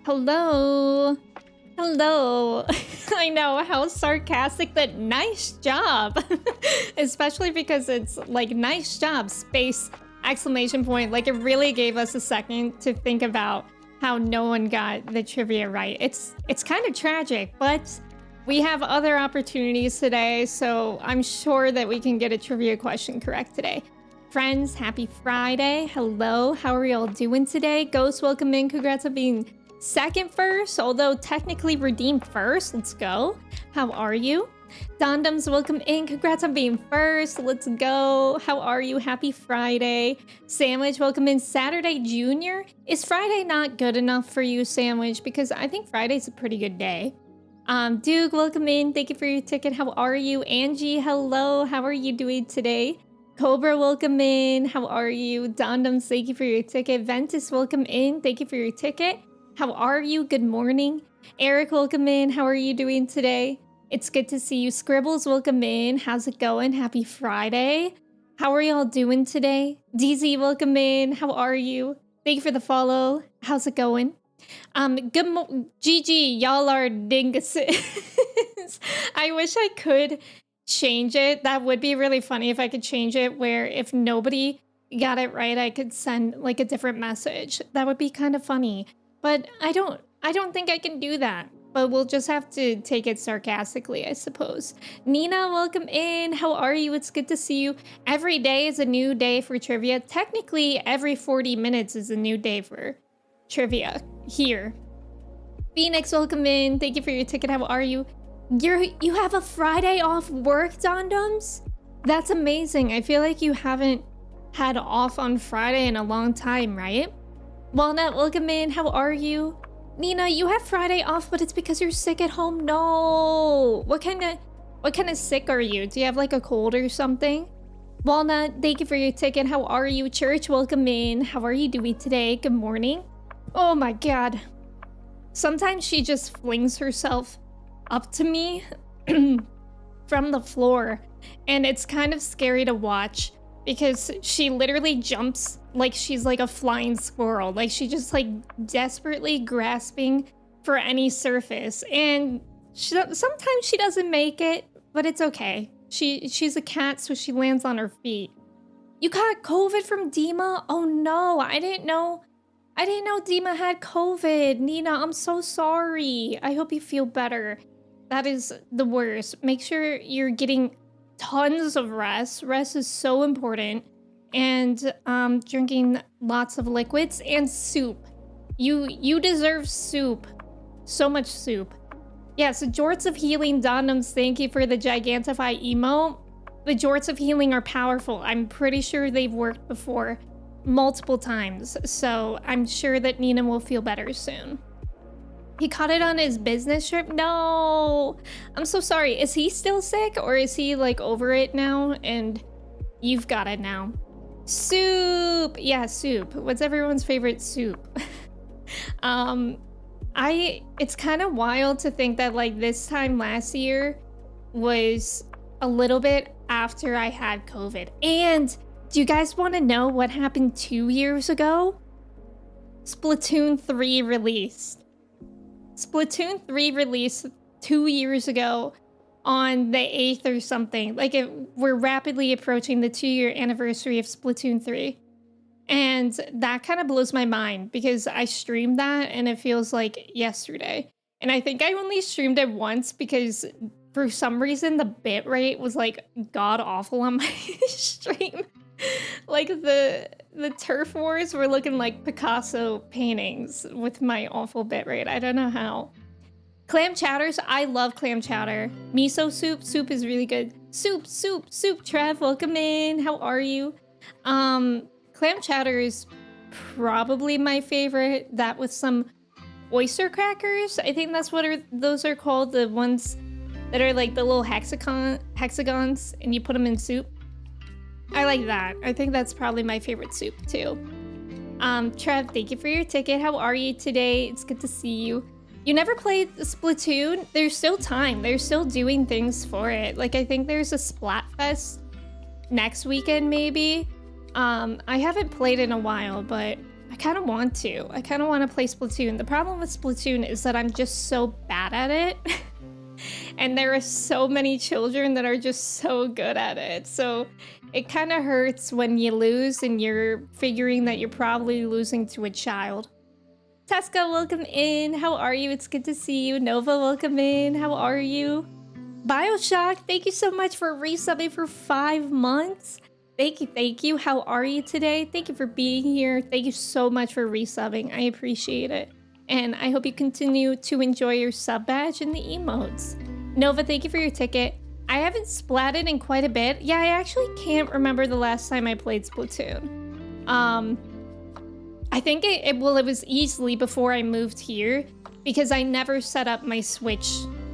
Hello. Hello. I know, how sarcastic, but nice job. Especially because it's like, nice job, space, exclamation point. Like, it really gave us a second to think about how no one got the trivia right. It's kind of tragic, but we have other opportunities today, so I'm sure that we can get a trivia question correct today. Friends, happy Friday. Hello, how are y'all doing today? Ghost, welcome in. Congrats on being second first, although technically redeemed first. Let's go. How are you? Dondums, welcome in. Congrats on being first. Let's go. How are you? Happy Friday. Sandwich, welcome in. Saturday Junior. Is Friday not good enough for you, Sandwich? Because I think Friday's a pretty good day. Duke, welcome in. Thank you for your ticket. How are you? Angie, hello. How are you doing today? Cobra, welcome in. How are you? Dondums, thank you for your ticket. Ventus, welcome in. Thank you for your ticket. How are you? Good morning. Eric, welcome in. How are you doing today? It's good to see you. Scribbles, welcome in. How's it going? Happy Friday. How are y'all doing today? DZ, welcome in. How are you? Thank you for the follow. How's it going? GG, y'all are dinguses. I wish I could change it. That would be really funny if I could change it where if nobody got it right, I could send like a different message. That would be kind of funny. But I don't think I can do that. But we'll just have to take it sarcastically, I suppose. Nina, welcome in. How are you? It's good to see you. Every day is a new day for trivia. Technically, every 40 minutes is a new day for trivia here. Phoenix, welcome in. Thank you for your ticket. How are you? You have a Friday off work, Dondums? That's amazing. I feel like you haven't had off on Friday in a long time, right? Walnut, welcome in. How are you? Nina, you have Friday off, but it's because you're sick at home. No. What kind of sick are you? Do you have like a cold or something? Walnut, thank you for your ticket. How are you? Church, welcome in. How are you doing today? Good morning. Oh my God. Sometimes she just flings herself up to me from the floor, and it's kind of scary to watch because she literally jumps like she's like a flying squirrel. Like she just like desperately grasping for any surface, and sometimes she doesn't make it, but it's okay. She's a cat, so she lands on her feet. You got COVID from Dima? Oh no, I didn't know Dima had COVID. Nina, I'm so sorry. I hope you feel better. That is the worst. Make sure you're getting tons of rest. Rest is so important. And drinking lots of liquids and soup. You deserve soup. So much soup. Yeah, so Jorts of Healing, Dondums, thank you for the Gigantify emote. The Jorts of Healing are powerful. I'm pretty sure they've worked before multiple times. So I'm sure that Nina will feel better soon. He caught it on his business trip? No. I'm so sorry. Is he still sick or is he like over it now and you've got it now? Soup. Yeah, soup. What's everyone's favorite soup? It's kind of wild to think that like this time last year was a little bit after I had COVID. And do you guys want to know what happened 2 years ago? Splatoon 3 released. Splatoon 3 released 2 years ago on the 8th or something. Like we're rapidly approaching the 2-year anniversary of Splatoon 3. And that kind of blows my mind because I streamed that and it feels like yesterday. And I think I only streamed it once because for some reason the bitrate was like god awful on my stream. Like the turf wars were looking like Picasso paintings with my awful bitrate. I don't know how. Clam chowders, I love clam chowder. Miso soup, soup is really good. Soup. Trev, welcome in. How are you? Clam chowder is probably my favorite. That with some oyster crackers. I think that's what those are called. The ones that are like the little hexagons, and you put them in soup. I like that. I think that's probably my favorite soup too. Trev, thank you for your ticket. How are you today? It's good to see you. You never played Splatoon? There's still time. They're still doing things for it. Like I think there's a Splatfest next weekend maybe. I haven't played in a while, but I kind of want to. I kind of want to play Splatoon. The problem with Splatoon is that I'm just so bad at it. And there are so many children that are just so good at it. So it kind of hurts when you lose and you're figuring that you're probably losing to a child. Tesca, welcome in. How are you? It's good to see you. Nova, welcome in. How are you? Bioshock, thank you so much for resubbing for 5 months. Thank you, thank you. How are you today? Thank you for being here. Thank you so much for resubbing. I appreciate it. And I hope you continue to enjoy your sub badge and the emotes. Nova, thank you for your ticket. I haven't splatted in quite a bit. Yeah, I actually can't remember the last time I played Splatoon. I think it was easily before I moved here because I never set up my Switch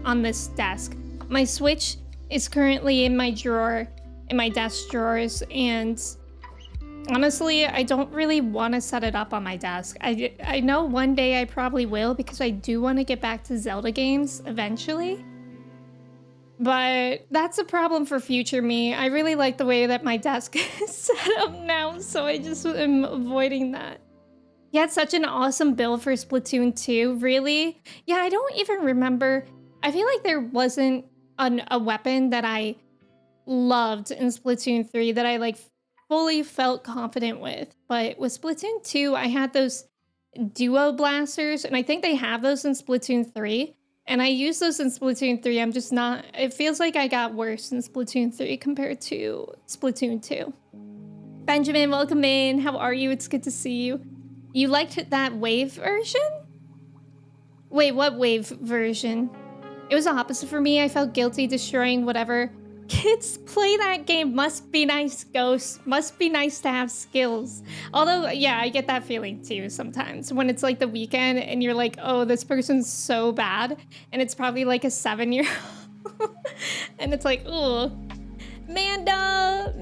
on this desk. My Switch is currently in my drawer, in my desk drawers, and honestly, I don't really want to set it up on my desk. I know one day I probably will because I do want to get back to Zelda games eventually. But that's a problem for future me. I really like the way that my desk is set up now, so I just am avoiding that. You had such an awesome build for Splatoon 2, really? Yeah, I don't even remember. I feel like there wasn't a weapon that I loved in Splatoon 3 that I like fully felt confident with. But with Splatoon 2, I had those duo blasters, and I think they have those in Splatoon 3. And I use those in Splatoon 3. I'm just not... It feels like I got worse in Splatoon 3 compared to Splatoon 2. Benjamin, welcome in. How are you? It's good to see you. You liked that wave version? Wait, what wave version? It was the opposite for me. I felt guilty destroying whatever. Kids play that game. Must be nice, Ghost. Must be nice to have skills. Although, yeah, I get that feeling too sometimes. When it's like the weekend and you're like, oh, this person's so bad. And it's probably like a 7-year-old. And it's like, oh. Manda,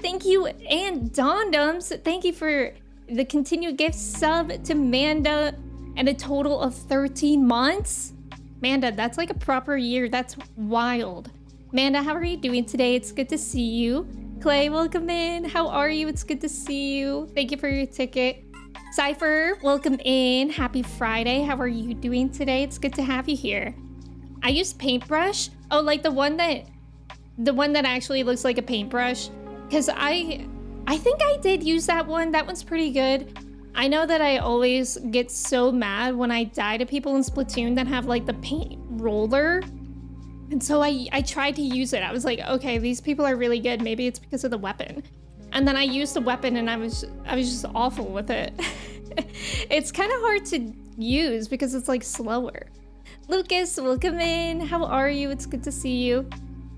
thank you. And Dondums, thank you for the continued gift sub to Manda. And a total of 13 months. Manda, that's like a proper year. That's wild. Manda, how are you doing today? It's good to see you. Clay, welcome in. How are you? It's good to see you. Thank you for your ticket. Cypher, welcome in. Happy Friday. How are you doing today? It's good to have you here. I use paintbrush. Oh, like the one that actually looks like a paintbrush. Because I think I did use that one. That one's pretty good. I know that I always get so mad when I die to people in Splatoon that have like the paint roller. And so I tried to use it. I was like, okay, these people are really good. Maybe it's because of the weapon. And then I used the weapon and I was just awful with it. It's kind of hard to use because it's like slower. Lucas, welcome in. How are you? It's good to see you.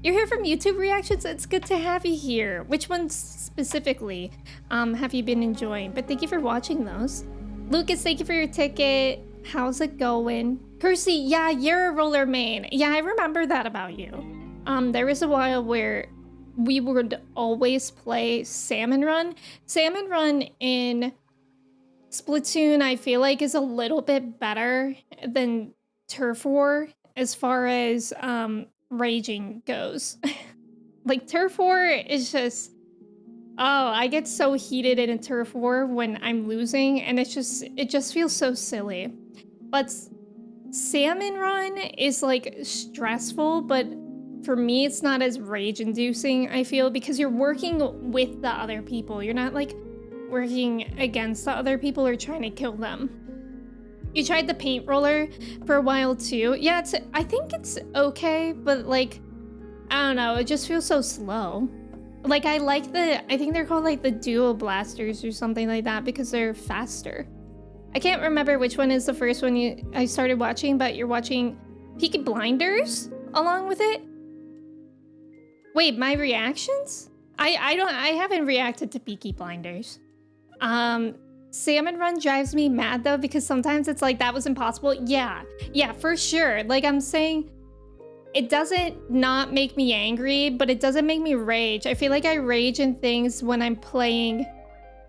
You're here from YouTube reactions. It's good to have you here. Which ones specifically have you been enjoying? But thank you for watching those. Lucas, thank you for your ticket. How's it going? Percy, yeah, you're a roller main. Yeah, I remember that about you. There was a while where we would always play Salmon Run. Salmon Run in Splatoon, I feel like, is a little bit better than Turf War as far as raging goes. Like, Turf War is just... Oh, I get so heated in a Turf War when I'm losing, and it just feels so silly. But Salmon Run is like stressful, but for me it's not as rage-inducing, I feel, because you're working with the other people. You're not like working against the other people or trying to kill them. You tried the paint roller for a while too. Yeah, I think it's okay, but like, I don't know, it just feels so slow. Like, I think they're called like the duo blasters or something like that because they're faster. I can't remember which one is the first one I started watching, but you're watching Peaky Blinders along with it? Wait, my reactions? I haven't reacted to Peaky Blinders. Salmon Run drives me mad though, because sometimes it's like, that was impossible. Yeah, for sure. Like I'm saying, it doesn't not make me angry, but it doesn't make me rage. I feel like I rage in things when I'm playing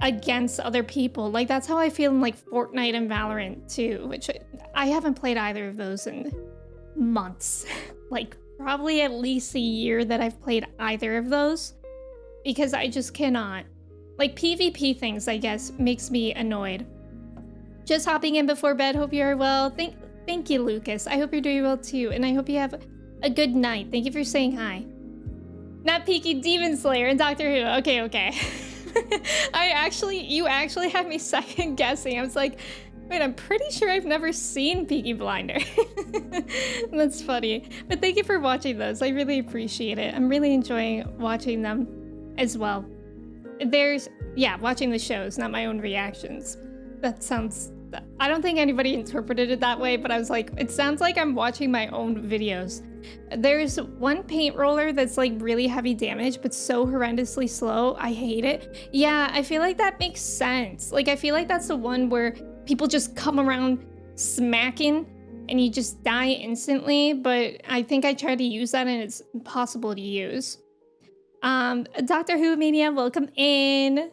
against other people. Like that's how I feel in like Fortnite and Valorant too, which I haven't played either of those in months. Like probably at least a year that I've played either of those, because I just cannot. Like PvP things, I guess, makes me annoyed. Just hopping in before bed. Hope you are well. Thank you, Lucas. I hope you're doing well too, and I hope you have a good night. Thank you for saying hi. Not Peaky Demon Slayer and Doctor Who. Okay. You actually had me second guessing. I was like, wait, I'm pretty sure I've never seen Peaky Blinder. That's funny. But thank you for watching those. I really appreciate it. I'm really enjoying watching them as well. Watching the shows, not my own reactions. I don't think anybody interpreted it that way, but I was like, it sounds like I'm watching my own videos. There's one paint roller that's like really heavy damage, but so horrendously slow. I hate it. Yeah, I feel like that makes sense. Like, I feel like that's the one where people just come around smacking and you just die instantly, but I think I tried to use that and it's impossible to use. Doctor Who Mania, welcome in.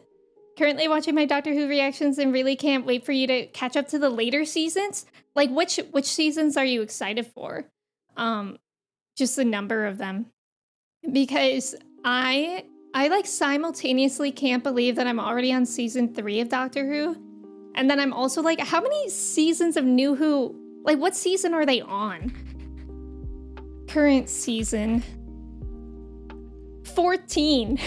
Currently watching my Doctor Who reactions and really can't wait for you to catch up to the later seasons. Like, which seasons are you excited for? Just the number of them. Because I like simultaneously can't believe that I'm already on season 3 of Doctor Who. And then I'm also like, how many seasons of New Who? Like, what season are they on? Current season. 14.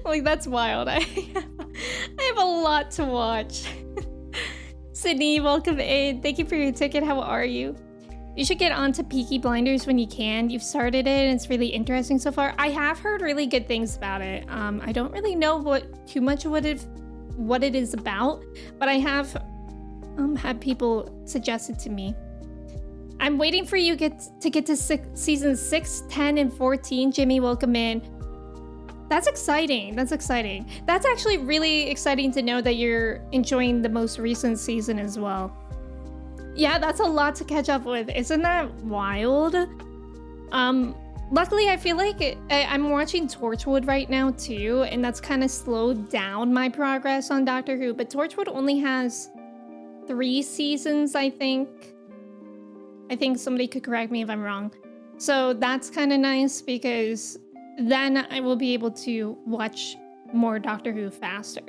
Like, that's wild. I have a lot to watch. Sydney, welcome in. Thank you for your ticket. How are you? You should get onto Peaky Blinders when you can. You've started it and it's really interesting so far. I have heard really good things about it. I don't really know too much of what it is about, but I have had people suggest it to me. I'm waiting for you to get to season 6, 10, and 14. Jimmy, welcome in. That's exciting. That's exciting. That's actually really exciting to know that you're enjoying the most recent season as well. Yeah, that's a lot to catch up with. Isn't that wild? Luckily, I feel like I'm watching Torchwood right now too, and that's kind of slowed down my progress on Doctor Who, but Torchwood only has 3 seasons, I think. I think somebody could correct me if I'm wrong. So that's kind of nice because then I will be able to watch more Doctor Who faster.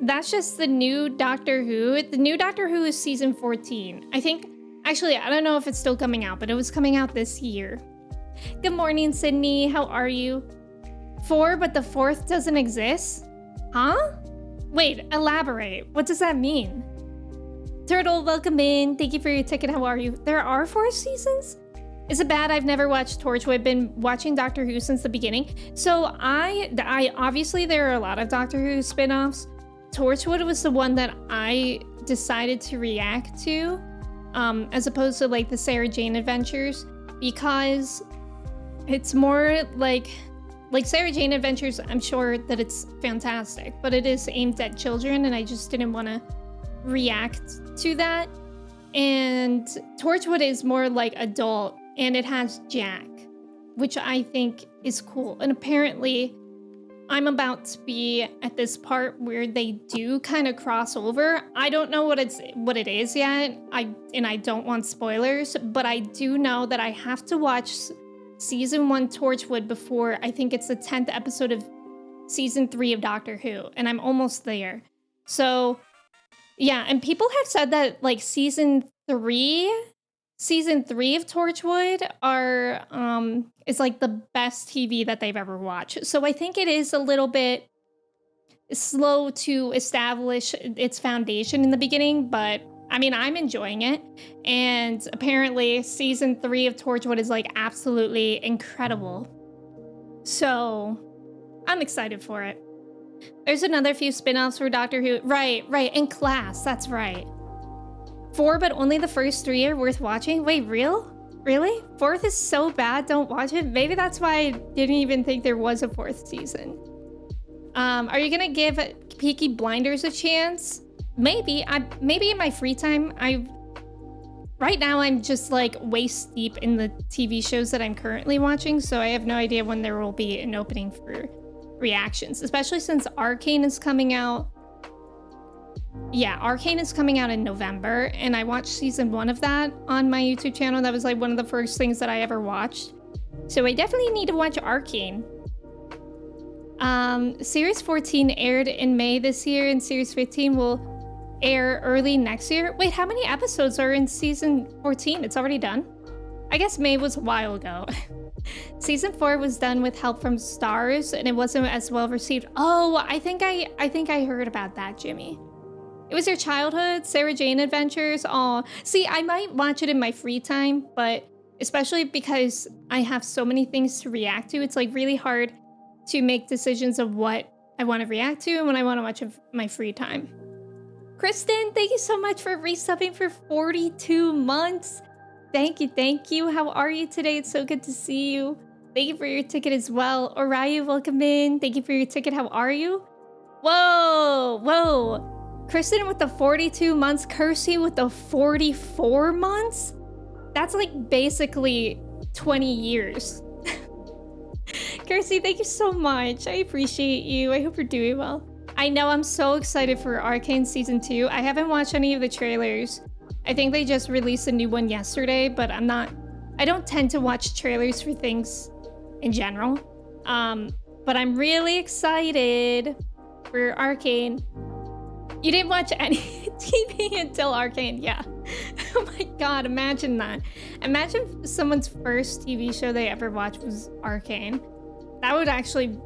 That's just the new Doctor Who. The new Doctor Who is season 14. I think, actually, I don't know if it's still coming out, but it was coming out this year. Good morning, Sydney. How are you? 4, but the 4th doesn't exist? Huh? Wait, elaborate. What does that mean? Turtle, welcome in. Thank you for your ticket. How are you? There are 4 seasons? Is it bad? I've never watched Torchwood. I've been watching Doctor Who since the beginning. So I obviously there are a lot of Doctor Who spin-offs. Torchwood was the one that I decided to react to, as opposed to like the Sarah Jane Adventures, because it's more like Sarah Jane Adventures. I'm sure that it's fantastic, but it is aimed at children, and I just didn't want to react to that. And Torchwood is more like adult, and it has Jack, which I think is cool. And apparently I'm about to be at this part where they do kind of cross over. I don't know what it is yet. I don't want spoilers, but I do know that I have to watch season 1 Torchwood before I think it's the 10th episode of season 3 of Doctor Who, and I'm almost there. So yeah, and people have said that like season 3 of Torchwood is like the best TV that they've ever watched. So I think it is a little bit slow to establish its foundation in the beginning, but I mean, I'm enjoying it. And apparently season 3 of Torchwood is like absolutely incredible. So I'm excited for it. There's another few spin-offs for Doctor Who. Right, in Class, that's right. 4, but only the first 3 are worth watching? Wait, really? 4th is so bad, don't watch it? Maybe that's why I didn't even think there was a 4th season. Are you gonna give Peaky Blinders a chance? Maybe in my free time. Right now I'm just like waist deep in the TV shows that I'm currently watching, so I have no idea when there will be an opening for reactions, especially since Arcane is coming out. Yeah, Arcane is coming out in November, and I watched season 1 of that on my YouTube channel. That was like one of the first things that I ever watched. So I definitely need to watch Arcane. Series 14 aired in May this year, and Series 15 will air early next year. Wait, how many episodes are in season 14? It's already done? I guess May was a while ago. Season 4 was done with help from Stars, and it wasn't as well received. Oh, I think I heard about that, Jimmy. It was your childhood, Sarah Jane Adventures. Oh, see, I might watch it in my free time, but especially because I have so many things to react to, it's like really hard to make decisions of what I want to react to and when I want to watch in my free time. Kristen, thank you so much for resubbing for 42 months. Thank you. How are you today? It's so good to see you. Thank you for your ticket as well. Orion, welcome in. Thank you for your ticket. How are you? Whoa. Kristen with the 42 months. Kirsty with the 44 months? That's like basically 20 years. Kirsty, thank you so much. I appreciate you. I hope you're doing well. I know, I'm so excited for Arcane Season 2. I haven't watched any of the trailers. I think they just released a new one yesterday, but I don't tend to watch trailers for things in general. But I'm really excited for Arcane. You didn't watch any TV until Arcane, yeah. Oh my god, imagine that. Imagine if someone's first TV show they ever watched was Arcane. That would actually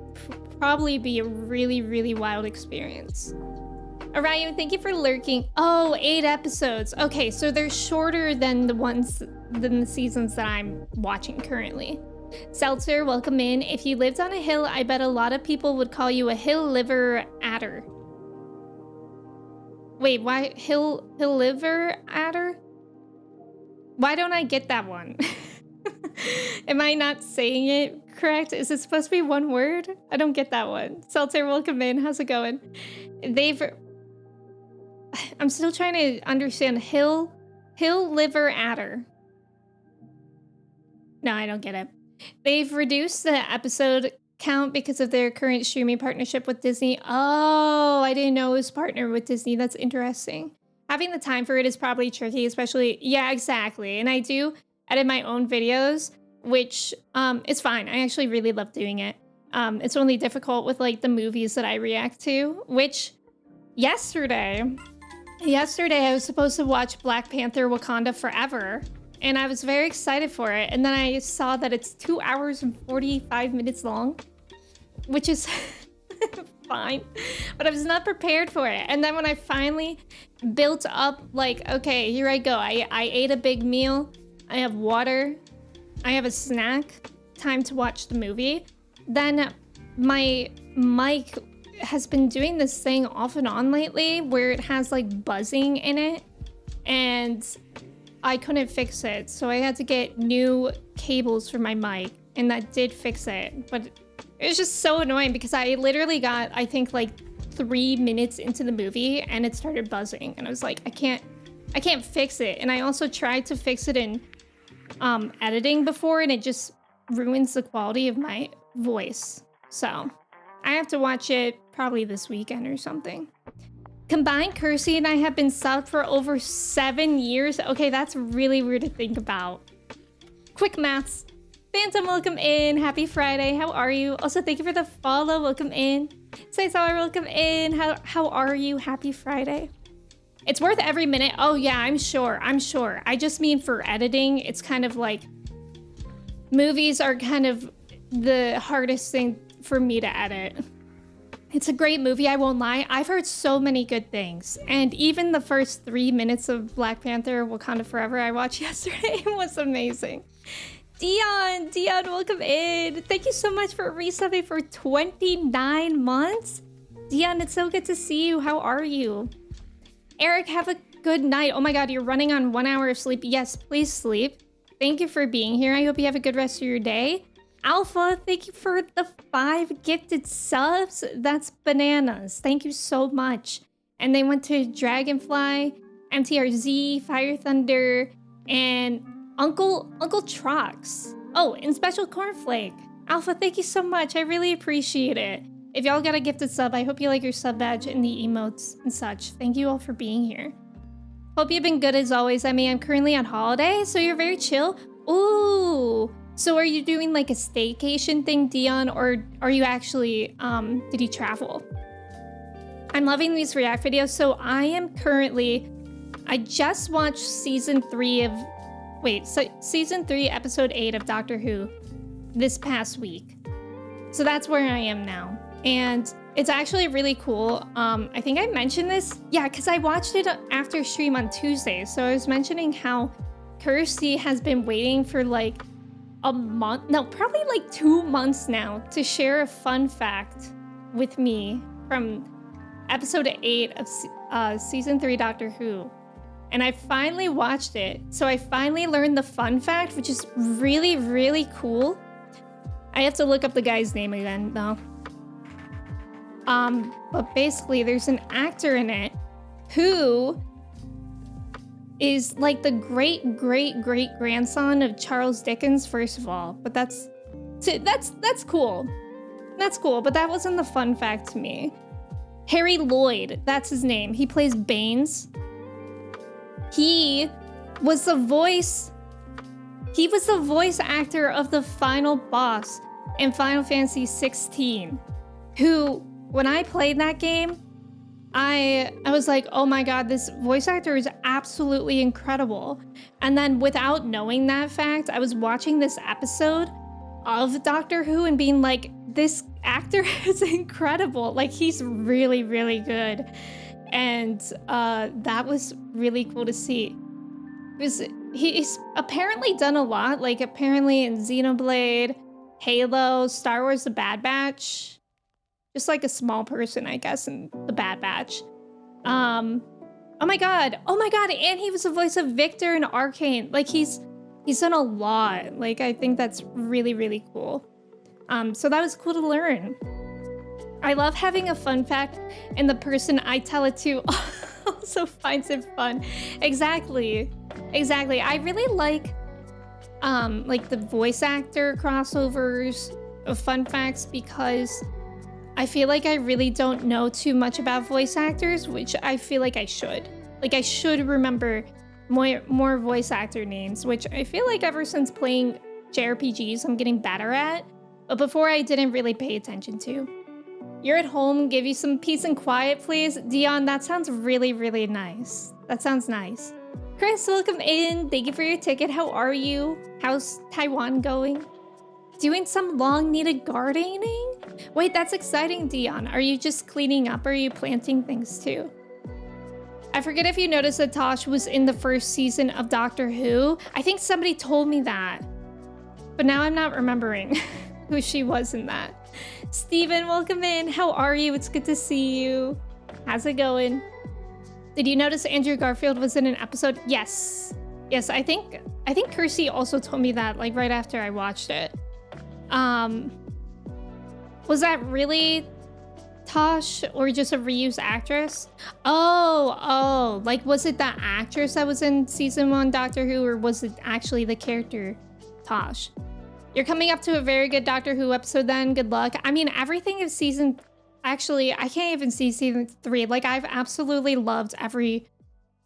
probably be a really, really wild experience. Orion, thank you for lurking. Oh, 8 episodes. Okay, so they're shorter than the seasons that I'm watching currently. Seltzer, welcome in. If you lived on a hill, I bet a lot of people would call you a hill liver adder. Wait, why hill liver adder? Why don't I get that one? Am I not saying it correct? Is it supposed to be one word? I don't get that one. Seltzer, welcome in. How's it going? I'm still trying to understand hill liver adder. No, I don't get it. They've reduced the episode count because of their current streaming partnership with Disney. Oh, I didn't know it was partnered with Disney. That's interesting. Having the time for it is probably tricky, especially, yeah, exactly. And I do edit my own videos, which is fine. I actually really love doing it. It's only difficult with like the movies that I react to, which yesterday I was supposed to watch Black Panther Wakanda Forever, and I was very excited for it. And then I saw that it's 2 hours and 45 minutes long, which is fine, but I was not prepared for it. And then when I finally built up, like, okay, here I go. I ate a big meal. I have water. I have a snack. Time to watch the movie. Then my mic has been doing this thing off and on lately where it has like buzzing in it, and I couldn't fix it, so I had to get new cables for my mic, and that did fix it. But it was just so annoying because I literally got, I think, like 3 minutes into the movie and it started buzzing, and I was like, I can't fix it. And I also tried to fix it in editing before, and it just ruins the quality of my voice. So I have to watch it probably this weekend or something. Combined, Kirsty and I have been subbed for over 7 years. Okay, that's really weird to think about. Quick maths. Phantom, welcome in. Happy Friday. How are you? Also, thank you for the follow. Welcome in. Saisar, welcome in. How are you? Happy Friday. It's worth every minute. Oh yeah, I'm sure. I just mean for editing, it's kind of like movies are kind of the hardest thing for me to edit. It's a great movie, I won't lie. I've heard so many good things. And even the first 3 minutes of Black Panther Wakanda Forever I watched yesterday was amazing. Dion, welcome in. Thank you so much for resubbing for 29 months. Dion, it's so good to see you. How are you? Eric, have a good night. Oh my god, you're running on 1 hour of sleep. Yes, please sleep. Thank you for being here. I hope you have a good rest of your day. Alpha, thank you for the 5 gifted subs. That's bananas. Thank you so much. And they went to Dragonfly, MTRZ, Fire Thunder, and Uncle Trox. Oh, and Special Cornflake. Alpha, thank you so much. I really appreciate it. If y'all got a gifted sub, I hope you like your sub badge and the emotes and such. Thank you all for being here. Hope you've been good as always. I mean, I'm currently on holiday, so you're very chill. Ooh. So are you doing like a staycation thing, Dion, or are you actually, did you travel? I'm loving these react videos. So I just watched season 3, episode 8 of Doctor Who this past week. So that's where I am now. And it's actually really cool. I think I mentioned this. Yeah, because I watched it after stream on Tuesday. So I was mentioning how Kirsty has been waiting for like a month, no, probably like 2 months now, to share a fun fact with me from episode 8 of season 3 Doctor Who. And I finally watched it. So I finally learned the fun fact, which is really, really cool. I have to look up the guy's name again, though. But basically, there's an actor in it who is like the great-great-great-grandson of Charles Dickens, first of all. But that's cool. That's cool, but that wasn't the fun fact to me. Harry Lloyd, that's his name. He plays Baines. He was the voice actor of the final boss in Final Fantasy 16, who, when I played that game, I was like, oh my god, this voice actor is absolutely incredible. And then without knowing that fact, I was watching this episode of Doctor Who and being like, this actor is incredible. Like, he's really, really good. And that was really cool to see. He's apparently done a lot, like apparently in Xenoblade, Halo, Star Wars The Bad Batch. Just like a small person, I guess, in The Bad Batch. Oh my god, and he was the voice of Victor in Arcane. Like, he's done a lot. Like, I think that's really, really cool. So that was cool to learn. I love having a fun fact, and the person I tell it to also finds it fun. Exactly. I really like the voice actor crossovers of fun facts, because I feel like I really don't know too much about voice actors, which I feel like I should. Like, I should remember more voice actor names, which I feel like ever since playing JRPGs, I'm getting better at. But before, I didn't really pay attention to. You're at home, give you some peace and quiet, please. Dion, that sounds really, really nice. That sounds nice. Chris, welcome in. Thank you for your ticket. How are you? How's Taiwan going? Doing some long needed gardening? Wait, that's exciting, Dion. Are you just cleaning up, or are you planting things too? I forget if you noticed that Tosh was in the first season of Doctor Who. I think somebody told me that, but now I'm not remembering who she was in that. Steven, welcome in. How are you? It's good to see you. How's it going? Did you notice Andrew Garfield was in an episode? Yes. I think Kirsty also told me that, like, right after I watched it. Was that really Tosh, or just a reused actress? Oh, like, was it that actress that was in season 1 Doctor Who, or was it actually the character Tosh? You're coming up to a very good Doctor Who episode then. Good luck. I mean, everything is season... Actually, I can't even see season 3. Like, I've absolutely loved every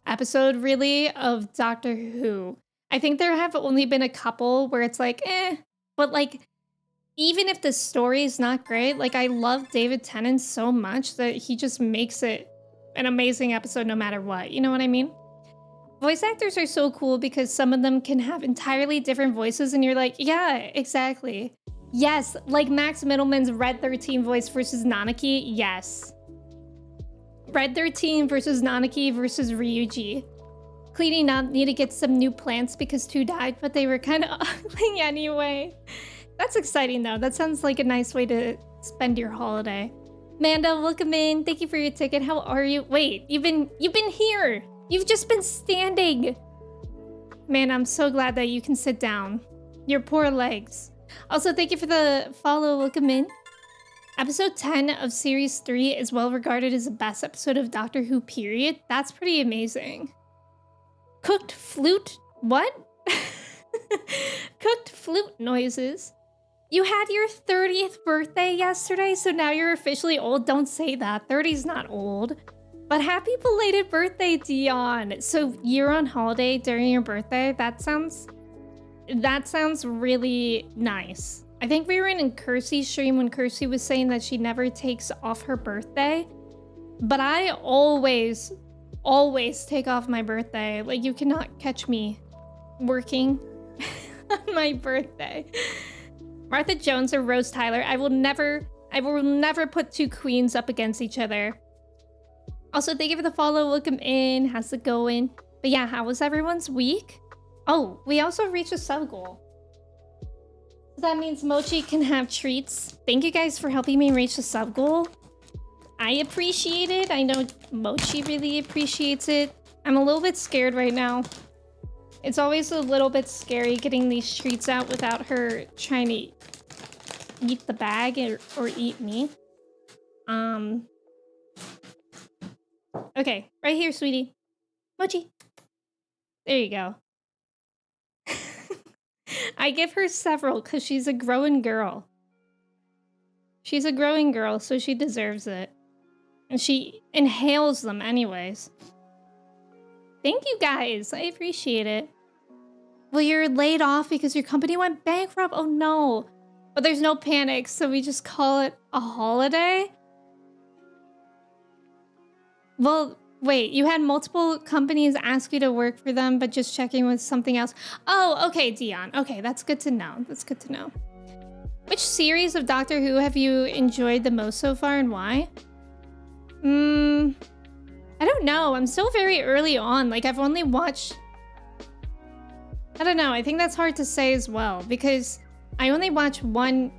episode, really, of Doctor Who. I think there have only been a couple where it's like, but, like, even if the story is not great, like, I love David Tennant so much that he just makes it an amazing episode no matter what. You know what I mean? Voice actors are so cool because some of them can have entirely different voices, and you're like, yeah, exactly. Yes, like Max Middleman's Red 13 voice versus Nanaki, yes. Red 13 versus Nanaki versus Ryuji. Cleaning up, need to get some new plants because 2 died, but they were kind of ugly anyway. That's exciting though. That sounds like a nice way to spend your holiday. Manda, welcome in. Thank you for your ticket. How are you? Wait, you've been here. You've just been standing. Man, I'm so glad that you can sit down. Your poor legs. Also, thank you for the follow. Welcome in. Episode 10 of Series 3 is well regarded as the best episode of Doctor Who, period. That's pretty amazing. Cooked flute? What? Cooked flute noises. You had your 30th birthday yesterday, so now you're officially old. Don't say that. 30's not old. But happy belated birthday, Dion. So you're on holiday during your birthday? That sounds That sounds really nice. I think we were in Kirsty's stream when Kirsty was saying that she never takes off her birthday. But I always take off my birthday. Like, you cannot catch me working on my birthday. Martha Jones or Rose Tyler. I will never put two queens up against each other. Also, thank you for the follow. Welcome in. How's it going? But yeah, how was everyone's week? Oh, we also reached a sub goal. So that means Mochi can have treats. Thank you guys for helping me reach the sub goal. I appreciate it. I know Mochi really appreciates it. I'm a little bit scared right now. It's always a little bit scary getting these treats out without her trying to eat the bag or eat me. Okay, right here, sweetie. Mochi. There you go. I give her several because she's a growing girl. She's a growing girl, so she deserves it. And she inhales them anyways. Thank you guys. I appreciate it. Well, you're laid off because your company went bankrupt? Oh no. But there's no panic, so we just call it a holiday? Well, wait, you had multiple companies ask you to work for them, but just checking with something else. Oh, okay, Dion. Okay, that's good to know. That's good to know. Which series of Doctor Who have you enjoyed the most so far and why? I don't know. I'm still very early on. Like, I've only watched... I don't know. I think that's hard to say as well, because I only watch one...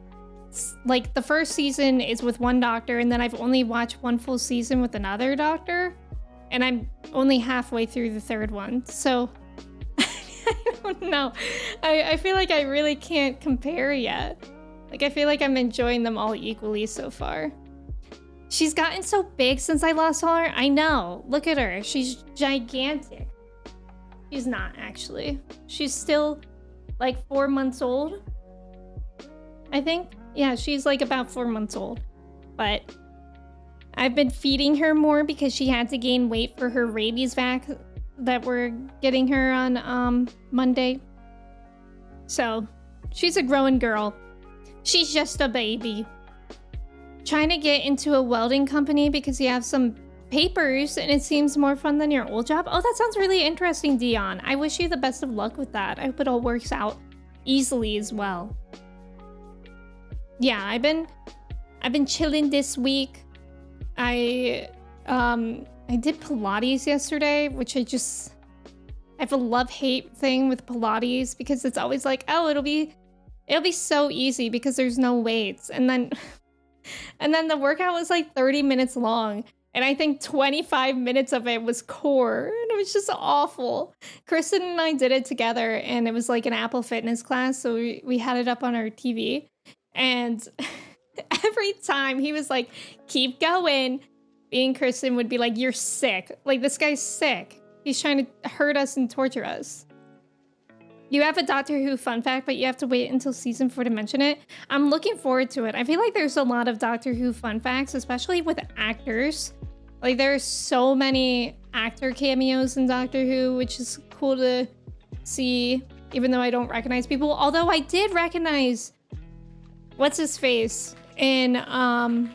Like, the first season is with one doctor, and then I've only watched one full season with another doctor, and I'm only halfway through the third one, so... I don't know. I feel like I really can't compare yet. Like, I feel like I'm enjoying them all equally so far. She's gotten so big since I last saw her. I know. Look at her. She's gigantic. She's not, actually. She's still, like, 4 months old. I think. Yeah, she's, like, about 4 months old. But I've been feeding her more because she had to gain weight for her rabies vac that we're getting her on, Monday. So, she's a growing girl. She's just a baby. Trying to get into a welding company because you have some papers and it seems more fun than your old job. Oh, that sounds really interesting, Dion. I wish you the best of luck with that. I hope it all works out easily as well. Yeah, I've been chilling this week. I did Pilates yesterday, which I have a love-hate thing with Pilates because it's always like, oh, it'll be so easy because there's no weights. And then the workout was like 30 minutes long. And I think 25 minutes of it was core. And it was just awful. Kristen and I did it together and it was like an Apple Fitness class. So we had it up on our TV. And every time he was like, keep going. Me and Kristen would be like, you're sick. Like, this guy's sick. He's trying to hurt us and torture us. You have a Doctor Who fun fact, but you have to wait until season 4 to mention it. I'm looking forward to it. I feel like there's a lot of Doctor Who fun facts, especially with actors. Like, there's so many actor cameos in Doctor Who, which is cool to see, even though I don't recognize people. Although I did recognize what's his face in the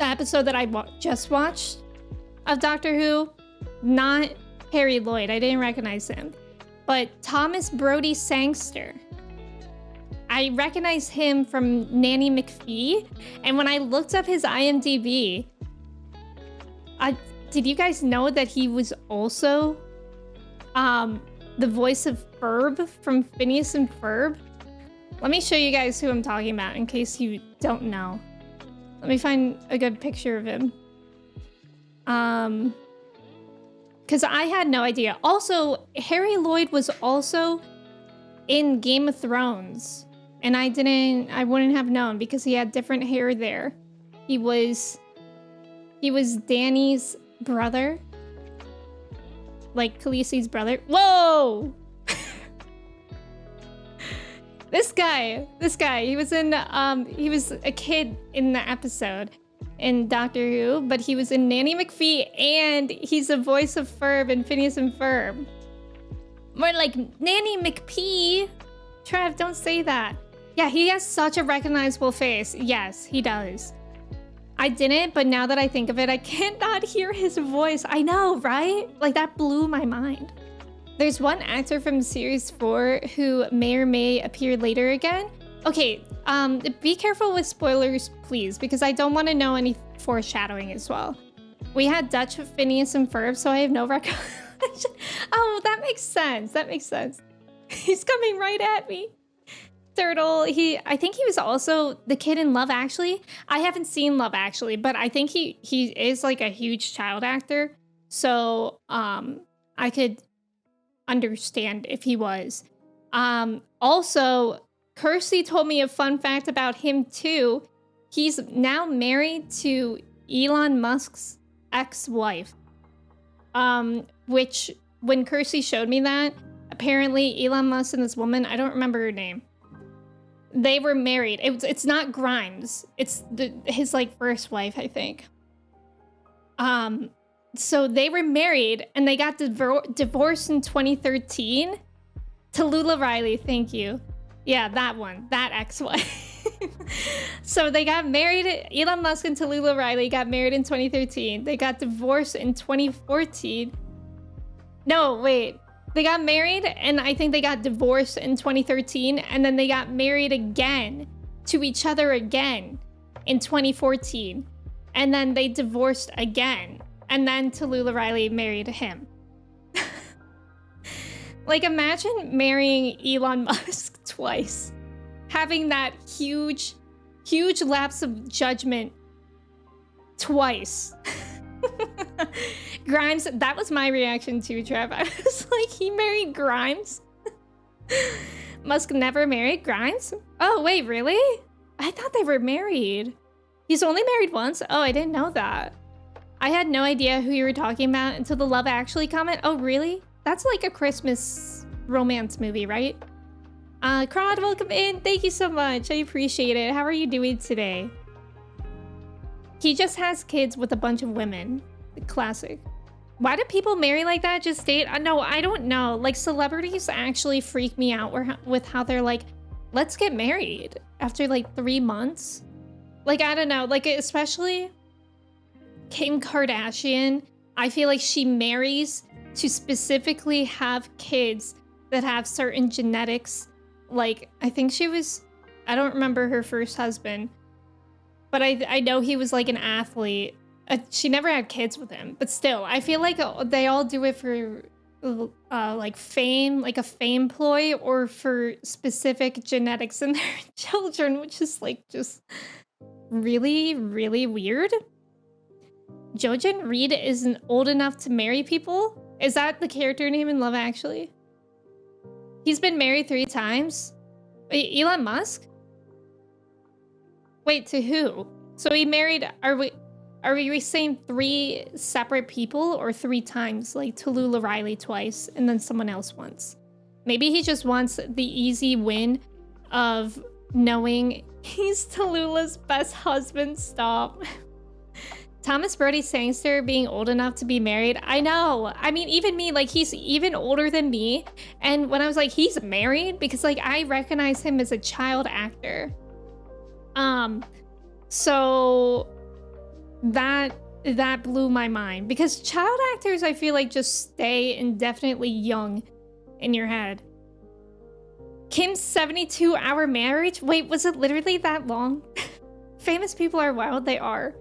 episode that I just watched of Doctor Who. Not Harry Lloyd. I didn't recognize him. But Thomas Brodie Sangster. I recognize him from Nanny McPhee. And when I looked up his IMDb, did you guys know that he was also the voice of Ferb from Phineas and Ferb? Let me show you guys who I'm talking about in case you don't know. Let me find a good picture of him. Because I had no idea. Also, Harry Lloyd was also in Game of Thrones. And I wouldn't have known because he had different hair there. He was Danny's brother. Like Khaleesi's brother. Whoa! This guy, he was a kid in the episode in Doctor Who, but he was in Nanny McPhee and he's the voice of Ferb in Phineas and Ferb. More like Nanny McPee. Trev, don't say that. Yeah, he has such a recognizable face. Yes, he does. I didn't, but now that I think of it, I can't not hear his voice. I know, right? Like, that blew my mind. There's one actor from Series 4 who may or may appear later again. Okay, be careful with spoilers, please, because I don't want to know any foreshadowing as well. We had Dutch, Phineas, and Ferb, so I have no recollection. Oh, that makes sense. That makes sense. He's coming right at me. Turtle, I think he was also the kid in Love Actually. I haven't seen Love Actually, but I think he is like a huge child actor. So I could understand if he was. Also, Kirsty told me a fun fact about him too. He's now married to Elon Musk's ex-wife. Which when Kirsty showed me that, apparently Elon Musk and this woman, I don't remember her name, they were married. It's not Grimes. It's his like first wife, I think. So they were married and they got divorced in 2013. Tallulah Riley, thank you. Yeah, that one, that ex-wife. So they got married. Elon Musk and Tallulah Riley got married in 2013. They got divorced in 2014. No, wait. They got married and I think they got divorced in 2013, and then they got married again to each other again in 2014. And then they divorced again. And then Tallulah Riley married him. Like, imagine marrying Elon Musk twice. Having that huge lapse of judgment twice. Grimes, that was my reaction too, Trev. I was like, he married Grimes? Musk never married Grimes? Oh, wait, really? I thought they were married. He's only married once? Oh, I didn't know that. I had no idea who you were talking about until the Love Actually comment. Oh, really? That's like a Christmas romance movie, right? Crod, welcome in. Thank you so much. I appreciate it. How are you doing today? He just has kids with a bunch of women. Classic. Why do people marry like that? Just date? No, I don't know. Like, celebrities actually freak me out with how they're like, let's get married after like 3 months. Like, I don't know. Like, especially Kim Kardashian. I feel like she marries to specifically have kids that have certain genetics. Like, I think she was, I don't remember her first husband, but I know he was like an athlete. She never had kids with him, but still, I feel like they all do it for like fame, like a fame ploy, or for specific genetics in their children, which is like just really, really weird. Jojen Reed isn't old enough to marry people? Is that the character name in Love Actually? He's been married 3 times? Wait, Elon Musk? Wait, to who? So he married, are we saying 3 separate people or 3 times? Like Tallulah Riley twice and then someone else once. Maybe he just wants the easy win of knowing he's Tallulah's best husband. Stop. Thomas Brody Sangster being old enough to be married. I know. I mean, even me, like, he's even older than me. And when I was like, he's married, because like I recognize him as a child actor. So that blew my mind, because child actors, I feel like, just stay indefinitely young in your head. Kim's 72-hour marriage? Wait, was it literally that long? Famous people are wild, they are.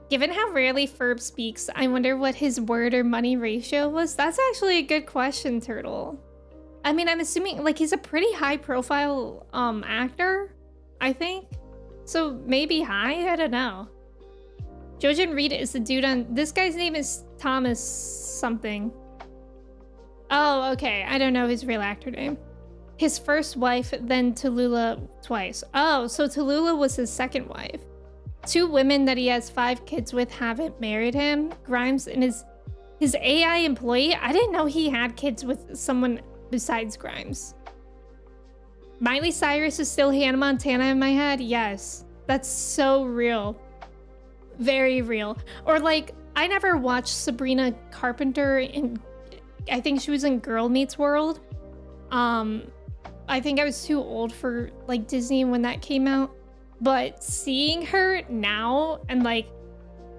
Given how rarely Ferb speaks, I wonder what his word or money ratio was. That's actually a good question, Turtle. I mean, I'm assuming, like, he's a pretty high-profile actor, I think. So maybe high? I don't know. Jojen Reed is the dude on... This guy's name is Thomas something. Oh, okay. I don't know his real actor name. His first wife, then Tallulah twice. Oh, so Tallulah was his second wife. 2 women that he has 5 kids with haven't married him. Grimes and his AI employee. I didn't know he had kids with someone besides Grimes. Miley Cyrus is still Hannah Montana in my head. Yes, that's so real. Very real. Or like, I never watched Sabrina Carpenter I think she was in Girl Meets World. I think I was too old for like Disney when that came out. But seeing her now and like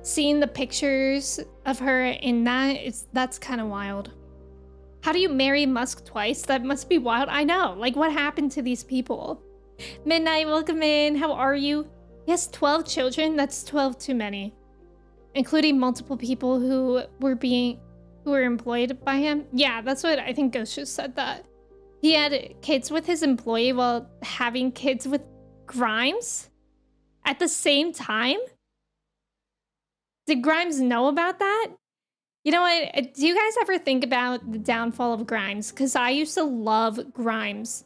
seeing the pictures of her in that's kind of wild. How do you marry Musk twice? That must be wild. I know. Like, what happened to these people? Midnight, welcome in. How are you? He has 12 children. That's 12 too many, including multiple people who were employed by him. Yeah, that's what I think Ghost just said that. He had kids with his employee while having kids with Grimes at the same time. Did Grimes know about that? You know what? Do you guys ever think about the downfall of Grimes? Because I used to love Grimes.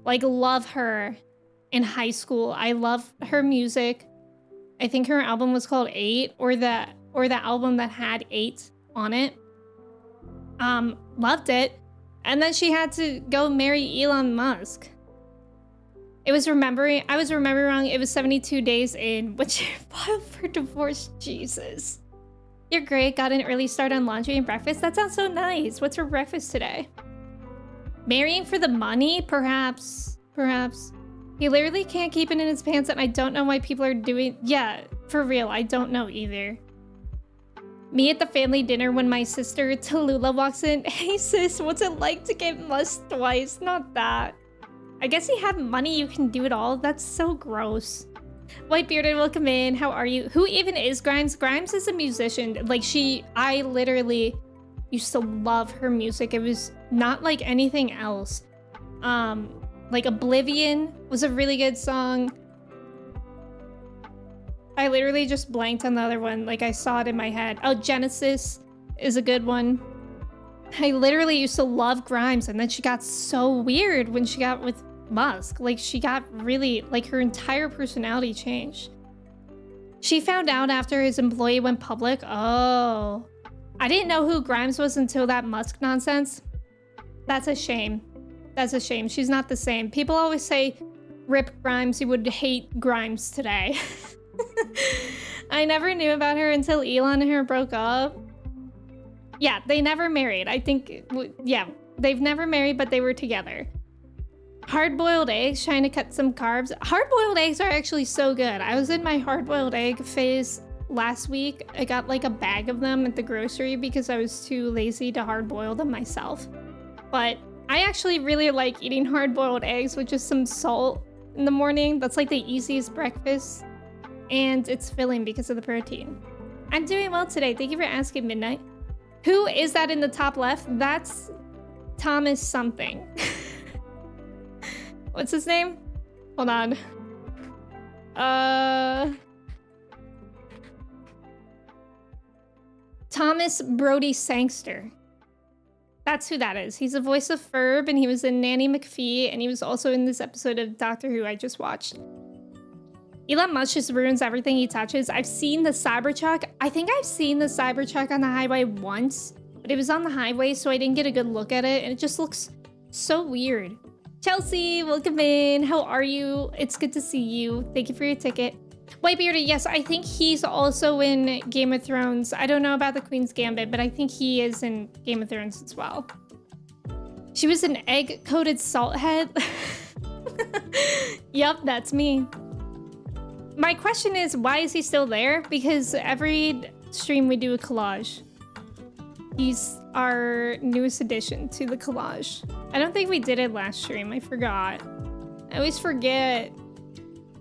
Like, love her in high school. I love her music. I think her album was called 8, or the album that had 8 on it. Loved it. And then she had to go marry Elon Musk. I was remembering wrong. It was 72 days in when she filed for divorce. Jesus. You're great. Got an early start on laundry and breakfast. That sounds so nice. What's for breakfast today? Marrying for the money? Perhaps. He literally can't keep it in his pants, and I don't know why people are doing... Yeah, for real. I don't know either. Me at the family dinner when my sister Tallulah walks in. Hey sis, what's it like to get musked twice? Not that. I guess you have money, you can do it all. That's so gross. White Bearded, welcome in. How are you? Who even is Grimes? Grimes is a musician. Like, I literally used to love her music. It was not like anything else. Like Oblivion was a really good song. I literally just blanked on the other one. Like, I saw it in my head. Oh, Genesis is a good one. I literally used to love Grimes, and then she got so weird when she got with Musk. Like, she got really, like, her entire personality changed. She found out after his employee went public. Oh, I didn't know who Grimes was until that Musk nonsense. That's a shame. That's a shame. She's not the same. People always say, rip Grimes, you would hate Grimes today. I never knew about her until Elon and her broke up. Yeah, they never married. I think, yeah, they've never married, but they were together. Hard-boiled eggs, trying to cut some carbs. Hard-boiled eggs are actually so good. I was in my hard-boiled egg phase last week. I got like a bag of them at the grocery because I was too lazy to hard-boil them myself. But I actually really like eating hard-boiled eggs with just some salt in the morning. That's like the easiest breakfast. And it's filling because of the protein. I'm doing well today. Thank you for asking, Midnight. Who is that in the top left? That's Thomas something. What's his name? Hold on. Thomas Brody Sangster. That's who that is. He's the voice of Ferb, and he was in Nanny McPhee, and he was also in this episode of Doctor Who I just watched. Elon Musk just ruins everything he touches. I've seen the Cybertruck. I think I've seen the Cybertruck on the highway once, but it was on the highway, so I didn't get a good look at it, and it just looks so weird. Chelsea, welcome in. How are you? It's good to see you. Thank you for your ticket. Whitebearded, yes, I think he's also in Game of Thrones. I don't know about the Queen's Gambit, but I think he is in Game of Thrones as well. She was an egg-coated salt head. Yep, that's me. My question is, why is he still there? Because every stream we do a collage. He's our newest addition to the collage. I don't think we did it last stream. I forgot. I always forget.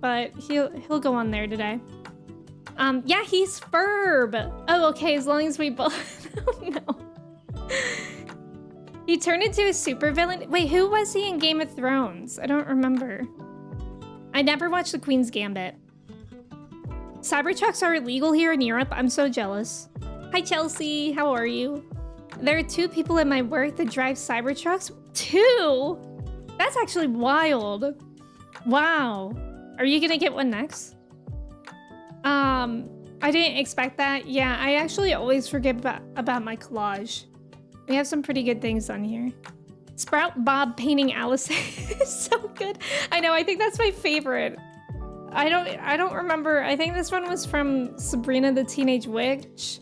But he'll go on there today. Yeah, he's Ferb. Oh, okay, as long as we both... Oh, no. He turned into a supervillain? Wait, who was he in Game of Thrones? I don't remember. I never watched the Queen's Gambit. Cybertrucks are illegal here in Europe. I'm so jealous. Hi, Chelsea. How are you? There are 2 people at my work that drive Cybertrucks. 2? That's actually wild. Wow. Are you gonna get one next? I didn't expect that. Yeah, I actually always forget about my collage. We have some pretty good things on here. Sprout Bob painting Alice is so good. I know, I think that's my favorite. I don't remember. I think this one was from Sabrina the Teenage Witch.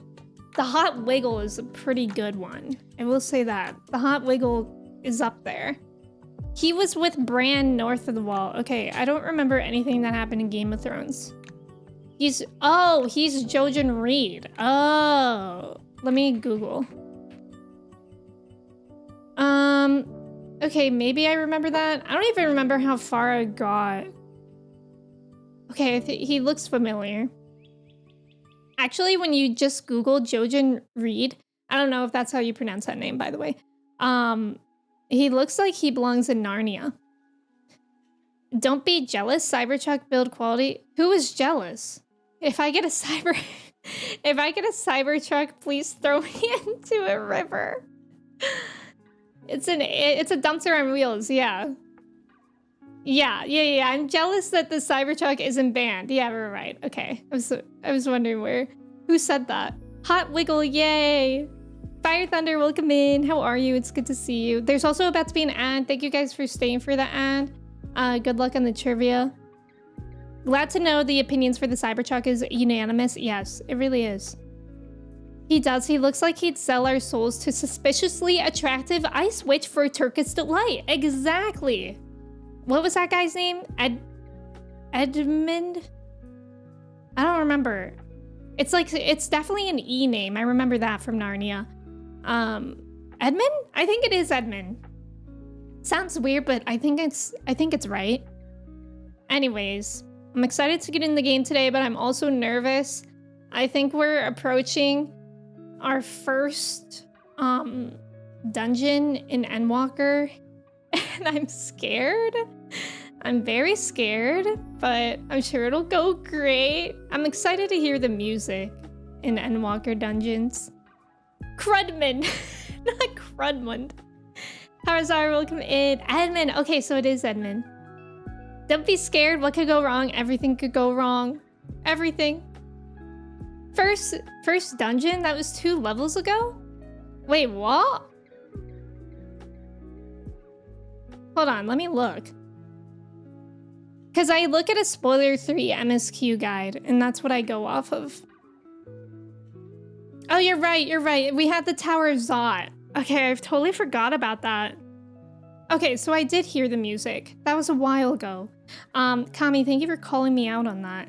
The Hot Wiggle is a pretty good one. I will say that. The Hot Wiggle is up there. He was with Bran north of the wall. Okay, I don't remember anything that happened in Game of Thrones. He's Jojen Reed. Oh, let me Google. Okay, maybe I remember that. I don't even remember how far I got. Okay, he looks familiar. Actually, when you just Google Jojen Reed, I don't know if that's how you pronounce that name, by the way. He looks like he belongs in Narnia. Don't be jealous, Cybertruck build quality. Who is jealous? If I get a Cybertruck, please throw me into a river. It's a dumpster on wheels, yeah. Yeah. I'm jealous that the Cybertruck isn't banned. Yeah, we're right. Okay. I was wondering who said that. Hot Wiggle, yay! Fire Thunder, welcome in. How are you? It's good to see you. There's also about to be an ad. Thank you guys for staying for the ad. Good luck on the trivia. Glad to know the opinions for the Cybertruck is unanimous. Yes, it really is. He does. He looks like he'd sell our souls to suspiciously attractive ice witch for Turkish delight. Exactly. What was that guy's name? Edmund? I don't remember. It's definitely an E name. I remember that from Narnia. Edmund? I think it is Edmund. Sounds weird, but I think it's right. Anyways, I'm excited to get in the game today, but I'm also nervous. I think we're approaching our first dungeon in Endwalker, and I'm scared. I'm very scared, but I'm sure it'll go great. I'm excited to hear the music in Endwalker dungeons. Crudman, not Crudmund. Harazar, welcome in. Edmund. Okay, so it is Edmund. Don't be scared. What could go wrong? Everything could go wrong. Everything. First dungeon? That was 2 levels ago? Wait, what? Hold on, let me look. Because I look at a spoiler 3 MSQ guide, and that's what I go off of. Oh, you're right. We had the Tower of Zot. Okay, I've totally forgot about that. Okay, so I did hear the music. That was a while ago. Kami, thank you for calling me out on that.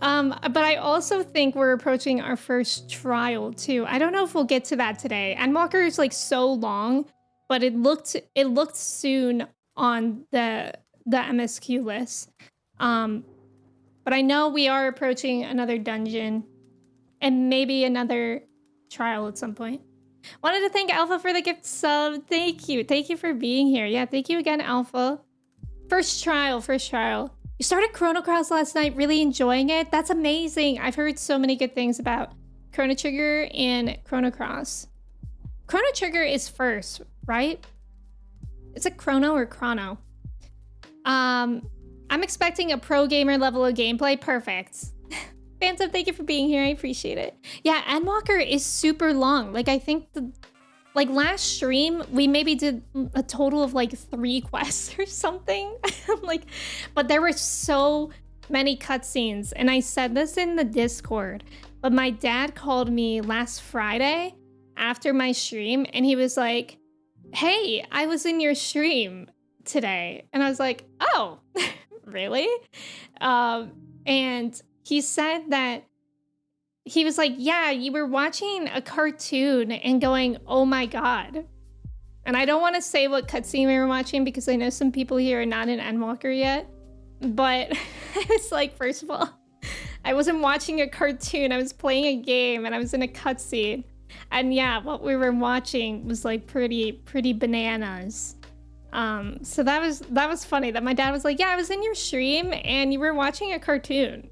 But I also think we're approaching our first trial too. I don't know if we'll get to that today. Endwalker is like so long, but it looked soon on the MSQ list. But I know we are approaching another dungeon and maybe another trial at some point. Wanted to thank Alpha for the gift sub. Thank you for being here. Yeah, thank you again, Alpha. First trial. You started Chrono Cross last night, really enjoying it? That's amazing. I've heard so many good things about Chrono Trigger and Chrono Cross. Chrono Trigger is first, right? Is it Chrono or Chrono? I'm expecting a pro gamer level of gameplay. Perfect. Phantom, thank you for being here. I appreciate it. Yeah, Endwalker is super long. Like, I think last stream, we maybe did a total of like 3 quests or something. But there were so many cutscenes. And I said this in the Discord, but my dad called me last Friday after my stream and he was like, hey, I was in your stream today. And I was like, oh, really? And he said that he was like, yeah, you were watching a cartoon and going, oh my God. And I don't want to say what cutscene we were watching because I know some people here are not in Endwalker yet. But I was like, first of all, I wasn't watching a cartoon. I was playing a game and I was in a cutscene. And yeah, what we were watching was like pretty bananas. So that was funny that my dad was like, yeah, I was in your stream and you were watching a cartoon.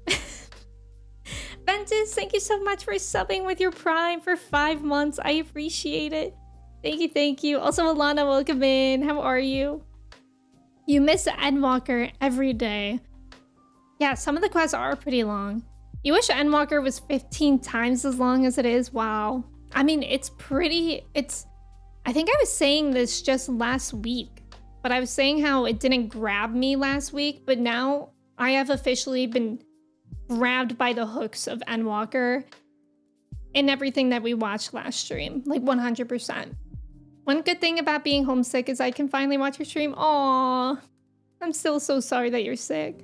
Ventus, thank you so much for subbing with your Prime for 5 months. I appreciate it. Thank you. Also, Alana, welcome in. How are you? You miss Endwalker every day. Yeah, some of the quests are pretty long. You wish Endwalker was 15 times as long as it is. Wow. I mean, I think I was saying this just last week, but I was saying how it didn't grab me last week, but now I have officially been grabbed by the hooks of Endwalker. in everything that we watched last stream, like 100%. One good thing about being homesick is I can finally watch your stream. Aww, I'm still so sorry that you're sick.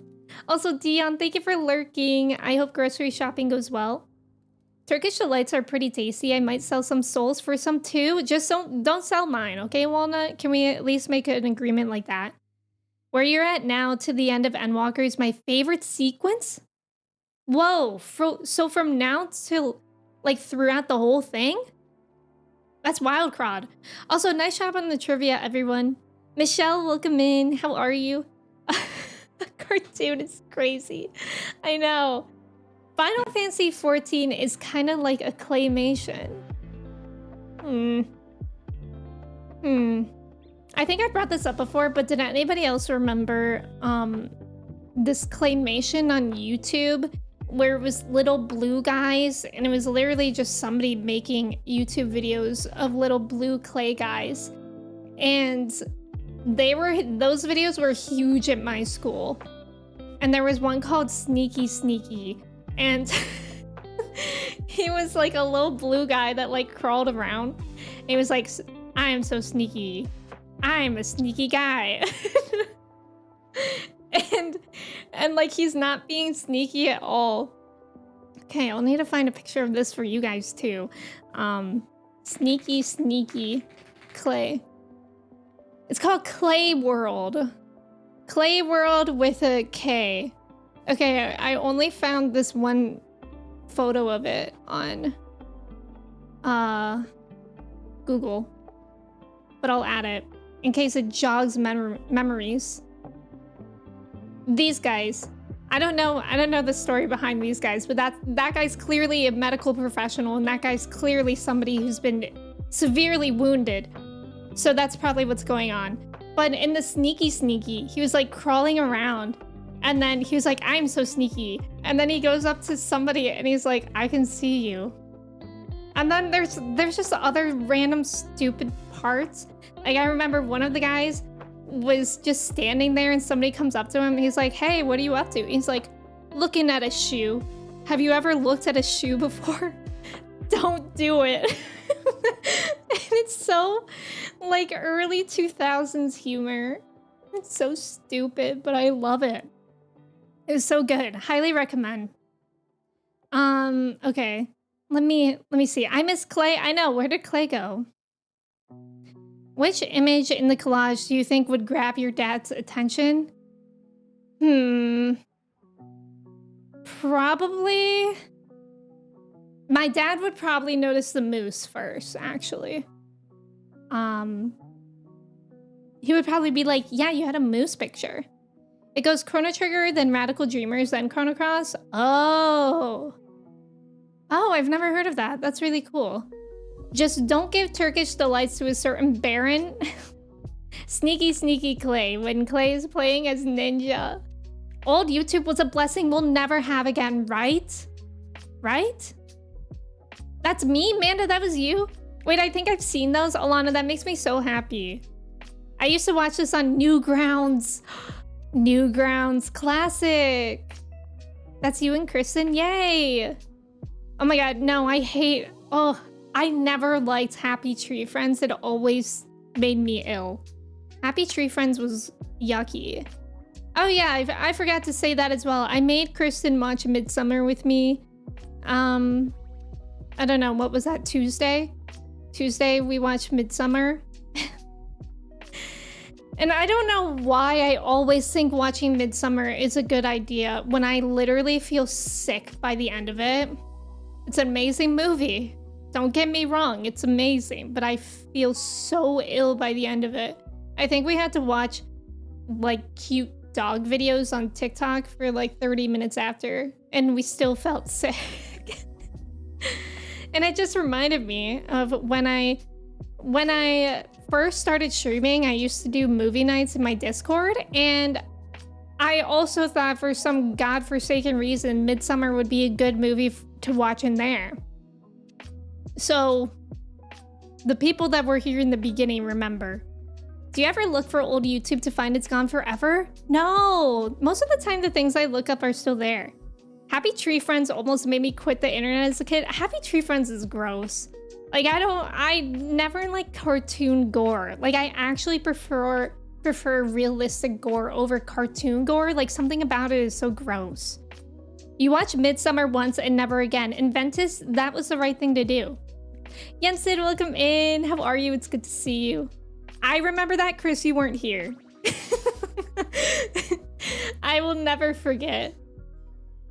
Also, Dion, thank you for lurking. I hope grocery shopping goes well. Turkish delights are pretty tasty. I might sell some souls for some too. Just don't sell mine, okay, Walnut? Can we at least make an agreement like that? Where you're at now to the end of Endwalker is my favorite sequence? Whoa, so from now till, like, throughout the whole thing? That's wild, Crod. Also, nice job on the trivia, everyone. Michelle, welcome in. How are you? The cartoon is crazy. I know. Final Fantasy XIV is kind of like a claymation. I think I brought this up before, but did anybody else remember this claymation on YouTube where it was little blue guys and it was literally just somebody making YouTube videos of little blue clay guys? And those videos were huge at my school. And there was one called Sneaky Sneaky, and he was like a little blue guy that like crawled around. And he was like, I am so sneaky. I'm a sneaky guy. and like he's not being sneaky at all. Okay, I'll need to find a picture of this for you guys too. Sneaky Sneaky Clay. It's called Clay World. Clay World with a K. Okay, I only found this one photo of it on Google, but I'll add it in case it jogs memories. These guys, I don't know the story behind these guys, but that guy's clearly a medical professional, and that guy's clearly somebody who's been severely wounded. So that's probably what's going on. But in the Sneaky Sneaky, he was like crawling around, and then he was like, I'm so sneaky. And then he goes up to somebody and he's like, I can see you. And then there's just other random stupid parts. Like I remember one of the guys was just standing there and somebody comes up to him and he's like, hey, what are you up to? He's like, looking at a shoe. Have you ever looked at a shoe before? Don't do it. And it's so like early 2000s humor. It's so stupid, but I love it. It's so good. Highly recommend. Okay. Let me see. I miss Clay. I know. Where did Clay go? Which image in the collage do you think would grab your dad's attention? Probably. My dad would probably notice the moose first, actually. He would probably be like, yeah, you had a moose picture. It goes Chrono Trigger, then Radical Dreamers, then Chrono Cross. Oh, I've never heard of that. That's really cool. Just don't give Turkish delights to a certain Baron. Sneaky Sneaky Clay, when Clay is playing as Ninja. Old YouTube was a blessing we'll never have again, right? Right? That's me, Manda, that was you? Wait, I think I've seen those. Alana, that makes me so happy. I used to watch this on Newgrounds. Newgrounds Classic. That's you and Kristen, yay. Oh my god, no, I never liked Happy Tree Friends. It always made me ill. Happy Tree Friends was yucky. Oh yeah, I forgot to say that as well. I made Kristen watch Midsummer with me. I don't know, what was that, Tuesday? Tuesday we watched Midsummer. And I don't know why I always think watching Midsummer is a good idea when I literally feel sick by the end of it. It's an amazing movie. Don't get me wrong, it's amazing, but I feel so ill by the end of it. I think we had to watch like cute dog videos on TikTok for like 30 minutes after, and we still felt sick. And it just reminded me of when I first started streaming, I used to do movie nights in my Discord, and I also thought for some godforsaken reason, Midsummer would be a good movie to watch in there. So the people that were here in the beginning remember. Do you ever look for old YouTube to find it's gone forever? No, most of the time the things I look up are still there. Happy Tree Friends almost made me quit the internet as a kid. Happy Tree Friends is gross. Like, I never like cartoon gore. Like, I actually prefer realistic gore over cartoon gore. Like, something about it is so gross. You watch Midsummer once and never again. In Ventus, that was the right thing to do. Jensen, welcome in. How are you? It's good to see you. I remember that, Chris, you weren't here. I will never forget.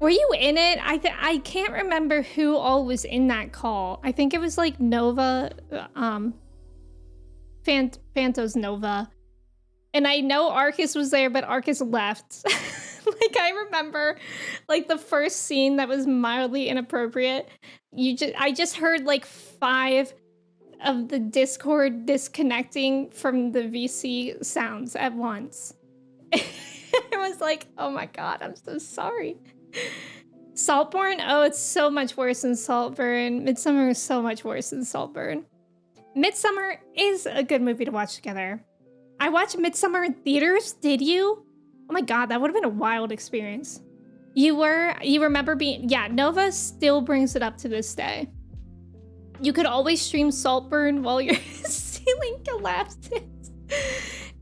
Were you in it? I can't remember who all was in that call. I think it was like Nova, Phantos Nova. And I know Arcus was there, but Arcus left. Like, I remember like the first scene that was mildly inappropriate. I just heard like 5 of the Discord disconnecting from the VC sounds at once. I was like, oh my God, I'm so sorry. Saltburn? Oh, it's so much worse than Saltburn. Midsummer is so much worse than Saltburn. Midsummer is a good movie to watch together. I watched Midsummer in theaters, did you? Oh my God, that would have been a wild experience. You remember being, yeah, Nova still brings it up to this day. You could always stream Saltburn while your ceiling collapses.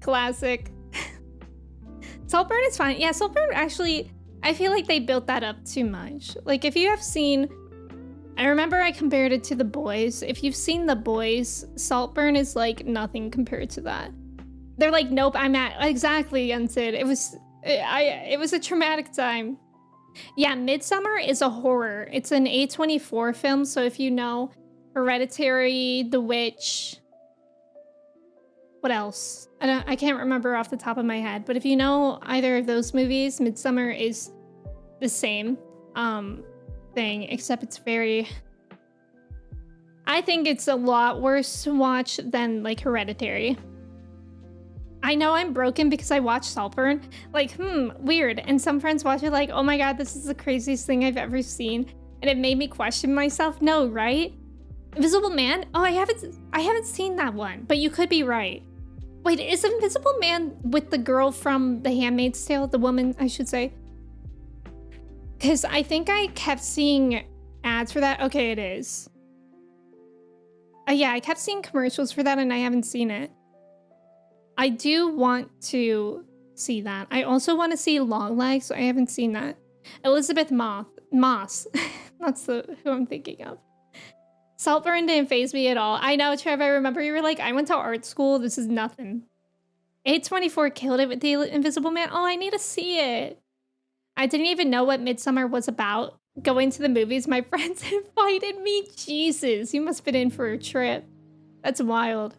Classic. Saltburn is fine. Yeah, Saltburn actually, I feel like they built that up too much. Like, if you have seen, I remember I compared it to The Boys. If you've seen The Boys, Saltburn is like nothing compared to that. They're like, nope, I'm at, exactly, Unsid. It was a traumatic time. Yeah, Midsummer is a horror. It's an A24 film, so if you know Hereditary, The Witch, what else? I can't remember off the top of my head, but if you know either of those movies, Midsummer is the same thing, except it's very... I think it's a lot worse to watch than like Hereditary. I know I'm broken because I watched Saltburn. Like, weird. And some friends watch it like, oh my God, this is the craziest thing I've ever seen. And it made me question myself. No, right? Invisible Man? Oh, I haven't seen that one, but you could be right. Wait, is Invisible Man with the girl from The Handmaid's Tale? The woman, I should say. Because I think I kept seeing ads for that. Okay, it is. Yeah, I kept seeing commercials for that and I haven't seen it. I do want to see that. I also want to see Longlegs, so I haven't seen that. Elizabeth Moss. That's who I'm thinking of. Saltburn didn't faze me at all. I know, Trev, I remember you were like, I went to art school. This is nothing. A24 killed it with The Invisible Man. Oh, I need to see it. I didn't even know what Midsummer was about. Going to the movies, my friends invited me. Jesus, you must have been in for a trip. That's wild.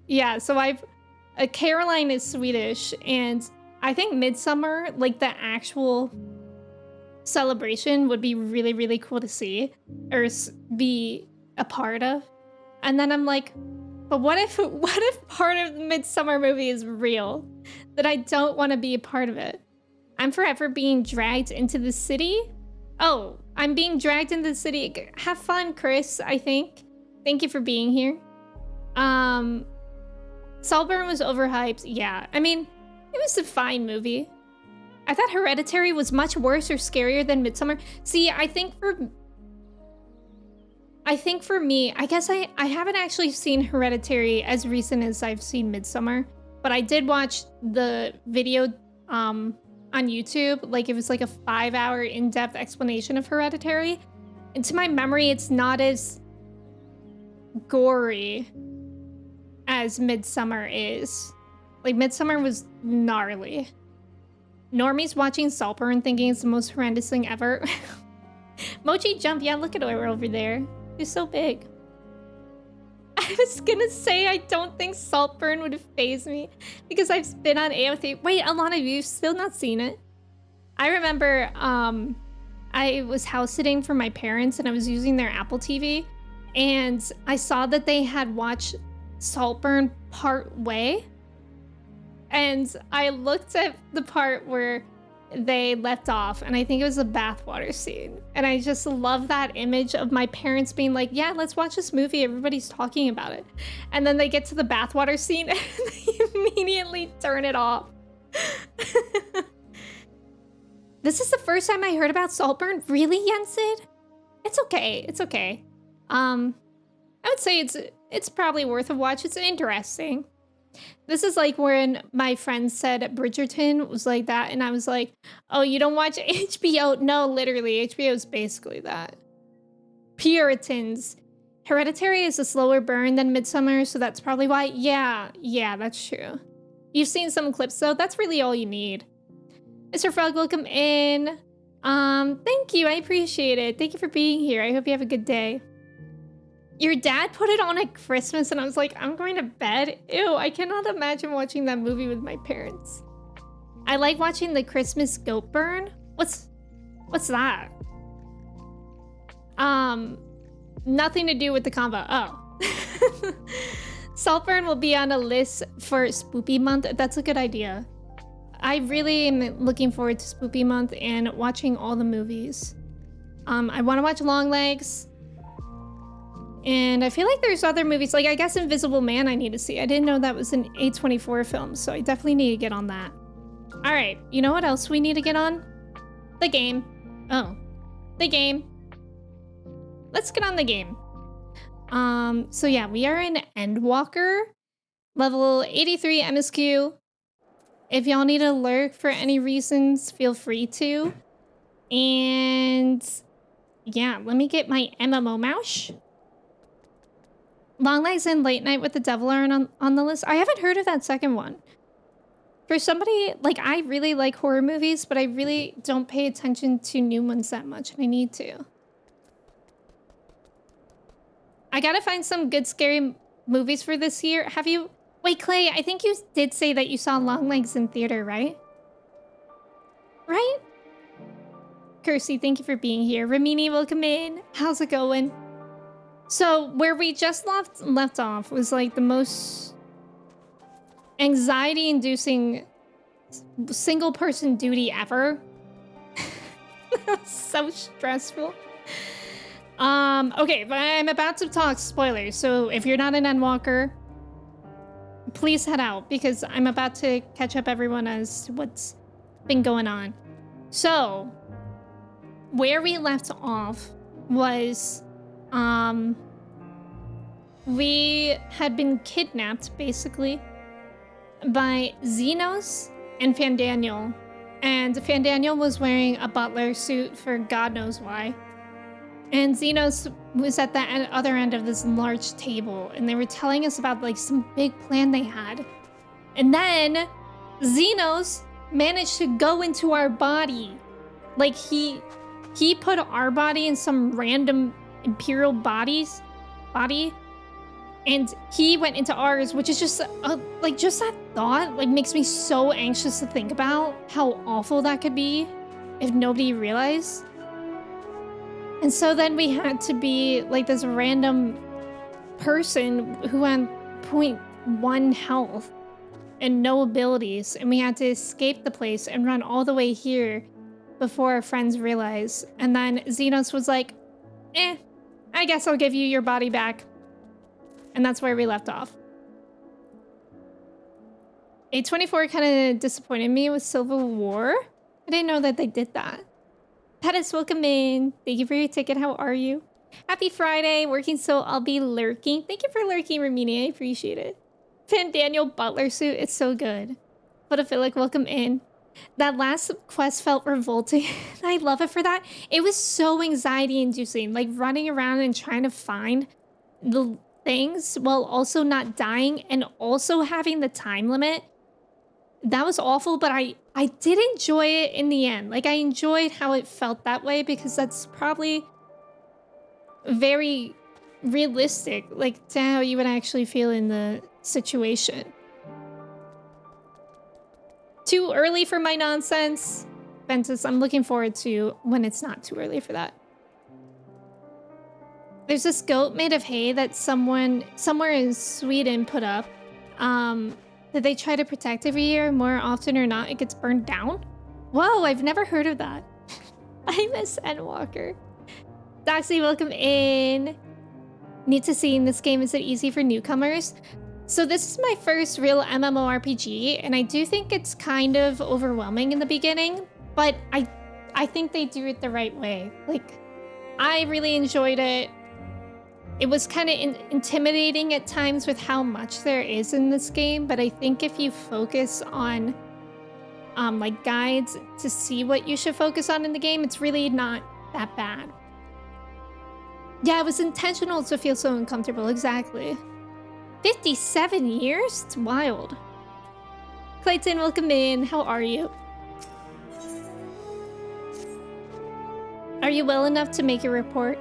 Yeah, so Caroline is Swedish, and I think Midsummer, like the actual celebration, would be really, really cool to see or be a part of. And then I'm like, but what if part of the Midsummer movie is real? That I don't want to be a part of it. I'm forever being dragged into the city. Oh, I'm being dragged into the city. Have fun, Chris, I think. Thank you for being here. Saltburn was overhyped. Yeah, I mean, it was a fine movie. I thought Hereditary was much worse or scarier than Midsummer. See, I think for me, I guess I haven't actually seen Hereditary as recent as I've seen Midsummer, but I did watch the video on YouTube. Like, it was like a 5-hour in-depth explanation of Hereditary. And to my memory, it's not as gory as Midsummer is. Like, Midsummer was gnarly. Normies watching Saltburn thinking it's the most horrendous thing ever. Mochi jump. Yeah, look at her over there. She's so big. I was gonna say I don't think Saltburn would faze me because I've been on AOT. Wait, Alana, you've still not seen it? I remember I was house sitting for my parents and I was using their Apple TV and I saw that they had watched Saltburn part way. And I looked at the part where they left off, and I think it was a bathwater scene. And I just love that image of my parents being like, yeah, let's watch this movie. Everybody's talking about it. And then they get to the bathwater scene and they immediately turn it off. This is the first time I heard about Saltburn. Really, Jensen? It's okay. It's okay. I would say it's probably worth a watch. It's interesting. This is like when my friend said Bridgerton was like that, and I was like, oh, you don't watch HBO? No, literally, HBO is basically that. Puritans. Hereditary is a slower burn than Midsummer, so that's probably why. Yeah, that's true. You've seen some clips, though. That's really all you need. Mr. Frog, welcome in. Thank you. I appreciate it. Thank you for being here. I hope you have a good day. Your dad put it on at Christmas, and I was like, I'm going to bed. Ew, I cannot imagine watching that movie with my parents. I like watching the Christmas goat burn. What's that? Nothing to do with the combo. Oh. Saltburn will be on a list for Spoopy Month. That's a good idea. I really am looking forward to Spoopy Month and watching all the movies. I want to watch Longlegs. And I feel like there's other movies, like I guess Invisible Man I need to see. I didn't know that was an A24 film, so I definitely need to get on that. All right, you know what else we need to get on? The game. Oh, the game. Let's get on the game. So yeah, we are in Endwalker, level 83 MSQ. If y'all need to lurk for any reasons, feel free to. And yeah, let me get my MMO mouse. Longlegs and Late Night with the Devil are on the list. I haven't heard of that second one. For somebody, like, I really like horror movies, but I really don't pay attention to new ones that much, and I need to. I gotta find some good scary movies for this year. Have you... Wait, Clay, I think you did say that you saw Longlegs in theater, right? Right? Kirsty, thank you for being here. Ramini, welcome in. How's it going? So, where we just left off was like the most anxiety-inducing single-person duty ever. So stressful. Okay, but I'm about to talk spoilers, so if you're not an Endwalker, please head out, because I'm about to catch up everyone as to what's been going on. So, where we left off was... we had been kidnapped, basically, by Xenos and Fandaniel. And Fandaniel was wearing a butler suit for God knows why. And Xenos was at the other end of this large table, and they were telling us about, like, some big plan they had. And then Xenos managed to go into our body. Like, he put our body in some random Imperial body, and he went into ours, which is just like, just that thought like makes me so anxious to think about how awful that could be if nobody realized. And so then we had to be like this random person who had 0.1 health and no abilities, and we had to escape the place and run all the way here before our friends realized. And then Xenos was like, I guess I'll give you your body back. And that's where we left off. A24 kind of disappointed me with Civil War. I didn't know that they did that. Pettis, welcome in. Thank you for your ticket. How are you? Happy Friday. Working, so I'll be lurking. Thank you for lurking, Ramini. I appreciate it. Daniel Butler suit. It's so good. Photophilic, welcome in. That last quest felt revolting. I love it for that. It was so anxiety-inducing. Like running around and trying to find the things while also not dying and also having the time limit. That was awful, but I did enjoy it in the end. Like, I enjoyed how it felt that way because that's probably very realistic, like, to how you would actually feel in the situation. Too early for my nonsense? Ventus, I'm looking forward to when it's not too early for that. There's this goat made of hay that someone somewhere in Sweden put up. That they try to protect every year. More often or not, it gets burned down. Whoa, I've never heard of that. I miss Endwalker. Doxy, welcome in. Need to see in this game, is it easy for newcomers? So this is my first real MMORPG, and I do think it's kind of overwhelming in the beginning, but I I think they do it the right way. Like, I really enjoyed it. It was kind of intimidating at times with how much there is in this game, but I think if you focus on like guides to see what you should focus on in the game, it's really not that bad. Yeah, it was intentional to feel so uncomfortable, exactly. 57 years? It's wild. Clayton, welcome in. How are you? Are you well enough to make a report?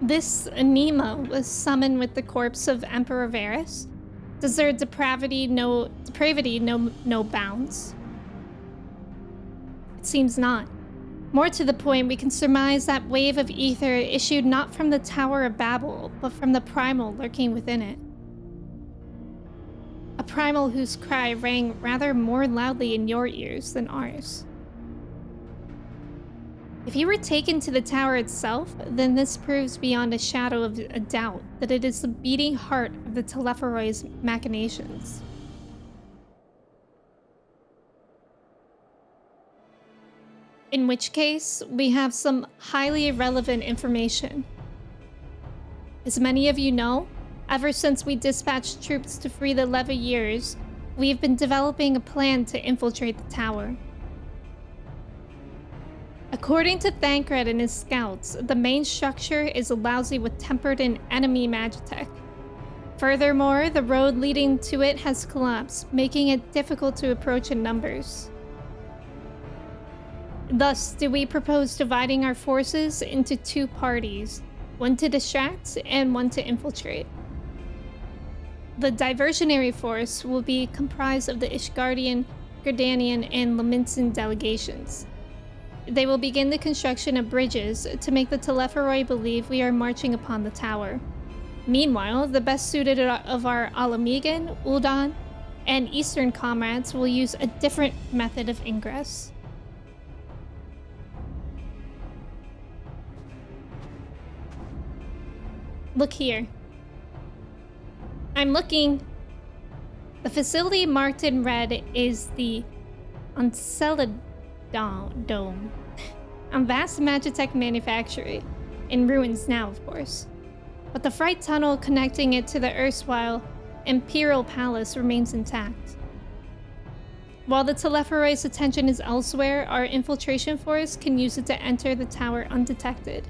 This Anima was summoned with the corpse of Emperor Varus. Does their depravity no bounds? It seems not. More to the point, we can surmise that wave of ether issued not from the Tower of Babel, but from the primal lurking within it. A primal whose cry rang rather more loudly in your ears than ours. If you were taken to the tower itself, then this proves beyond a shadow of a doubt that it is the beating heart of the Telephoros' machinations. In which case, we have some highly irrelevant information. As many of you know, ever since we dispatched troops to free the Leviators, we have been developing a plan to infiltrate the tower. According to Thancred and his scouts, the main structure is lousy with tempered and enemy magitech. Furthermore, the road leading to it has collapsed, making it difficult to approach in numbers. Thus, do we propose dividing our forces into two parties, one to distract and one to infiltrate. The diversionary force will be comprised of the Ishgardian, Gardanian, and Laminsan delegations. They will begin the construction of bridges to make the Telephoroi believe we are marching upon the tower. Meanwhile, the best suited of our Alamigan, Uldan, and Eastern comrades will use a different method of ingress. Look here. I'm looking. The facility marked in red is the Unceladome. A vast magitech manufactory, in ruins now, of course. But the freight tunnel connecting it to the erstwhile Imperial Palace remains intact. While the Telephoros' attention is elsewhere, our infiltration force can use it to enter the tower undetected.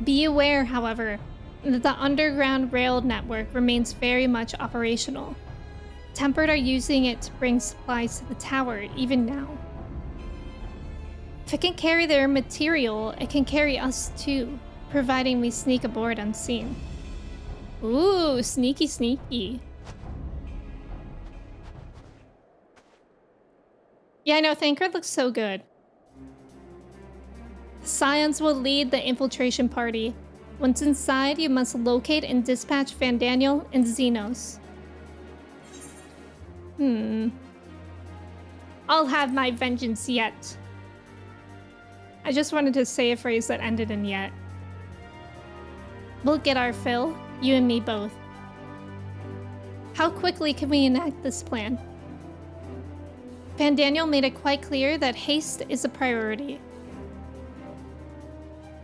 Be aware, however, that the underground rail network remains very much operational. Tempered are using it to bring supplies to the tower even now. If it can carry their material, it can carry us too, providing we sneak aboard unseen. Ooh, sneaky sneaky. Yeah, I know, Thancred looks so good. The Scions will lead the infiltration party. Once inside, you must locate and dispatch Van Daniel and Xenos. I'll have my vengeance yet. I just wanted to say a phrase that ended in yet. We'll get our fill, you and me both. How quickly can we enact this plan? Van Daniel made it quite clear that haste is a priority.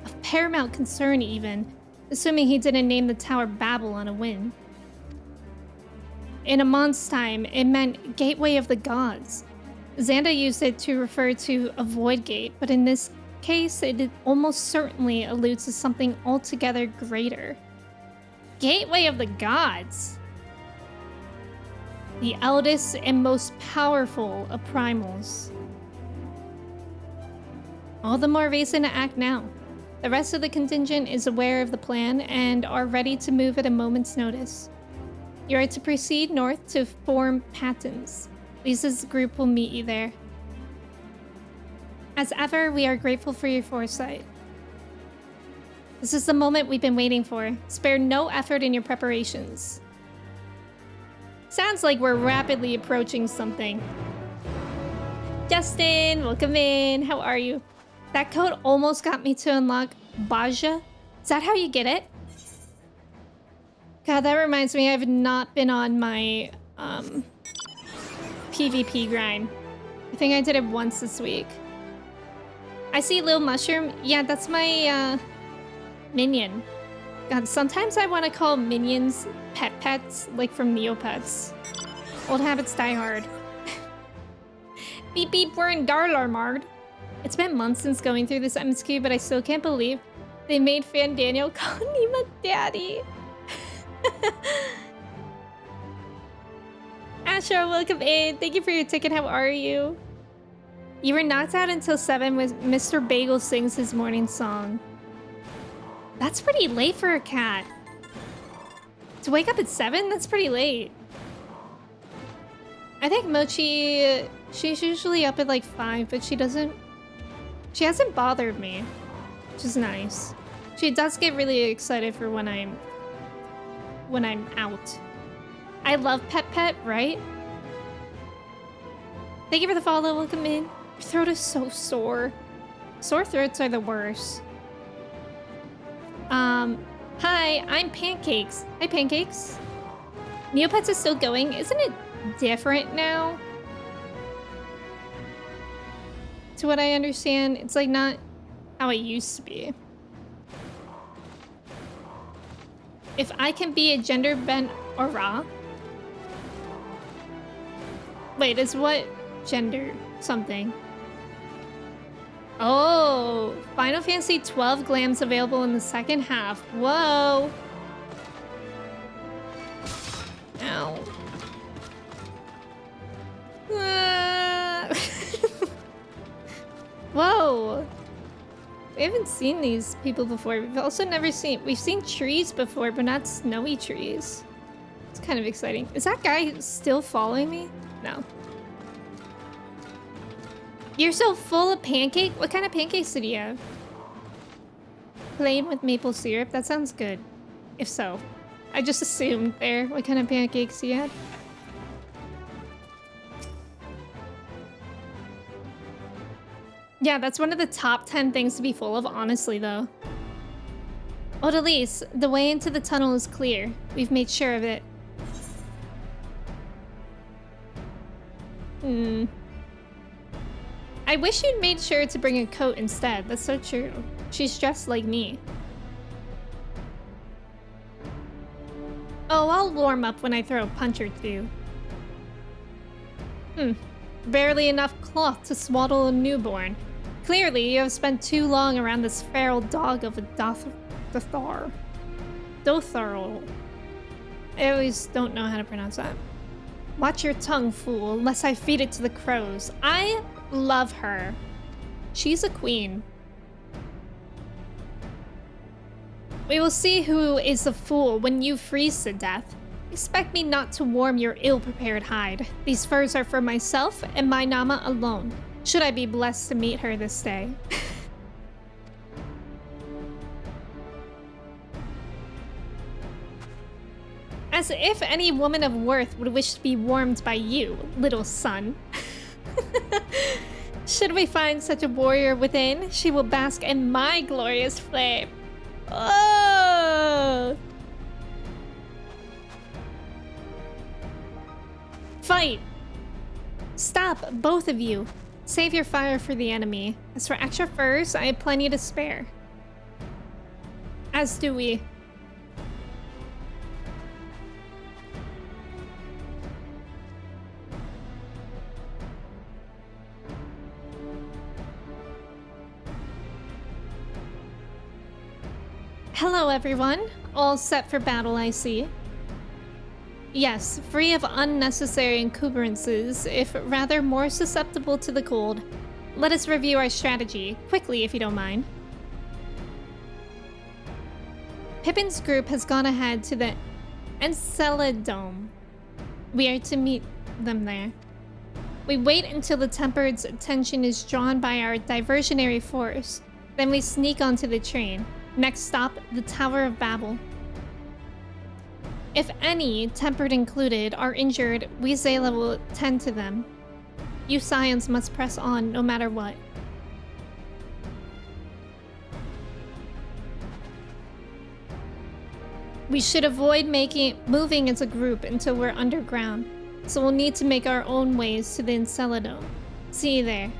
Of paramount concern even, assuming he didn't name the tower Babel on a whim. In a month's time, it meant Gateway of the Gods. Xanda used it to refer to a void gate, but in this case, it almost certainly alludes to something altogether greater. Gateway of the Gods! The eldest and most powerful of primals. All the more reason to act now. The rest of the contingent is aware of the plan and are ready to move at a moment's notice. You are to proceed north to form Patton's. Lisa's group will meet you there. As ever, we are grateful for your foresight. This is the moment we've been waiting for. Spare no effort in your preparations. Sounds like we're rapidly approaching something. Justin, welcome in. How are you? That code almost got me to unlock Baja. Is that how you get it? God, that reminds me, I've not been on my PvP grind. I think I did it once this week. I see Lil Mushroom. Yeah, that's my minion. God, sometimes I want to call minions pets, like from Neopets. Old habits die hard. Beep beep, we're in Garlarmard. It's been months since going through this MSQ, but I still can't believe they made Fan Daniel call Nima daddy. Asher, welcome in. Thank you for your ticket. How are you? You were knocked out until 7 when Mr. Bagel sings his morning song. That's pretty late for a cat. To wake up at 7? That's pretty late. I think Mochi, she's usually up at like 5, but she hasn't bothered me, which is nice. She does get really excited for when I'm out. I love Pet, right? Thank you for the follow, welcome in. Your throat is so sore. Sore throats are the worst. Hi, I'm Pancakes. Hi, Pancakes. Neopets is still going. Isn't it different now? To what I understand, it's like not how it used to be. If I can be a gender bent aura. Wait, is what gender something? Oh, Final Fantasy 12 glams available in the second half. Whoa. Ow. Whoa. We haven't seen these people before. We've seen trees before, but not snowy trees. It's kind of exciting. Is that guy still following me? No. You're so full of pancake? What kind of pancakes did you have? Plain with maple syrup? That sounds good. If so. I just assumed there. What kind of pancakes you had? Yeah, that's one of the top 10 things to be full of, honestly, though. Odalise, the way into the tunnel is clear. We've made sure of it. I wish you'd made sure to bring a coat instead. That's so true. She's dressed like me. Oh, I'll warm up when I throw a punch or two. Barely enough cloth to swaddle a newborn. Clearly, you have spent too long around this feral dog of a Dothar. Dotharl. I always don't know how to pronounce that. Watch your tongue, fool, lest I feed it to the crows. I love her. She's a queen. We will see who is the fool when you freeze to death. Expect me not to warm your ill-prepared hide. These furs are for myself and my Nama alone, should I be blessed to meet her this day. As if any woman of worth would wish to be warmed by you, little son. Should we find such a warrior within, she will bask in my glorious flame. Oh! Fight! Stop, both of you. Save your fire for the enemy. As for extra furs, I have plenty to spare. As do we. Hello, everyone. All set for battle, I see. Yes, free of unnecessary encumbrances, if rather more susceptible to the cold. Let us review our strategy, quickly if you don't mind. Pippin's group has gone ahead to the Enceladome. We are to meet them there. We wait until the Tempered's attention is drawn by our diversionary force. Then we sneak onto the train. Next stop, the Tower of Babel. If any, Tempered included, are injured, we Zayla will tend to them. You scions must press on no matter what. We should avoid moving as a group until we're underground, so we'll need to make our own ways to the Enceladome. See you there.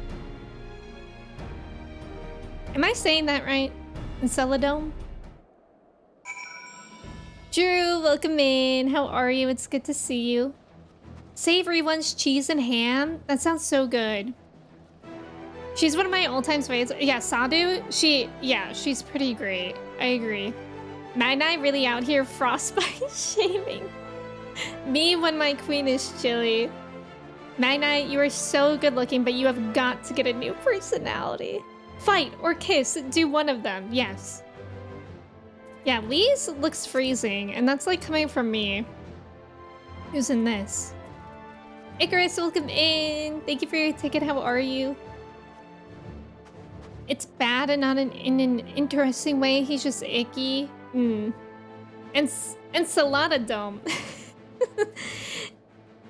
Am I saying that right? Enceladome? Drew, welcome in. How are you? It's good to see you. Savory ones, cheese and ham? That sounds so good. She's one of my all-time favorites. Yeah, Sadhu, she's pretty great. I agree. Magnai really out here frostbite shaming. Me when my queen is chilly. Magnai, you are so good looking, but you have got to get a new personality. Fight or kiss, do one of them, yes. Yeah, Lee's looks freezing, and that's like coming from me. Who's in this? Icarus, welcome in. Thank you for your ticket, how are you? It's bad and not in an interesting way, he's just icky. Ensalada Dome.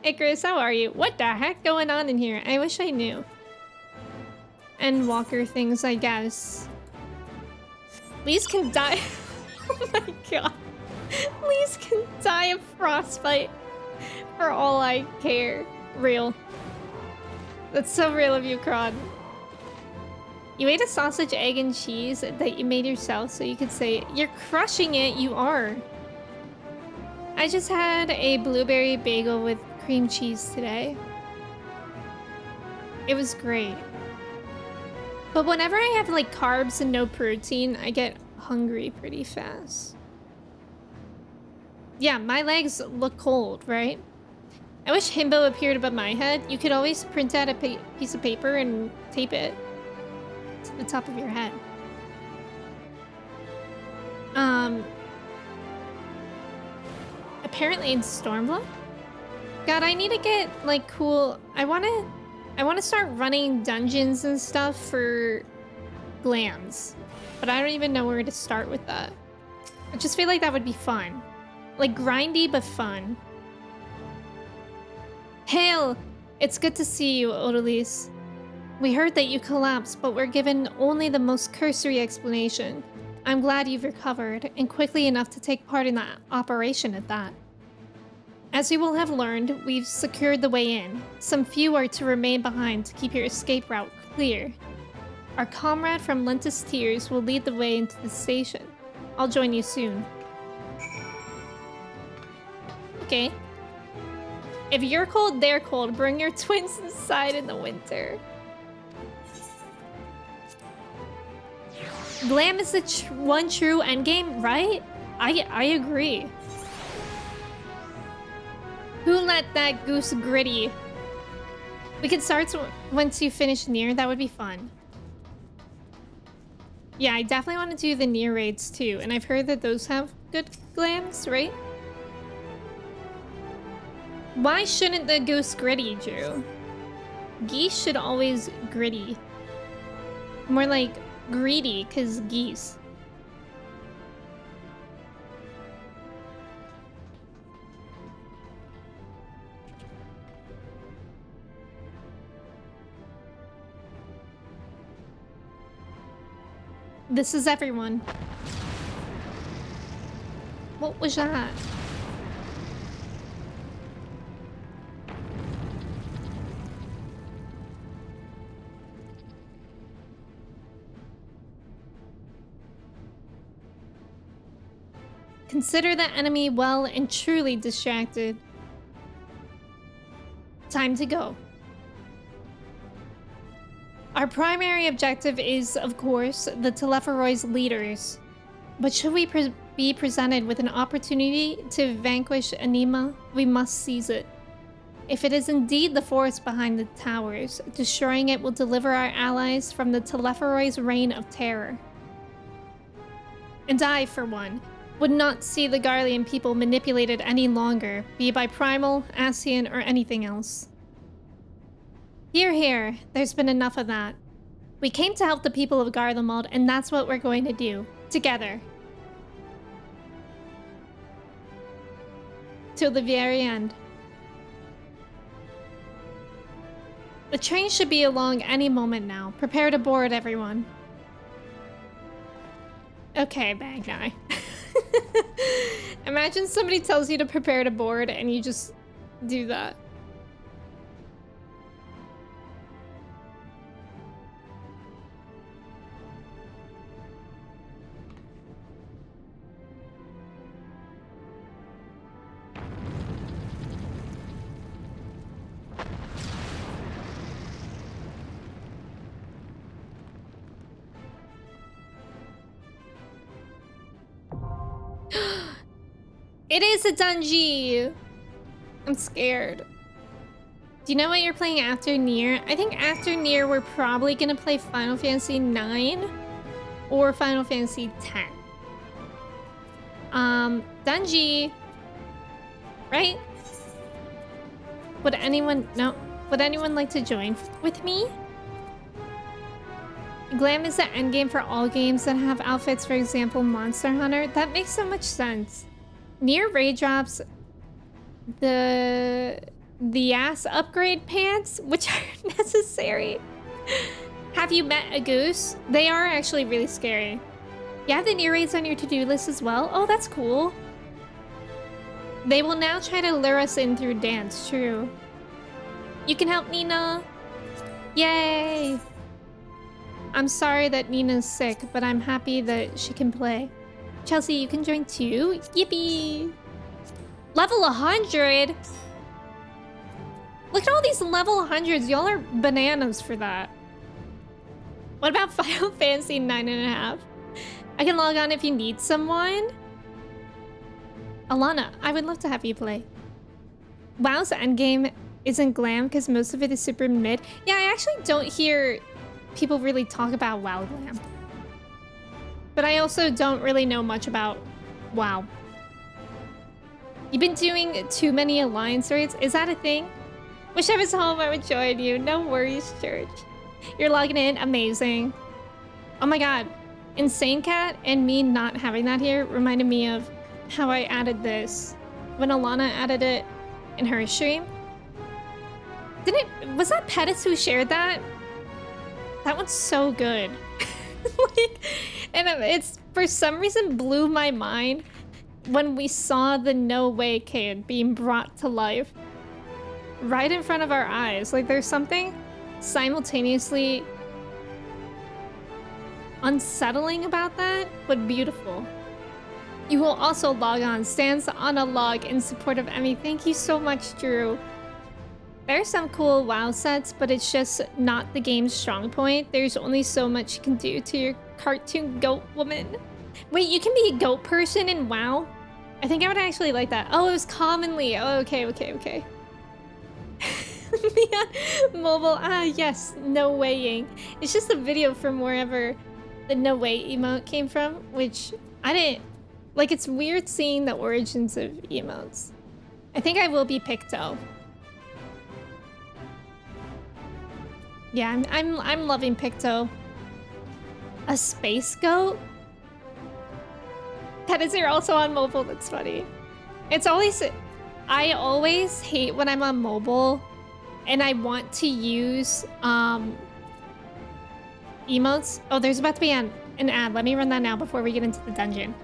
Icarus, how are you? What the heck going on in here? I wish I knew. Endwalker things, I guess. Lees can die. Oh my god. Lees can die of frostbite. For all I care. Real. That's so real of you, Cron. You ate a sausage, egg, and cheese that you made yourself, so you could say, you're crushing it, you are. I just had a blueberry bagel with cream cheese today. It was great. But whenever I have like carbs and no protein, I get hungry pretty fast. Yeah, my legs look cold, right? I wish Himbo appeared above my head. You could always print out a piece of paper and tape it to the top of your head. Apparently in Stormblood? God, I need to get like cool. I wanna start running dungeons and stuff for glands, but I don't even know where to start with that. I just feel like that would be fun. Like grindy, but fun. Hail! It's good to see you, Odalise. We heard that you collapsed, but we're given only the most cursory explanation. I'm glad you've recovered, and quickly enough to take part in that operation at that. As you will have learned, we've secured the way in. Some few are to remain behind to keep your escape route clear. Our comrade from Lentus Tears will lead the way into the station. I'll join you soon. Okay. If you're cold, they're cold. Bring your twins inside in the winter. Glam is the one true endgame, right? I agree. Who let that goose gritty? We could start once you finish Nier. That would be fun. Yeah, I definitely want to do the Nier raids too. And I've heard that those have good glams, right? Why shouldn't the goose gritty, Drew? Geese should always gritty. More like greedy, because geese. This is everyone. What was that? Consider the enemy well and truly distracted. Time to go. Our primary objective is, of course, the Telepharoid's leaders. But should we be presented with an opportunity to vanquish Anima, we must seize it. If it is indeed the force behind the towers, destroying it will deliver our allies from the Telepharoid's reign of terror. And I, for one, would not see the Garlean people manipulated any longer, be it by Primal, Ascian, or anything else. Hear, hear. There's been enough of that. We came to help the people of Garlemald, and that's what we're going to do. Together. Till the very end. The train should be along any moment now. Prepare to board, everyone. Okay, bad guy. Imagine somebody tells you to prepare to board and you just do that. It is a dungeon. I'm scared. Do you know what you're playing after Nier? I think after Nier, we're probably gonna play Final Fantasy 9 or Final Fantasy 10. Dungeon, right? Would anyone like to join with me? Glam is the endgame for all games that have outfits, for example, Monster Hunter. That makes so much sense. Nier raid drops the ass upgrade pants, which are necessary. Have you met a goose? They are actually really scary. You have the Nier raids on your to-do list as well? Oh, that's cool. They will now try to lure us in through dance, true. You can help Nina. Yay! I'm sorry that Nina's sick, but I'm happy that she can play. Chelsea, you can join too. Yippee! Level 100? Look at all these level 100s. Y'all are bananas for that. What about Final Fantasy 9.5? I can log on if you need someone. Alana, I would love to have you play. WoW's endgame isn't glam because most of it is super mid. Yeah, I actually don't hear people really talk about WoW glam. But I also don't really know much about WoW. You've been doing too many alliance raids? Is that a thing? Wish I was home, I would join you. No worries, Church. You're logging in, amazing. Oh my god. Insane Cat and me not having that here reminded me of how I added this when Alana added it in her stream. Was that Pettis who shared that? That one's so good. Like, and it's for some reason blew my mind when we saw the No Way kid being brought to life right in front of our eyes. Like there's something simultaneously unsettling about that, but beautiful. You will also log on. Stands on a log in support of Emmy. Thank you so much, Drew. There's some cool WoW sets, but it's just not the game's strong point. There's only so much you can do to your cartoon goat woman. Wait, you can be a goat person in WoW? I think I would actually like that. Oh, it was commonly. Oh, okay. Mobile. Ah, yes. No weighing. It's just a video from wherever the no way emote came from, which I didn't... Like, it's weird seeing the origins of emotes. I think I will be Picto. Yeah, I'm loving Picto. A space goat? That is here also on mobile, that's funny. It's always... I always hate when I'm on mobile and I want to use emotes. Oh, there's about to be an ad. Let me run that now before we get into the dungeon.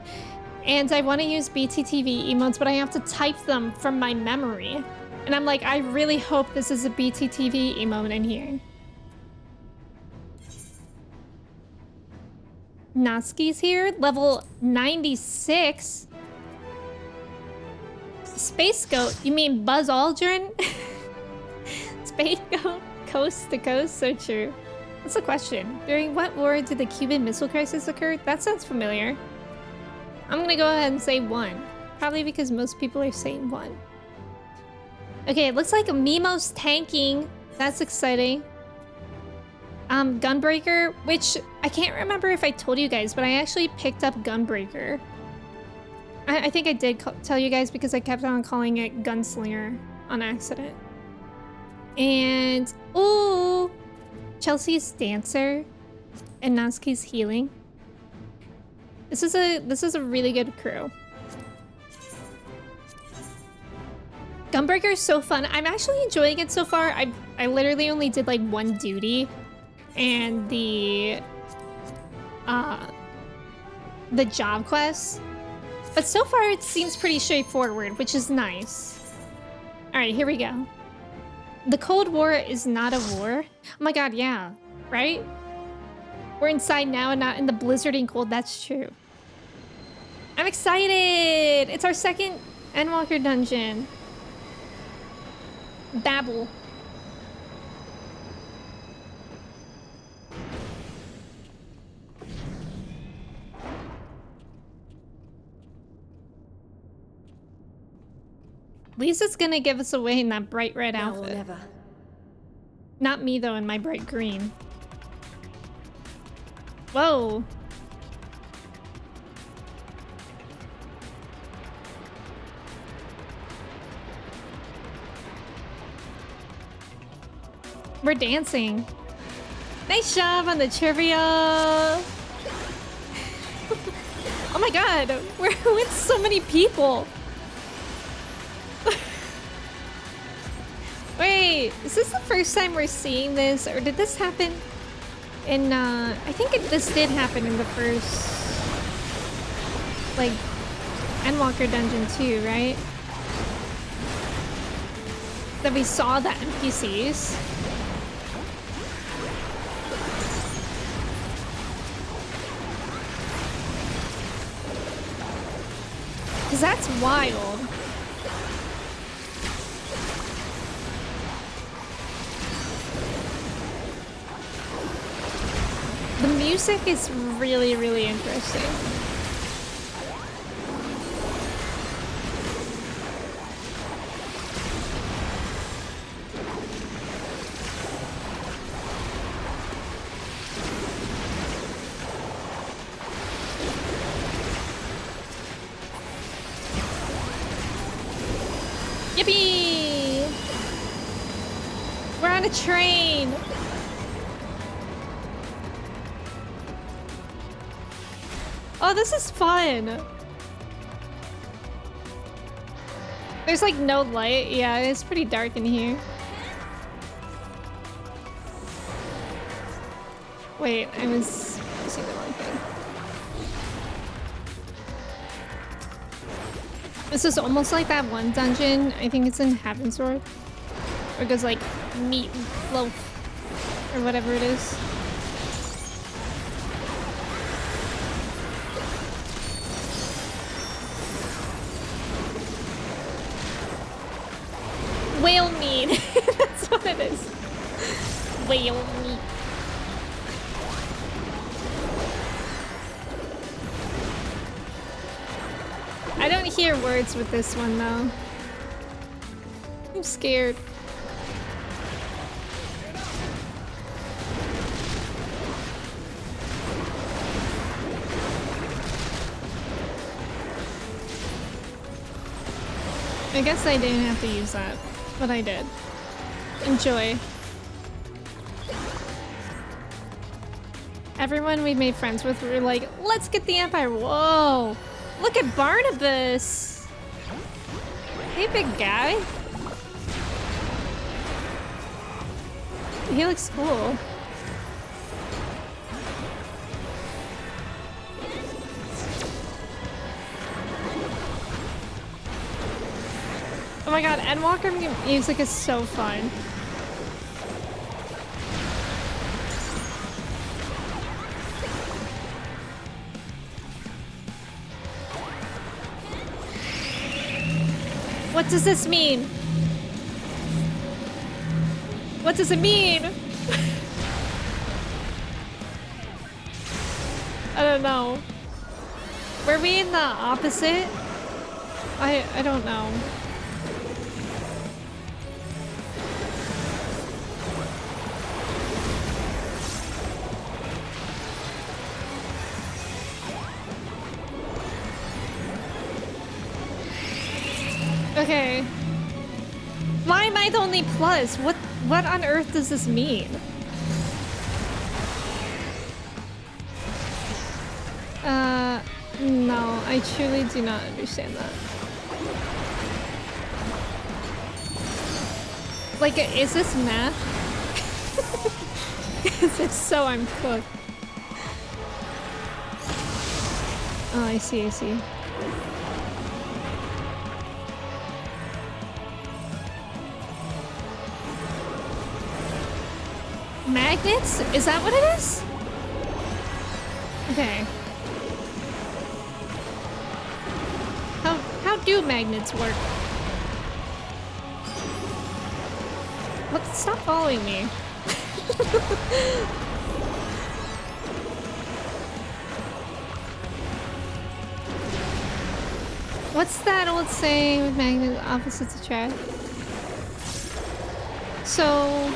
And I want to use BTTV emotes, but I have to type them from my memory. And I'm like, I really hope this is a BTTV emote in here. Natsuki's here, level 96. Space Goat, you mean Buzz Aldrin? Space Goat, coast to coast, so true. What's the question? During what war did the Cuban Missile Crisis occur? That sounds familiar. I'm gonna go ahead and say 1. Probably because most people are saying 1. Okay, it looks like Mimo's tanking. That's exciting. Gunbreaker, which I can't remember if I told you guys, but I actually picked up Gunbreaker. I think I did tell you guys because I kept on calling it Gunslinger on accident. And, ooh, Chelsea's Dancer and Natsuki's Healing. This is a really good crew. Gunbreaker is so fun. I'm actually enjoying it so far. I literally only did like one duty, and the job quest. But so far it seems pretty straightforward, which is nice. All right, here we go. The Cold War is not a war. Oh my god, yeah, right? We're inside now and not in the blizzarding cold. That's true. I'm excited. It's our second Endwalker dungeon. Babble. Lisa's gonna give us away in that bright red outfit. Now or never. Not me though, in my bright green. Whoa. We're dancing. Nice job on the trivia. Oh my god, we're with so many people. Wait, is this the first time we're seeing this, or did this happen in, I think this did happen in the first, like, Endwalker dungeon too, right? That we saw the NPCs. Because that's wild. The music is really, really interesting. Yippee! We're on a train! Oh, this is fun. There's like no light. Yeah, it's pretty dark in here. Wait, I was seeing the wrong thing. This is almost like that one dungeon. I think it's in Heavensward. Where it goes like meat loaf or whatever it is. Whale meat. That's what it is. Whale meat. I don't hear words with this one though. I'm scared. I guess I didn't have to use that, but I did. Enjoy. Everyone we made friends with were like, let's get the Empire. Whoa! Look at Barnabas! Hey, big guy. He looks cool. Oh my god, Endwalker music is so fun. What does this mean? What does it mean? I don't know. Were we in the opposite? I don't know. Okay. Why am I the only plus? What on earth does this mean? No, I truly do not understand that. Like, is this math? If so, I'm cooked. Oh, I see, I see. Magnets? Is that what it is? Okay. How do magnets work? What? Stop following me. What's that old saying with magnets opposites attract? So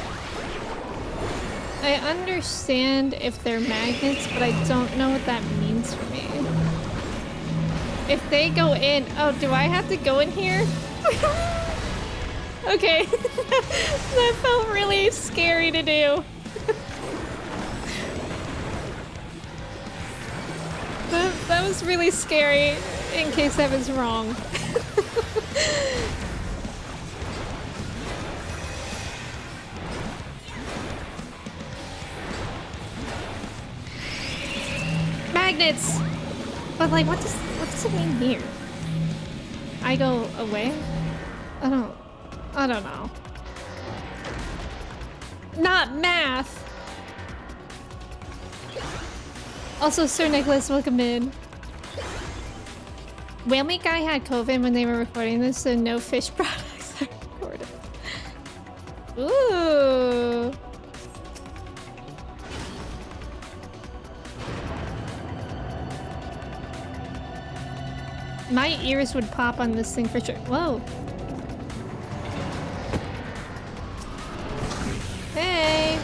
I understand if they're magnets, but I don't know what that means for me. If they go in... Oh, do I have to go in here? Okay. That felt really scary to do. That was really scary, in case I was wrong. Magnets! But like, what does it mean here? I go away? I don't know. Not math! Also, Sir Nicholas, welcome in. Whale Meat Guy had COVID when they were recording this, so no fish products are recorded. Ooh. My ears would pop on this thing for sure. Whoa. Hey.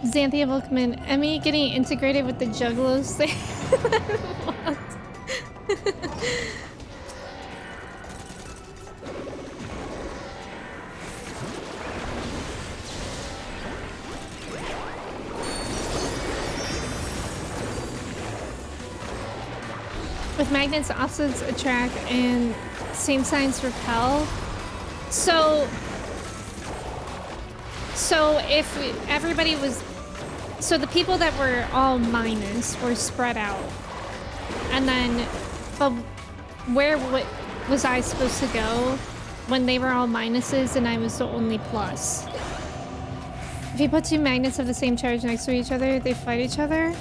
Xanthia Volkman, Emmy getting integrated with the Juggalos thing. What? With magnets, opposites attract and same signs repel. So if everybody was... So the people that were all minus were spread out. And then... But where was I supposed to go when they were all minuses and I was the only plus? If you put two magnets of the same charge next to each other, they fight each other.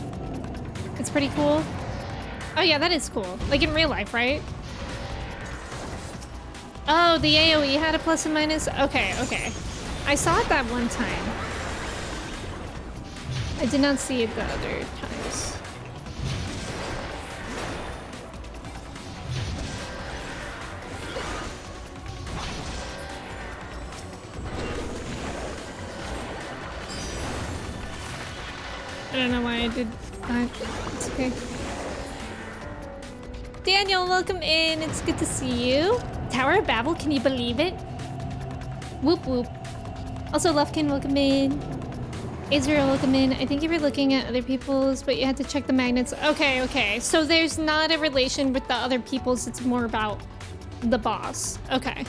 It's pretty cool. Oh yeah, that is cool. Like in real life, right? Oh, the AoE had a plus and minus? Okay, okay. I saw it that one time. I did not see it the other times. I don't know why I did that. It's okay. Daniel, welcome in. It's good to see you. Tower of Babel, can you believe it? Whoop whoop. Also, Lufkin, welcome in. Israel, welcome in. I think you were looking at other people's, but you had to check the magnets. Okay, okay. So there's not a relation with the other people's. It's more about the boss. Okay.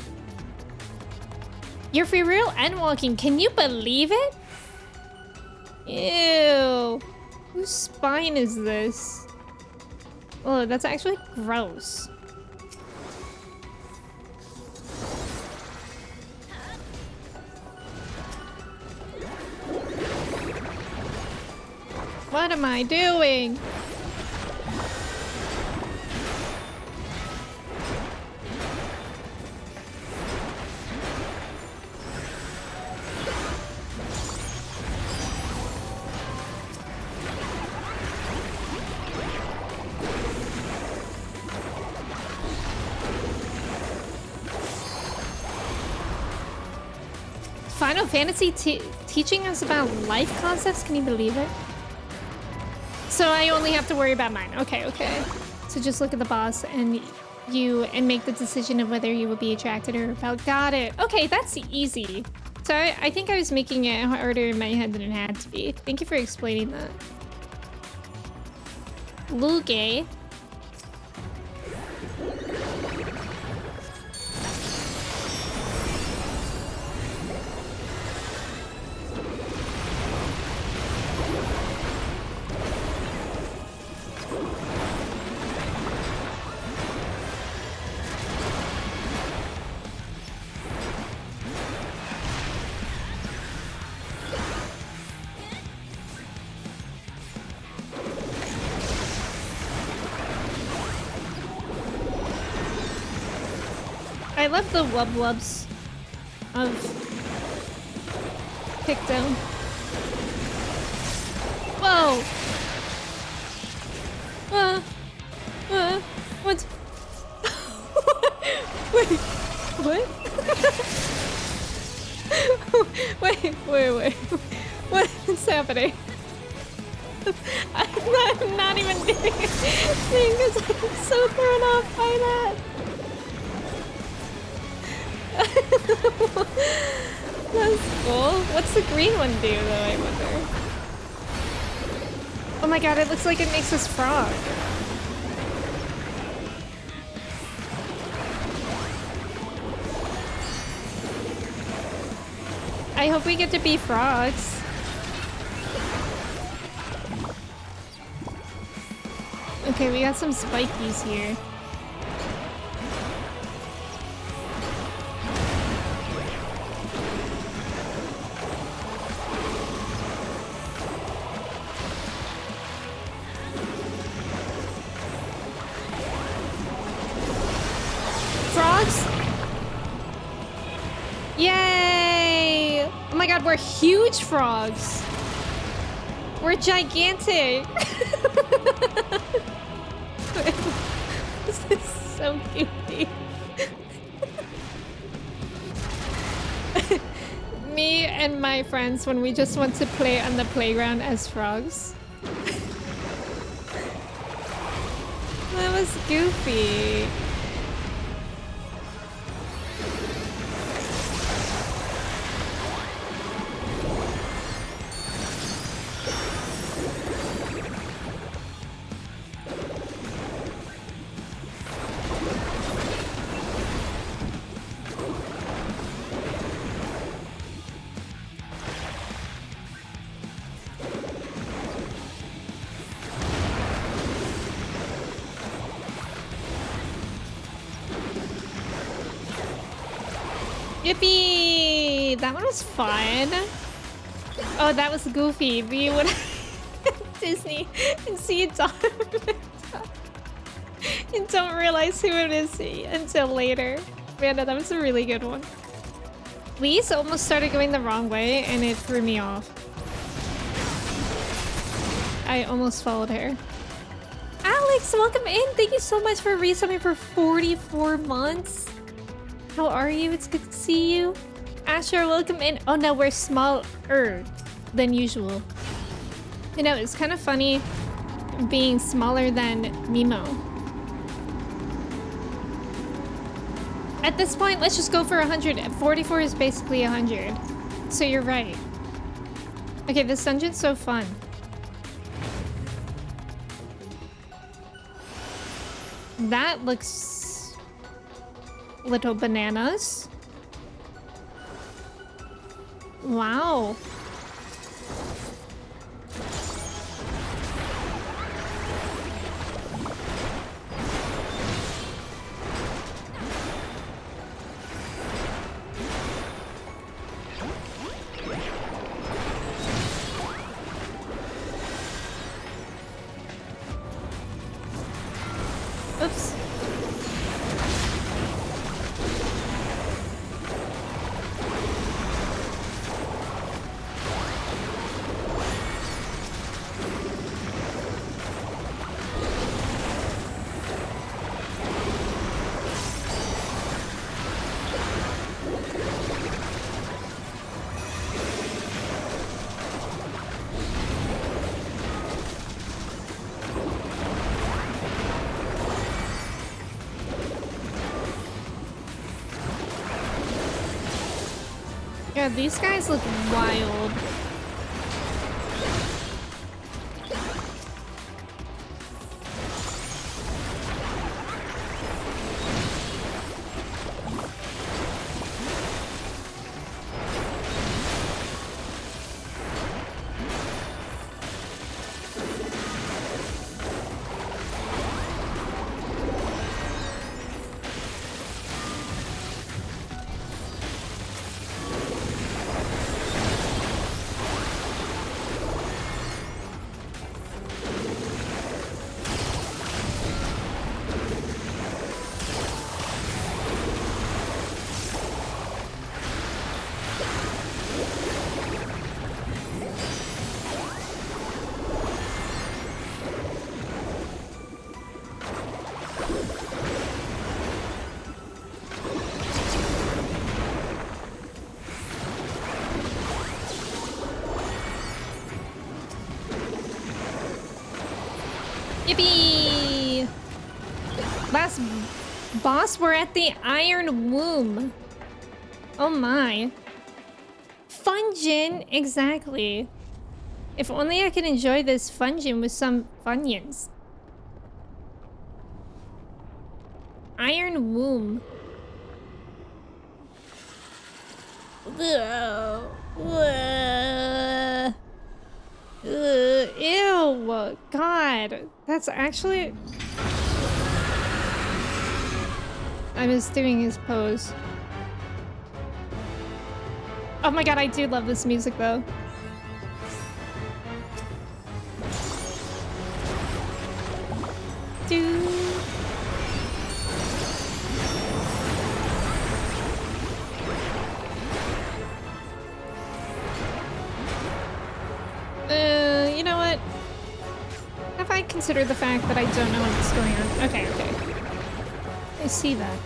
You're for real Endwalking. Can you believe it? Ew. Whose spine is this? Oh, that's actually gross. What am I doing? Final Fantasy teaching us about life concepts? Can you believe it? So I only have to worry about mine. Okay, okay. So just look at the boss and make the decision of whether you will be attracted or repelled. Got it. Okay, that's easy. So I think I was making it harder in my head than it had to be. Thank you for explaining that. Luge. I love the wub-wubs of Picto. Whoa! What? Wait, what? wait. What is happening? I'm not even doing anything because I'm so thrown off by that. That's cool. What's the green one do, though, I wonder? Oh my god, it looks like it makes us frog. I hope we get to be frogs. Okay, we got some spikies here. We're huge frogs. We're gigantic. This is so cute. Me and my friends when we just want to play on the playground as frogs. That was goofy. Yippee! That one was fun. Oh, that was goofy. We would Disney and see a dog and don't realize who it is until later. Man, that was a really good one. Lise almost started going the wrong way and it threw me off. I almost followed her. Alex, welcome in. Thank you so much for resubbing for 44 months. How are you? It's good to see you. Asher, welcome in. Oh no, we're smaller than usual. You know, it's kind of funny being smaller than Mimo. At this point, let's just go for 100. 44 is basically 100. So you're right. Okay, this dungeon's so fun. That looks... little bananas. Wow. Oops. God, these guys look wild. Yippee! Last boss, we're at the Iron Womb. Oh my. Fungin, exactly. If only I could enjoy this Fungin with some Funyuns. Iron Womb. Ew, God, that's actually... I was doing his pose. Oh my God, I do love this music though. You know what? Have I considered the fact that I don't know what's going on? Okay, okay. I see that.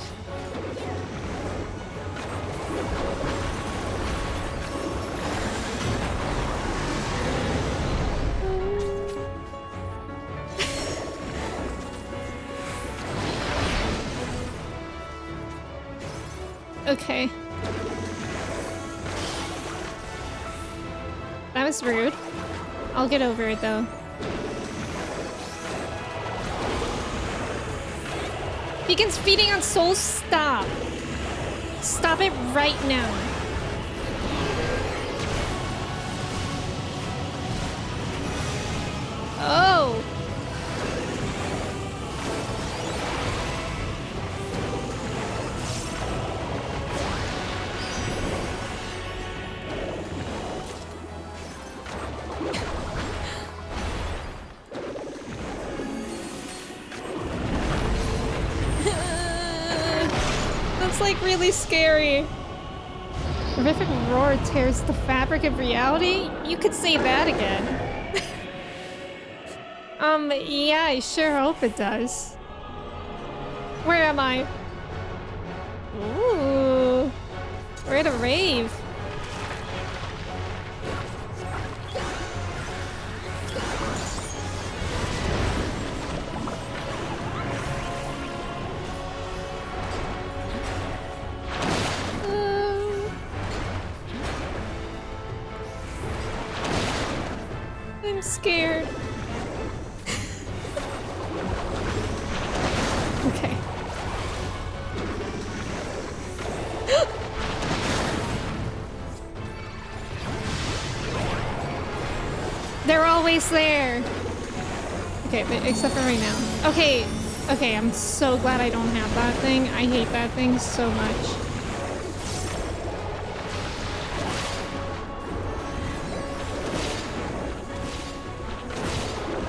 Okay. That was rude. I'll get over it though. Beacon's feeding on souls. Stop. Stop it right now. Oh. Like really scary. Horrific roar tears the fabric of reality? You could say that again. Yeah, I sure hope it does. Where am I? Ooh. We're at a rave. Scared. Okay. They're always there. Okay, but except for right now. Okay, okay, I'm so glad I don't have that thing. I hate that thing so much.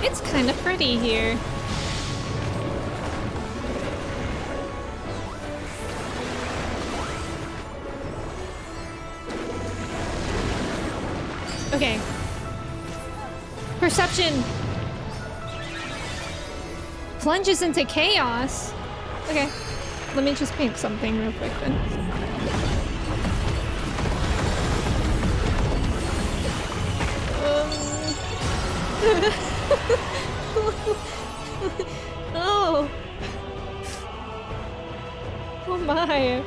It's kind of pretty here. Okay. Perception plunges into chaos. Okay. Let me just paint something real quick then. Oh. Oh my.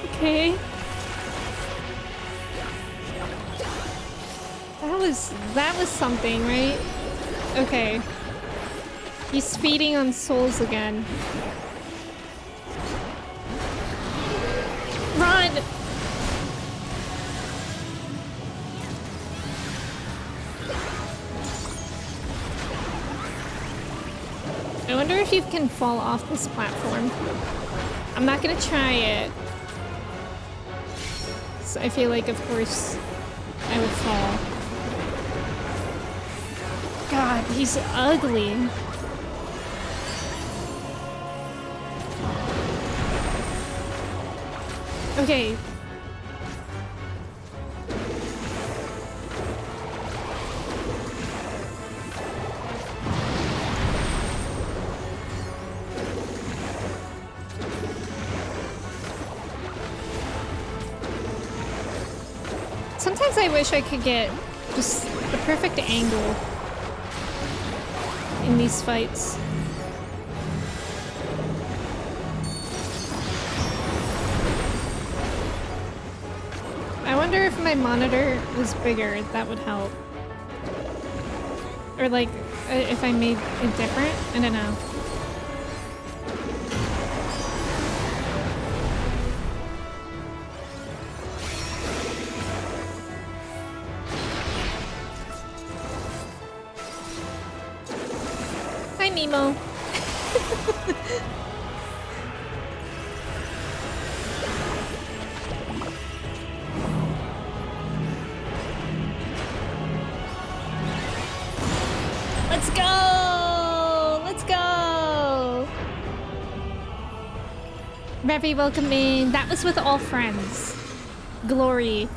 Okay. that was something, right? Okay. He's feeding on souls again. Run! I wonder if you can fall off this platform. I'm not gonna try it. So I feel like, of course, I would fall. God, he's ugly. Okay. Sometimes I wish I could get just the perfect angle in these fights. I wonder if my monitor was bigger, that would help. Or like, if I made it different? I don't know. Hi, Nemo. Let's go! Let's go! Revy, welcome in. That was with all friends. Glory.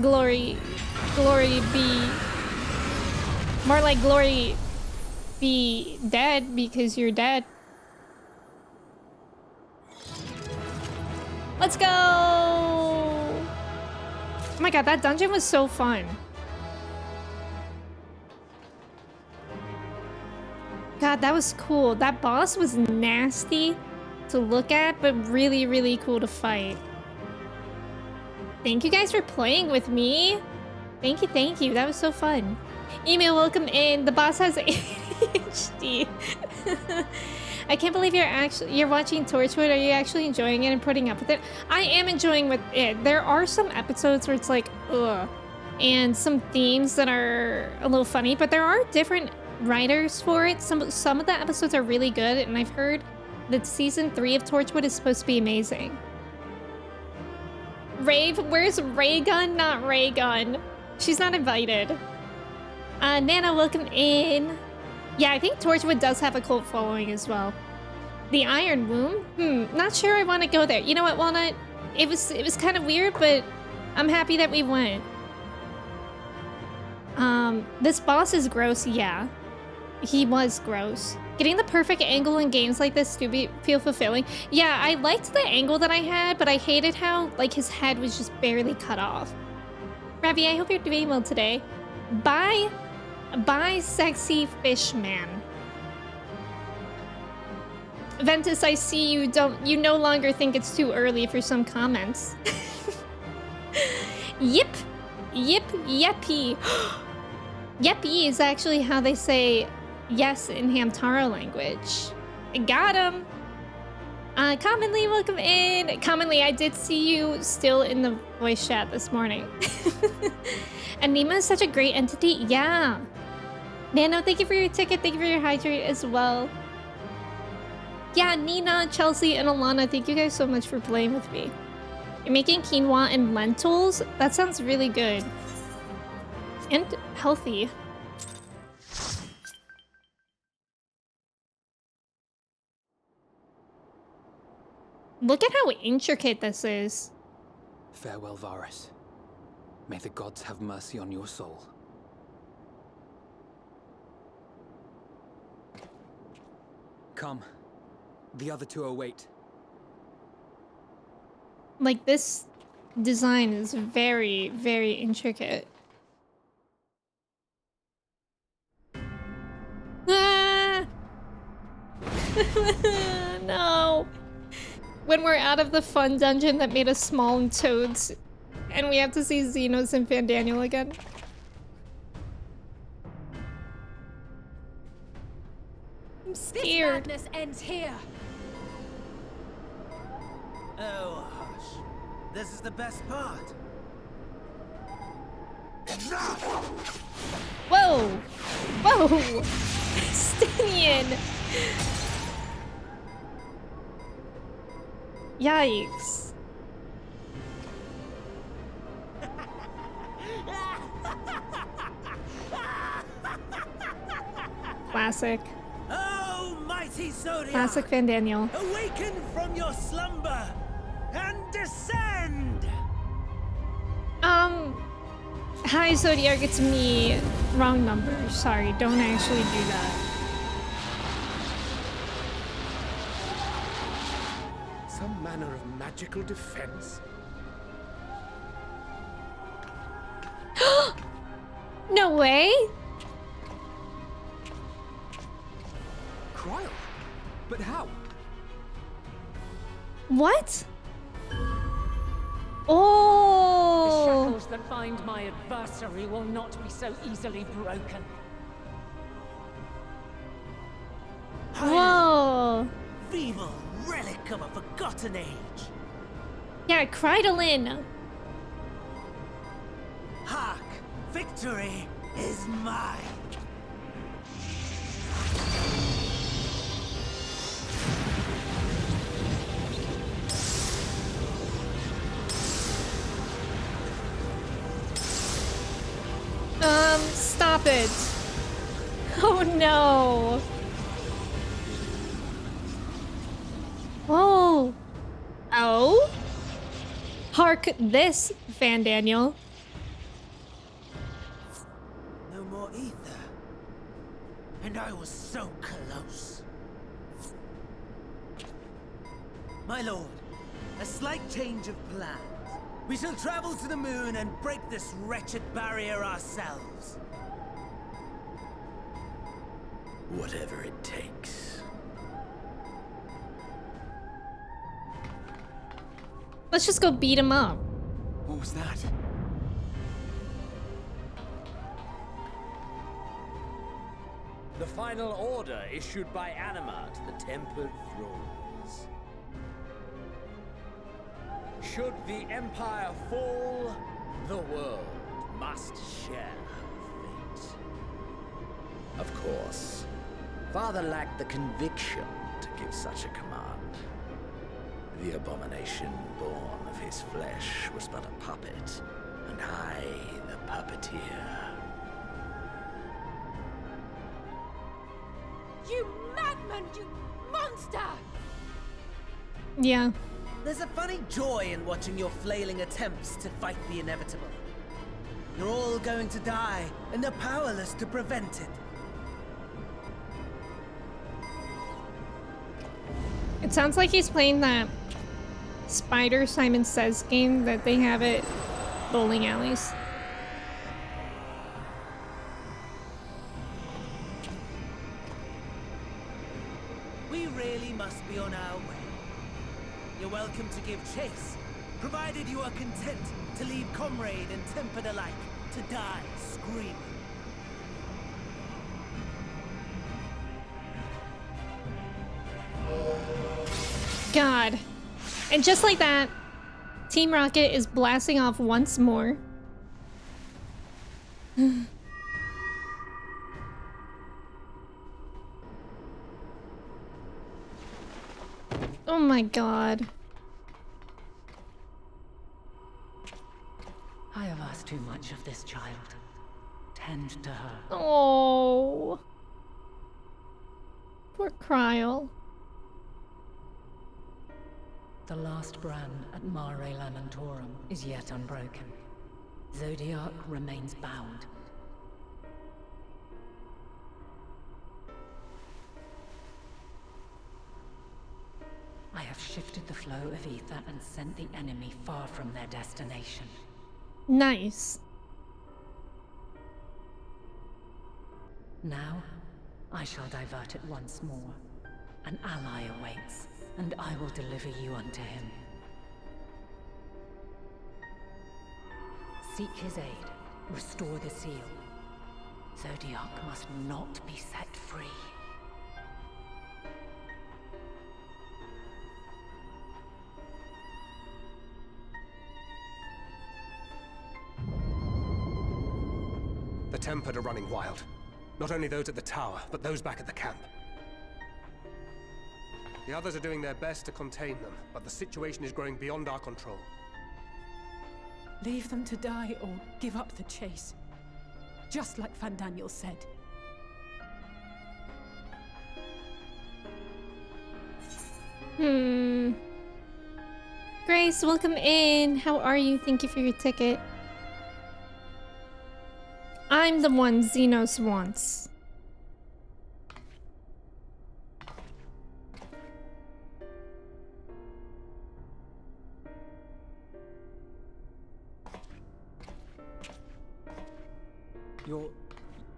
Glory. Glory be... More like glory be dead because you're dead. Let's go! Oh my god, that dungeon was so fun. God, that was cool. That boss was nasty to look at, but really, really cool to fight. Thank you guys for playing with me. Thank you, thank you. That was so fun. Email, welcome in. The boss has ADHD. I can't believe you're watching Torchwood. Are you actually enjoying it and putting up with it? I am enjoying with it. There are some episodes where it's like, ugh, and some themes that are a little funny, but there are different writers for it. Some of the episodes are really good, and I've heard that season 3 of Torchwood is supposed to be amazing. Rave, where's Raygun? Not Raygun. She's not invited. Nana, welcome in. Yeah, I think Torchwood does have a cult following as well. The Iron Womb? Not sure I want to go there. You know what, Walnut? It was kind of weird, but I'm happy that we went. This boss is gross, yeah. He was gross. Getting the perfect angle in games like this do feel fulfilling. Yeah, I liked the angle that I had, but I hated how, like, his head was just barely cut off. Ravi, I hope you're doing well today. Bye. Bye, sexy fish man. Ventus, I see you no longer think it's too early for some comments. Yip. Yip, yeppy. Yeppy is actually how they say yes in Hamtaro language. Got him. Commonly, welcome in. Commonly, I did see you still in the voice chat this morning. Anima is such a great entity. Yeah. Nano, thank you for your ticket. Thank you for your hydrate as well. Yeah, Nina, Chelsea, and Alana, thank you guys so much for playing with me. You're making quinoa and lentils? That sounds really good. And healthy. Look at how intricate this is. Farewell, Varus. May the gods have mercy on your soul. Come. The other two await. Like, this design is very, very intricate. Ah! No. When we're out of the fun dungeon that made us small and toads, and we have to see Xenos and Fandaniel again. This scared. madness ends here. Oh, hush. This is the best part. Whoa! Whoa! Stinian! Yikes. Classic. Oh, mighty Zodiac! Classic Van Daniel. Awaken from your slumber and descend! Hi Zodiac, it's me. Wrong number. Sorry, don't actually do that. Some manner of magical defense? No way! Cryo? But how? What? The Oh! shackles that bind my adversary will not be so easily broken. Whoa! Feeble relic of a forgotten age. Yeah, Cridolin. Hark! Victory is mine! Stop it. Oh no. Whoa. Oh? Hark this, Van Daniel. No more ether. And I was so close. My lord, a slight change of plans. We shall travel to the moon and break this wretched barrier ourselves. Whatever it takes. Let's just go beat him up. What was that? The final order issued by Anima to the Tempered Thrones. Should the Empire fall, the world must share her fate. Of course. Father lacked the conviction to give such a command. The abomination born of his flesh was but a puppet, and I the puppeteer. You madman! You monster! Yeah. There's a funny joy in watching your flailing attempts to fight the inevitable. You're all going to die, and they're powerless to prevent it. It sounds like he's playing that Spider Simon Says game that they have at bowling alleys. We really must be on our way. You're welcome to give chase, provided you are content to leave comrade and tempered alike to die screaming. God. And just like that, Team Rocket is blasting off once more. Oh my god. I have asked too much of this child. Tend to her. Oh. Poor Cryle. The last brand at Mare Lamentorum is yet unbroken. Zodiac remains bound. I have shifted the flow of ether and sent the enemy far from their destination. Nice. Now, I shall divert it once more. An ally awaits, and I will deliver you unto him. Seek his aid. Restore the seal. Zodiac must not be set free. The Tempered are running wild. Not only those at the tower, but those back at the camp. The others are doing their best to contain them, but the situation is growing beyond our control. Leave them to die or give up the chase. Just like Van Daniel said. Grace, welcome in. How are you? Thank you for your ticket. I'm the one Xenos wants.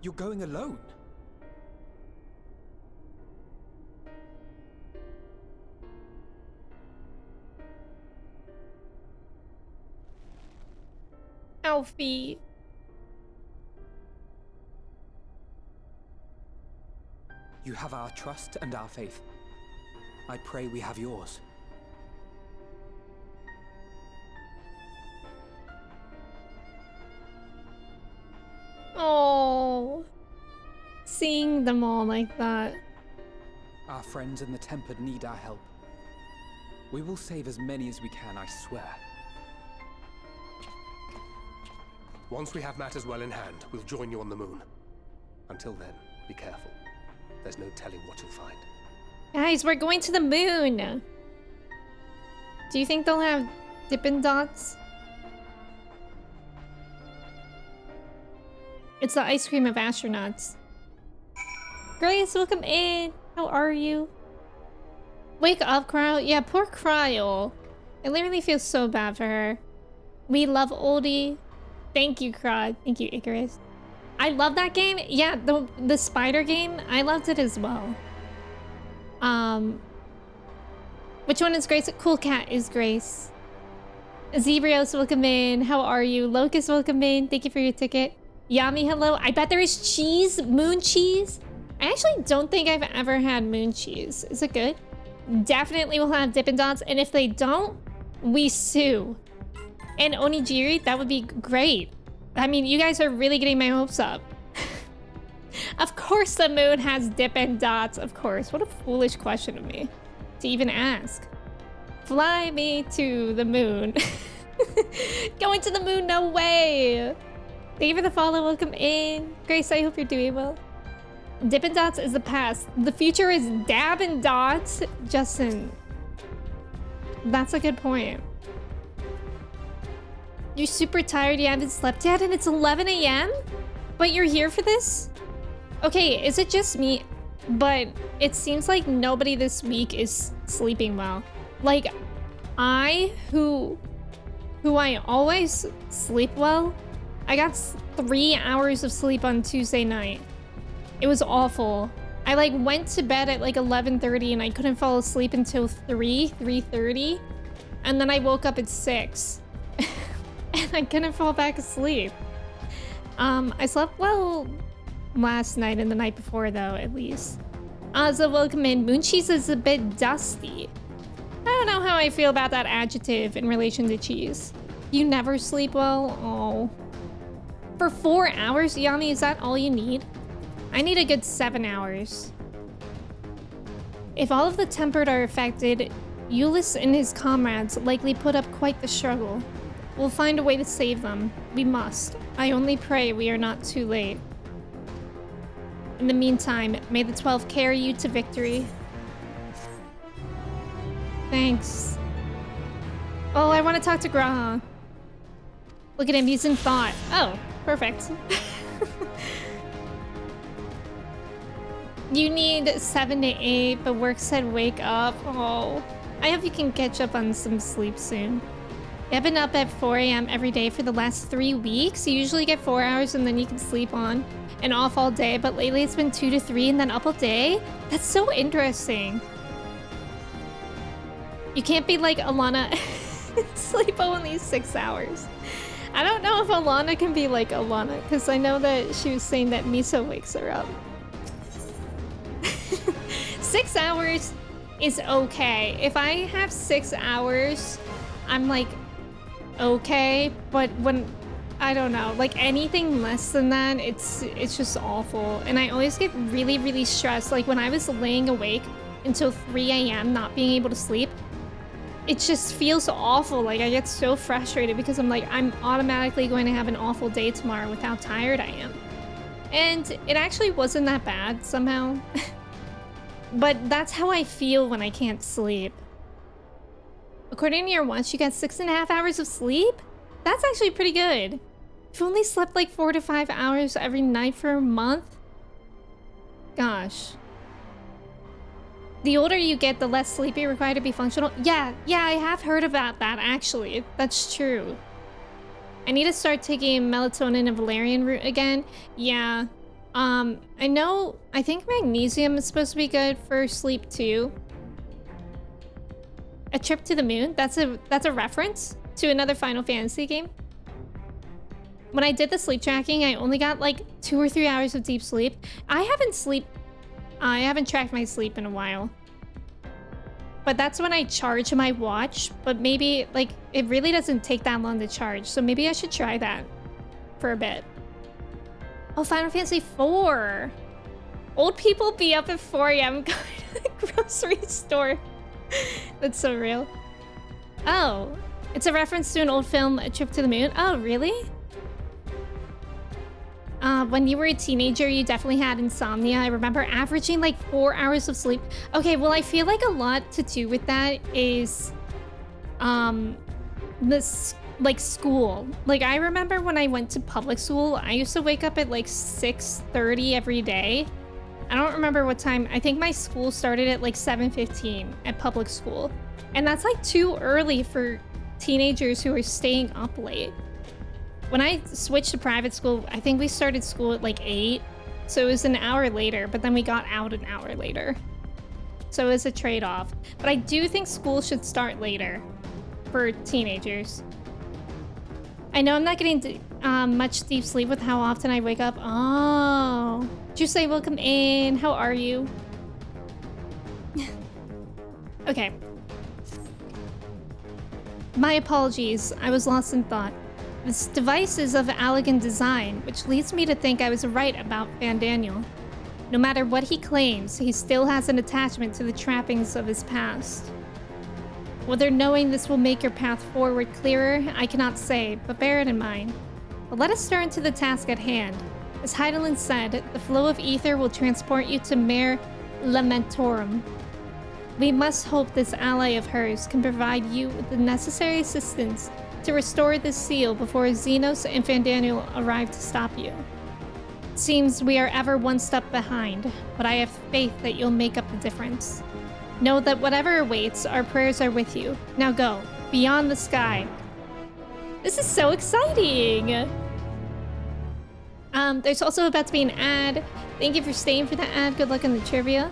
You're going alone? Alfie. You have our trust and our faith. I pray we have yours. Oh, seeing them all like that. Our friends in the Tempered need our help. We will save as many as we can, I swear. Once we have matters well in hand, we'll join you on the moon. Until then, be careful. There's no telling what you'll find. Guys, we're going to the moon. Do you think they'll have Dippin' Dots? It's the ice cream of astronauts. Grace, welcome in. How are you? Wake up, Cryo. Yeah, poor Cryo. I literally feel so bad for her. We love Oldie. Thank you, Cryo. Thank you, Icarus. I love that game. Yeah, the spider game, I loved it as well. Which one is Grace? Cool Cat is Grace. Zebrios, welcome in. How are you? Locust, welcome in. Thank you for your ticket. Yami, hello. I bet there is cheese. Moon cheese. I actually don't think I've ever had moon cheese. Is it good? Definitely will have Dippin' Dots. And if they don't, we sue. And onigiri, that would be great. I mean, you guys are really getting my hopes up. Of course the moon has Dippin' Dots. Of course. What a foolish question of me to even ask. Fly me to the moon. Going to the moon, no way. Thank you for the follow. Welcome in. Grace, I hope you're doing well. Dippin' Dots is the past. The future is Dabbin' Dots. Justin. That's a good point. You're super tired, you haven't slept yet, and it's 11 a.m.? But you're here for this? Okay, is it just me? But it seems like nobody this week is sleeping well. Like, who I always sleep well, I got 3 hours of sleep on Tuesday night. It was awful. I like went to bed at like 11:30 and I couldn't fall asleep until 3:30. And then I woke up at 6. And I couldn't fall back asleep. I slept well last night and the night before though, at least. So welcome in. Moon cheese is a bit dusty. I don't know how I feel about that adjective in relation to cheese. You never sleep well? Oh. For 4 hours, Yami, is that all you need? I need a good 7 hours. If all of the Tempered are affected, Eulis and his comrades likely put up quite the struggle. We'll find a way to save them. We must. I only pray we are not too late. In the meantime, may the 12 carry you to victory. Thanks. Oh, I want to talk to Graha. Look at him, he's in thought. Oh, perfect. You need 7 to 8, but work said wake up. Oh, I hope you can catch up on some sleep soon. I've been up at 4 a.m. every day for the last 3 weeks. You usually get 4 hours and then you can sleep on and off all day, but lately it's been 2 to 3 and then up all day. That's so interesting. You can't be like Alana, sleep only 6 hours. I don't know if Alana can be like Alana, because I know that she was saying that Miso wakes her up. 6 hours is okay. If I have 6 hours, I'm like, okay, but when I don't know. Like anything less than that, it's just awful. And I always get really, really stressed. Like when I was laying awake until 3 a.m. not being able to sleep, it just feels awful. Like I get so frustrated because I'm like, I'm automatically going to have an awful day tomorrow with how tired I am. And it actually wasn't that bad somehow. But that's how I feel when I can't sleep. According to your watch, you got 6.5 hours of sleep? That's actually pretty good. You've only slept like 4 to 5 hours every night for a month? Gosh. The older you get, the less sleep you're required to be functional. Yeah, I have heard about that, actually. That's true. I need to start taking melatonin and valerian root again. Yeah. I think magnesium is supposed to be good for sleep too. A trip to the moon? That's a reference to another Final Fantasy game. When I did the sleep tracking, I only got like 2 or 3 hours of deep sleep. I haven't tracked my sleep in a while. But that's when I charge my watch. But maybe, like, it really doesn't take that long to charge. So maybe I should try that for a bit. Oh, Final Fantasy 4. Old people be up at 4 a.m. going to the grocery store. That's so real. Oh, it's a reference to an old film, A Trip to the Moon. Oh, really? When you were a teenager, you definitely had insomnia. I remember averaging like 4 hours of sleep. Okay, well, I feel like a lot to do with that is, this, like, school. Like, I remember when I went to public school, I used to wake up at like 6:30 every day. I don't remember what time. I think my school started at like 7:15 at public school. And that's like too early for teenagers who are staying up late. When I switched to private school, I think we started school at like 8. So it was an hour later, but then we got out an hour later. So it was a trade-off. But I do think school should start later for teenagers. I know I'm not getting much deep sleep with how often I wake up. Oh, did you say welcome in? How are you? Okay. My apologies. I was lost in thought. This device is of elegant design, which leads me to think I was right about Fandaniel. No matter what he claims, he still has an attachment to the trappings of his past. Whether knowing this will make your path forward clearer, I cannot say, but bear it in mind. But let us turn to the task at hand. As Heidelin said, the flow of ether will transport you to Mare Lamentorum. We must hope this ally of hers can provide you with the necessary assistance to restore this seal before Xenos and Fandaniel arrive to stop you. It seems we are ever one step behind, but I have faith that you'll make up the difference. Know that whatever awaits, our prayers are with you. Now go, beyond the sky. This is so exciting! There's also about to be an ad. Thank you for staying for the ad. Good luck in the trivia.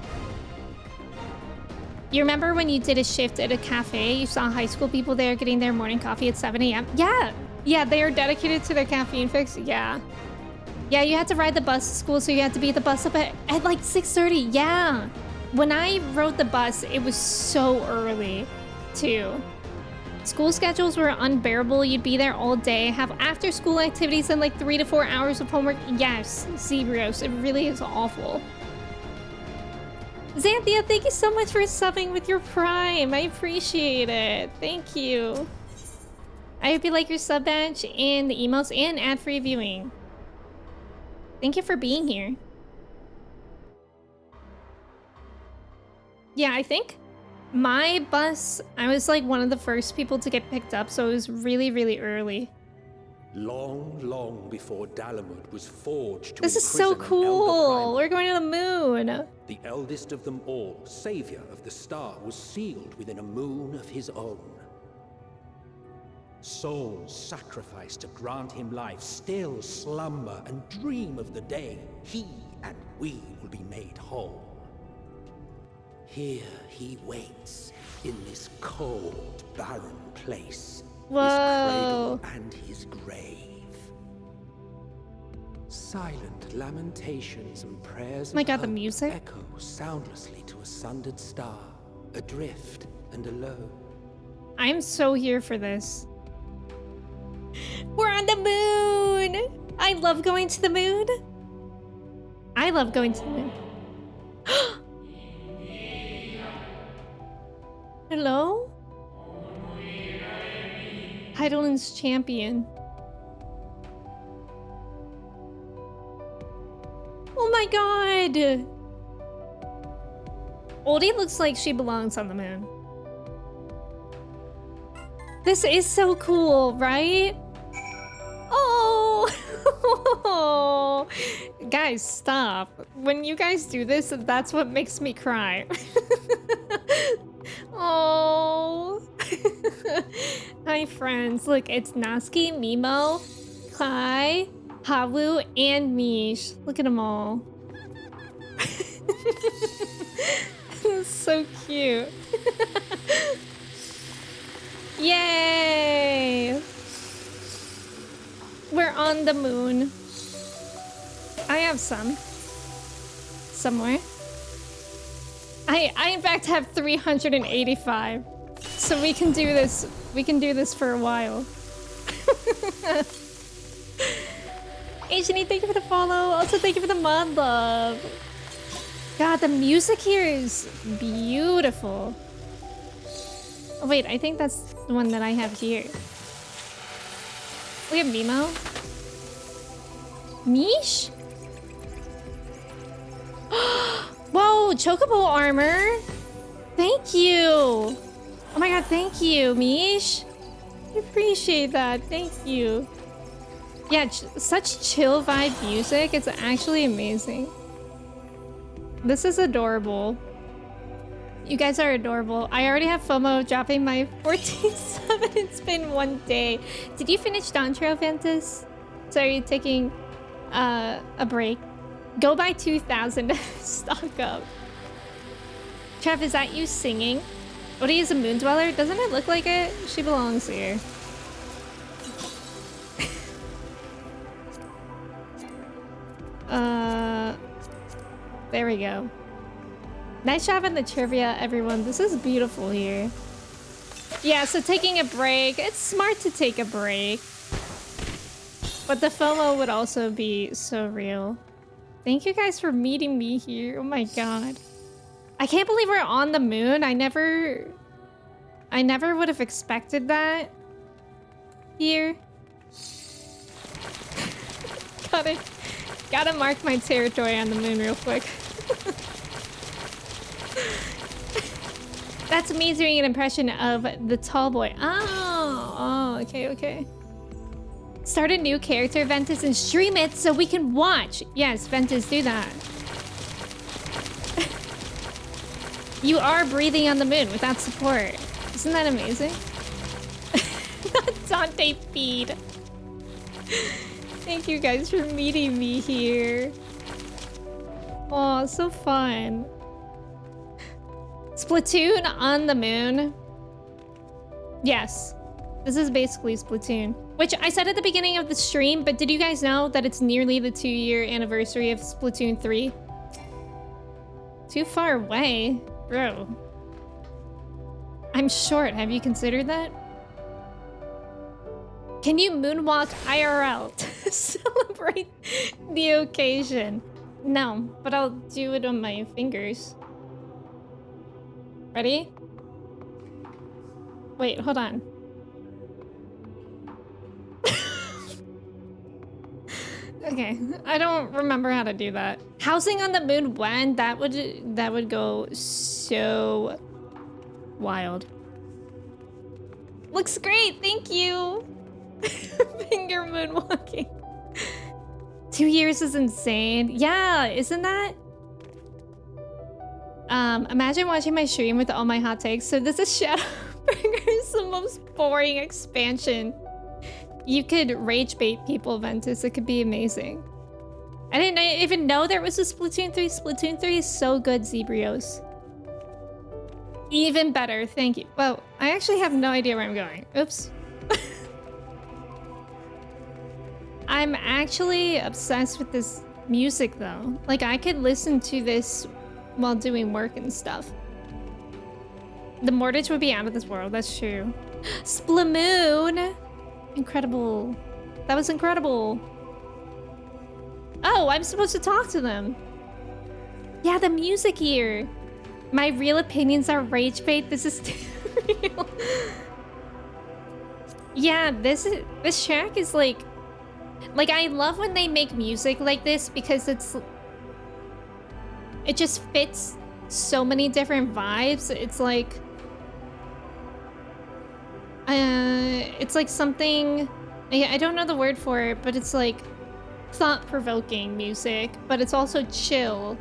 You remember when you did a shift at a cafe? You saw high school people there getting their morning coffee at 7 a.m.? Yeah, they are dedicated to their caffeine fix. Yeah, you had to ride the bus to school, so you had to be at the bus up at like 6:30. Yeah. When I rode the bus, it was so early, too. School schedules were unbearable. You'd be there all day, have after-school activities and like 3 to 4 hours of homework. Yes, Zebrios, it really is awful. Xanthia, thank you so much for subbing with your Prime. I appreciate it. Thank you. I hope you like your sub badge and the emotes and ad-free viewing. Thank you for being here. Yeah, I think my bus, I was like one of the first people to get picked up, so it was really, really early. Long, long before Dalamud was forged to This is so cool. We're going to the moon. The eldest of them all, savior of the star, was sealed within a moon of his own. Souls sacrificed to grant him life still slumber and dream of the day he and we will be made whole. Here he waits in this cold, barren place. Whoa. His cradle and his grave. Silent lamentations and prayers Oh my God, of the hope music. echo soundlessly to a sundered star, adrift and alone. I'm so here for this. We're on the moon! moon. I love going to the moon. I love going to the moon. Hello? Heidelin's champion. Oh my god! Oldie looks like she belongs on the moon. This is so cool, right? Oh! Guys, stop. When you guys do this, that's what makes me cry. Oh. Hi, friends. Look, it's Natsuki, Mimo, Kai, Hawu, and Mish. Look at them all. So cute. Yay! We're on the moon. I have some. Somewhere. I in fact have 385. So we can do this. We can do this for a while. Asiany, thank you for the follow. Also, thank you for the mod love. God, the music here is beautiful. Oh, wait, I think that's the one that I have here. We have Mimo. Mish? Whoa, chocobo armor. Thank you. Oh my god, thank you, Mish. I appreciate that. Thank you. Yeah, such chill vibe music. It's actually amazing. This is adorable. You guys are adorable. I already have FOMO dropping my 14-7. It's been one day. Did you finish Dantro, Ventus? So are you taking a break? Go buy 2,000 to stock up. Trev, is that you singing? Odie is a moon dweller? Doesn't it look like it? She belongs here. There we go. Nice job on the trivia, everyone. This is beautiful here. Yeah, so taking a break. It's smart to take a break. But the FOMO would also be so real. Thank you guys for meeting me here. Oh my god. I can't believe we're on the moon. I never would have expected that here. Gotta mark my territory on the moon real quick. That's me doing an impression of the tall boy. Oh, okay. Start a new character, Ventus, and stream it so we can watch. Yes, Ventus, do that. You are breathing on the moon without support. Isn't that amazing? Dante feed. Thank you guys for meeting me here. Oh, so fun. Splatoon on the moon. Yes. This is basically Splatoon. Which I said at the beginning of the stream, but did you guys know that it's nearly the 2-year anniversary of Splatoon 3? Too far away? Bro. I'm short. Have you considered that? Can you moonwalk IRL to celebrate the occasion? No, but I'll do it on my fingers. Ready? Wait, hold on. Okay, I don't remember how to do that. Housing on the moon when? That would go so wild. Looks great, thank you. Finger moonwalking. 2 years is insane. Yeah, isn't that? Imagine watching my stream with all my hot takes. So this is Shadowbringers is the most boring expansion. You could rage bait people, Ventus. It could be amazing. I didn't even know there was a Splatoon 3. Splatoon 3 is so good, Zebrios. Even better, thank you. Well, I actually have no idea where I'm going. Oops. I'm actually obsessed with this music, though. Like, I could listen to this while doing work and stuff. The mortgage would be out of this world, that's true. Splamoon! Incredible. That was incredible. Oh, I'm supposed to talk to them. Yeah, the music here. My real opinions are rage bait. This is too real. Yeah, this track is like I love when they make music like this because it just fits so many different vibes. It's like something, I don't know the word for it, but it's like thought-provoking music, but it's also chill.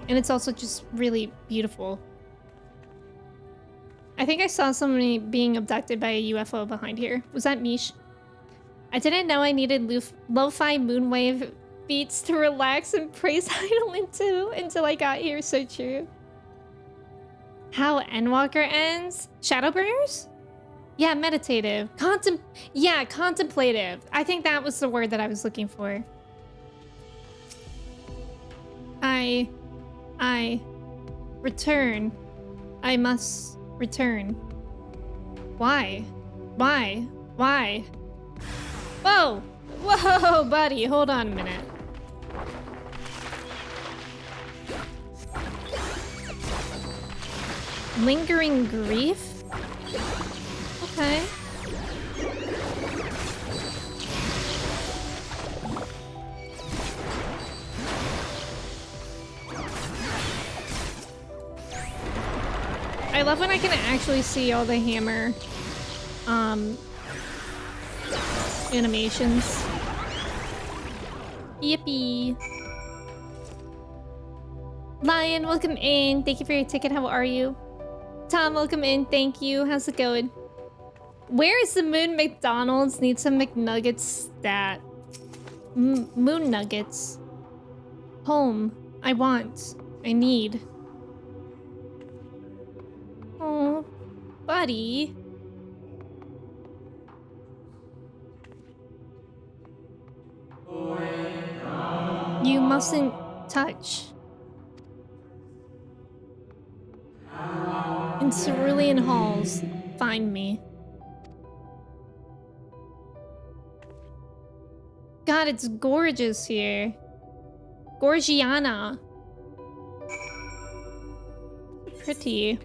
And it's also just really beautiful. I think I saw somebody being abducted by a UFO behind here. Was that Mish? I didn't know I needed lo-fi moonwave beats to relax and praise idle into until I got here. So true. How Endwalker ends? Shadowbringers? Yeah, meditative. Contemplative. I think that was the word that I was looking for. I return. I must return. Why? Why? Why? Whoa! Whoa, buddy, hold on a minute. Lingering grief? Okay. I love when I can actually see all the hammer animations. Yippee. Lion, welcome in. Thank you for your ticket. How are you? Tom, welcome in. Thank you. How's it going? Where is the Moon McDonald's? Need some McNuggets stat. Moon nuggets. Home. I want. I need. Oh, buddy. You mustn't touch. In cerulean halls, find me. God, it's gorgeous here. Gorgiana. Pretty.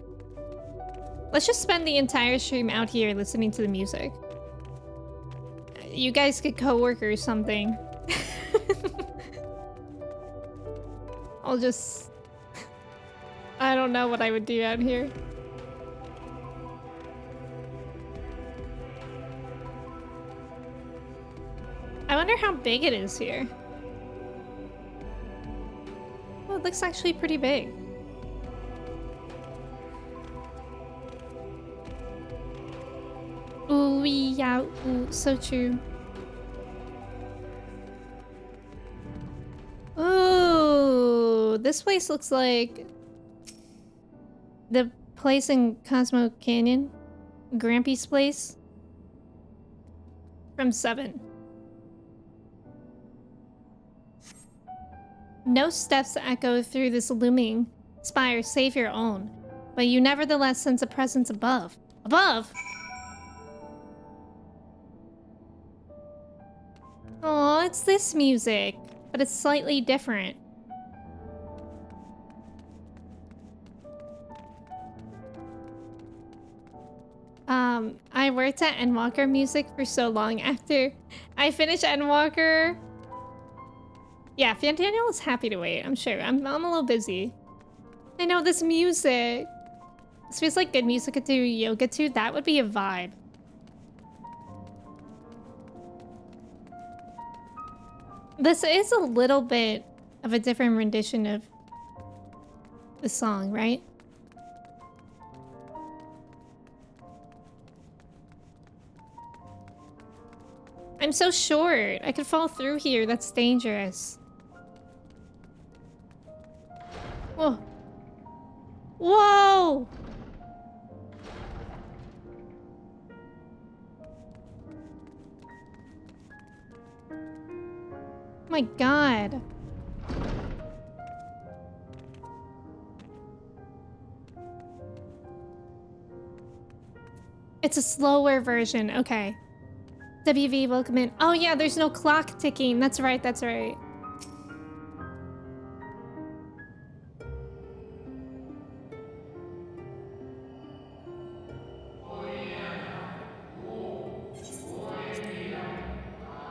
Let's just spend the entire stream out here listening to the music. You guys could co-work or something. I'll just... I don't know what I would do out here. I wonder how big it is here. Oh, it looks actually pretty big. Ooh, yeah, ooh, so true. Ooh, this place looks like the place in Cosmo Canyon, Grampy's place from 7. No steps echo through this looming spire save your own, but you nevertheless sense a presence above. Above! Oh, it's this music, but it's slightly different. I worked at Endwalker Music for so long after I finished Endwalker. Yeah, Daniel is happy to wait, I'm sure. I'm a little busy. I know this music. This feels like good music to do yoga to. That would be a vibe. This is a little bit of a different rendition of the song, right? I'm so short. I could fall through here. That's dangerous. Whoa. Whoa! My God. It's a slower version. Okay. WV, welcome in. Oh yeah, there's no clock ticking. That's right, that's right.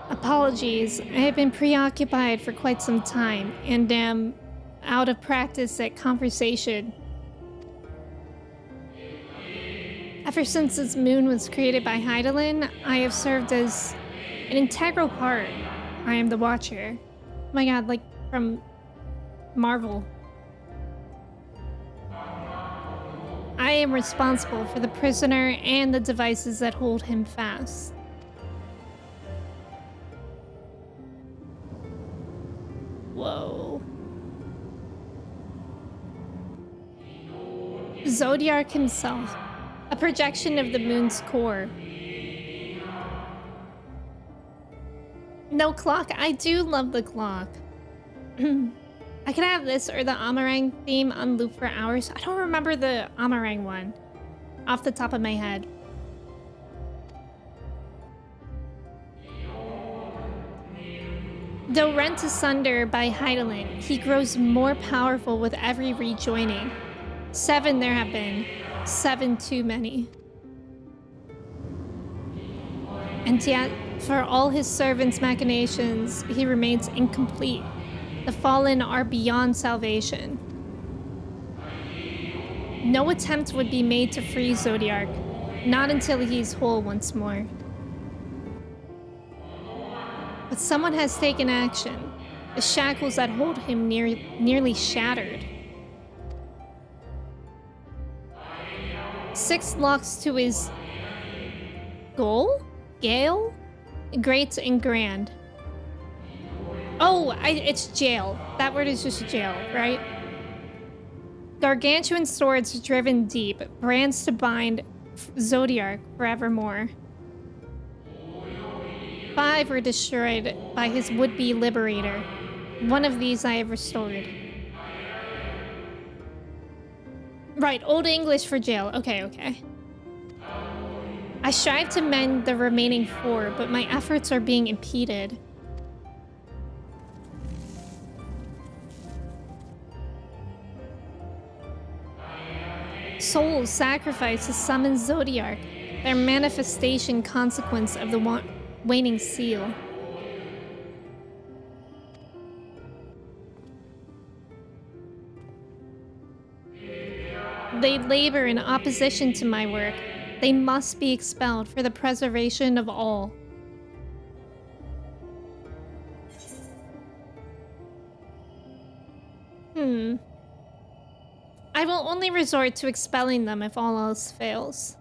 Apologies, I have been preoccupied for quite some time and am out of practice at conversation. Ever since this moon was created by Hydaelyn, I have served as an integral part. I am the Watcher. Oh my god, like from Marvel. I am responsible for the prisoner and the devices that hold him fast. Whoa. Zodiark himself, a projection of the moon's core. No clock. I do love the clock. I could have this or the Amarang theme on loop for hours. I don't remember the Amarang one off the top of my head. Though rent asunder by Hydaelyn, he grows more powerful with every rejoining. 7 there have been. 7 too many. And yet, for all his servants' machinations, he remains incomplete. The fallen are beyond salvation. No attempt would be made to free Zodiark, not until he's whole once more. But someone has taken action. The shackles that hold him nearly shattered. 6 locks to his goal? Gale? Great and grand. Oh, it's jail. That word is just jail, right? Gargantuan swords driven deep, brands to bind Zodiark forevermore. 5 were destroyed by his would-be liberator. One of these I have restored. Right, Old English for jail. Okay. I strive to mend the remaining 4, but my efforts are being impeded. Souls sacrificed to summon Zodiark, their manifestation consequence of the waning seal. They labor in opposition to my work. They must be expelled for the preservation of all. I will only resort to expelling them if all else fails.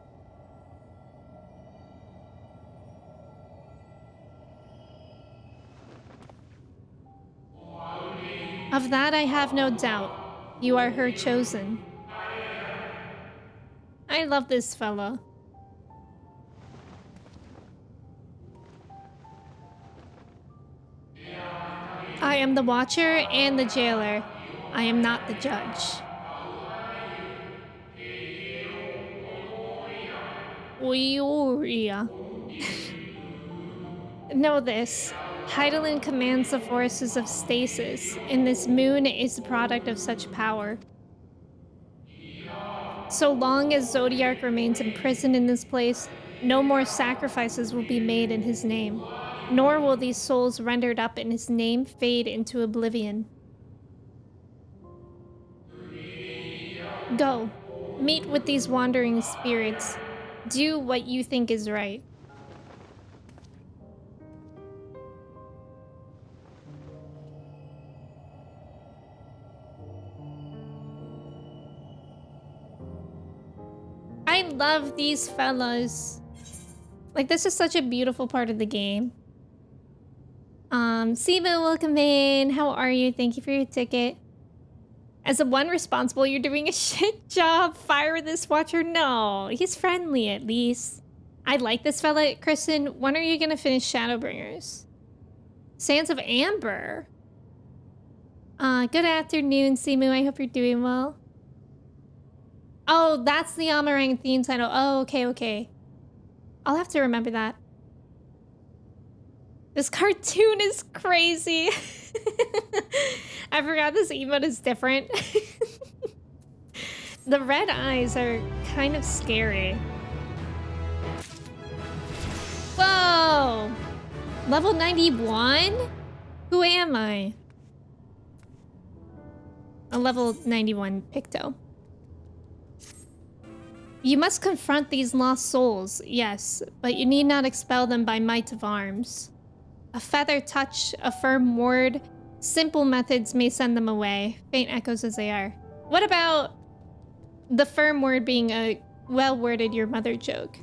Of that I have no doubt. You are her chosen. I love this fella. I am the Watcher and the Jailer. I am not the judge. Oioria. Know this. Hydaelyn commands the forces of stasis, and this moon is the product of such power. So long as Zodiark remains imprisoned in this place, no more sacrifices will be made in his name, nor will these souls rendered up in his name fade into oblivion. Go, meet with these wandering spirits. Do what you think is right. I love these fellas. Like, this is such a beautiful part of the game. Siva, welcome in. How are you? Thank you for your ticket. As the one responsible, you're doing a shit job. Fire this Watcher. No, he's friendly at least. I like this fella. Kristen, when are you gonna finish Shadowbringers? Sands of Amber. Good afternoon, Simu. I hope you're doing well. Oh, that's the Amarang theme title. Oh, okay. I'll have to remember that. This cartoon is crazy. I forgot this emote is different. The red eyes are kind of scary. Whoa! Level 91? Who am I? A level 91 Picto. You must confront these lost souls, yes, but you need not expel them by might of arms. A feather touch, a firm word, simple methods may send them away, faint echoes as they are. What about the firm word being a well-worded your mother joke?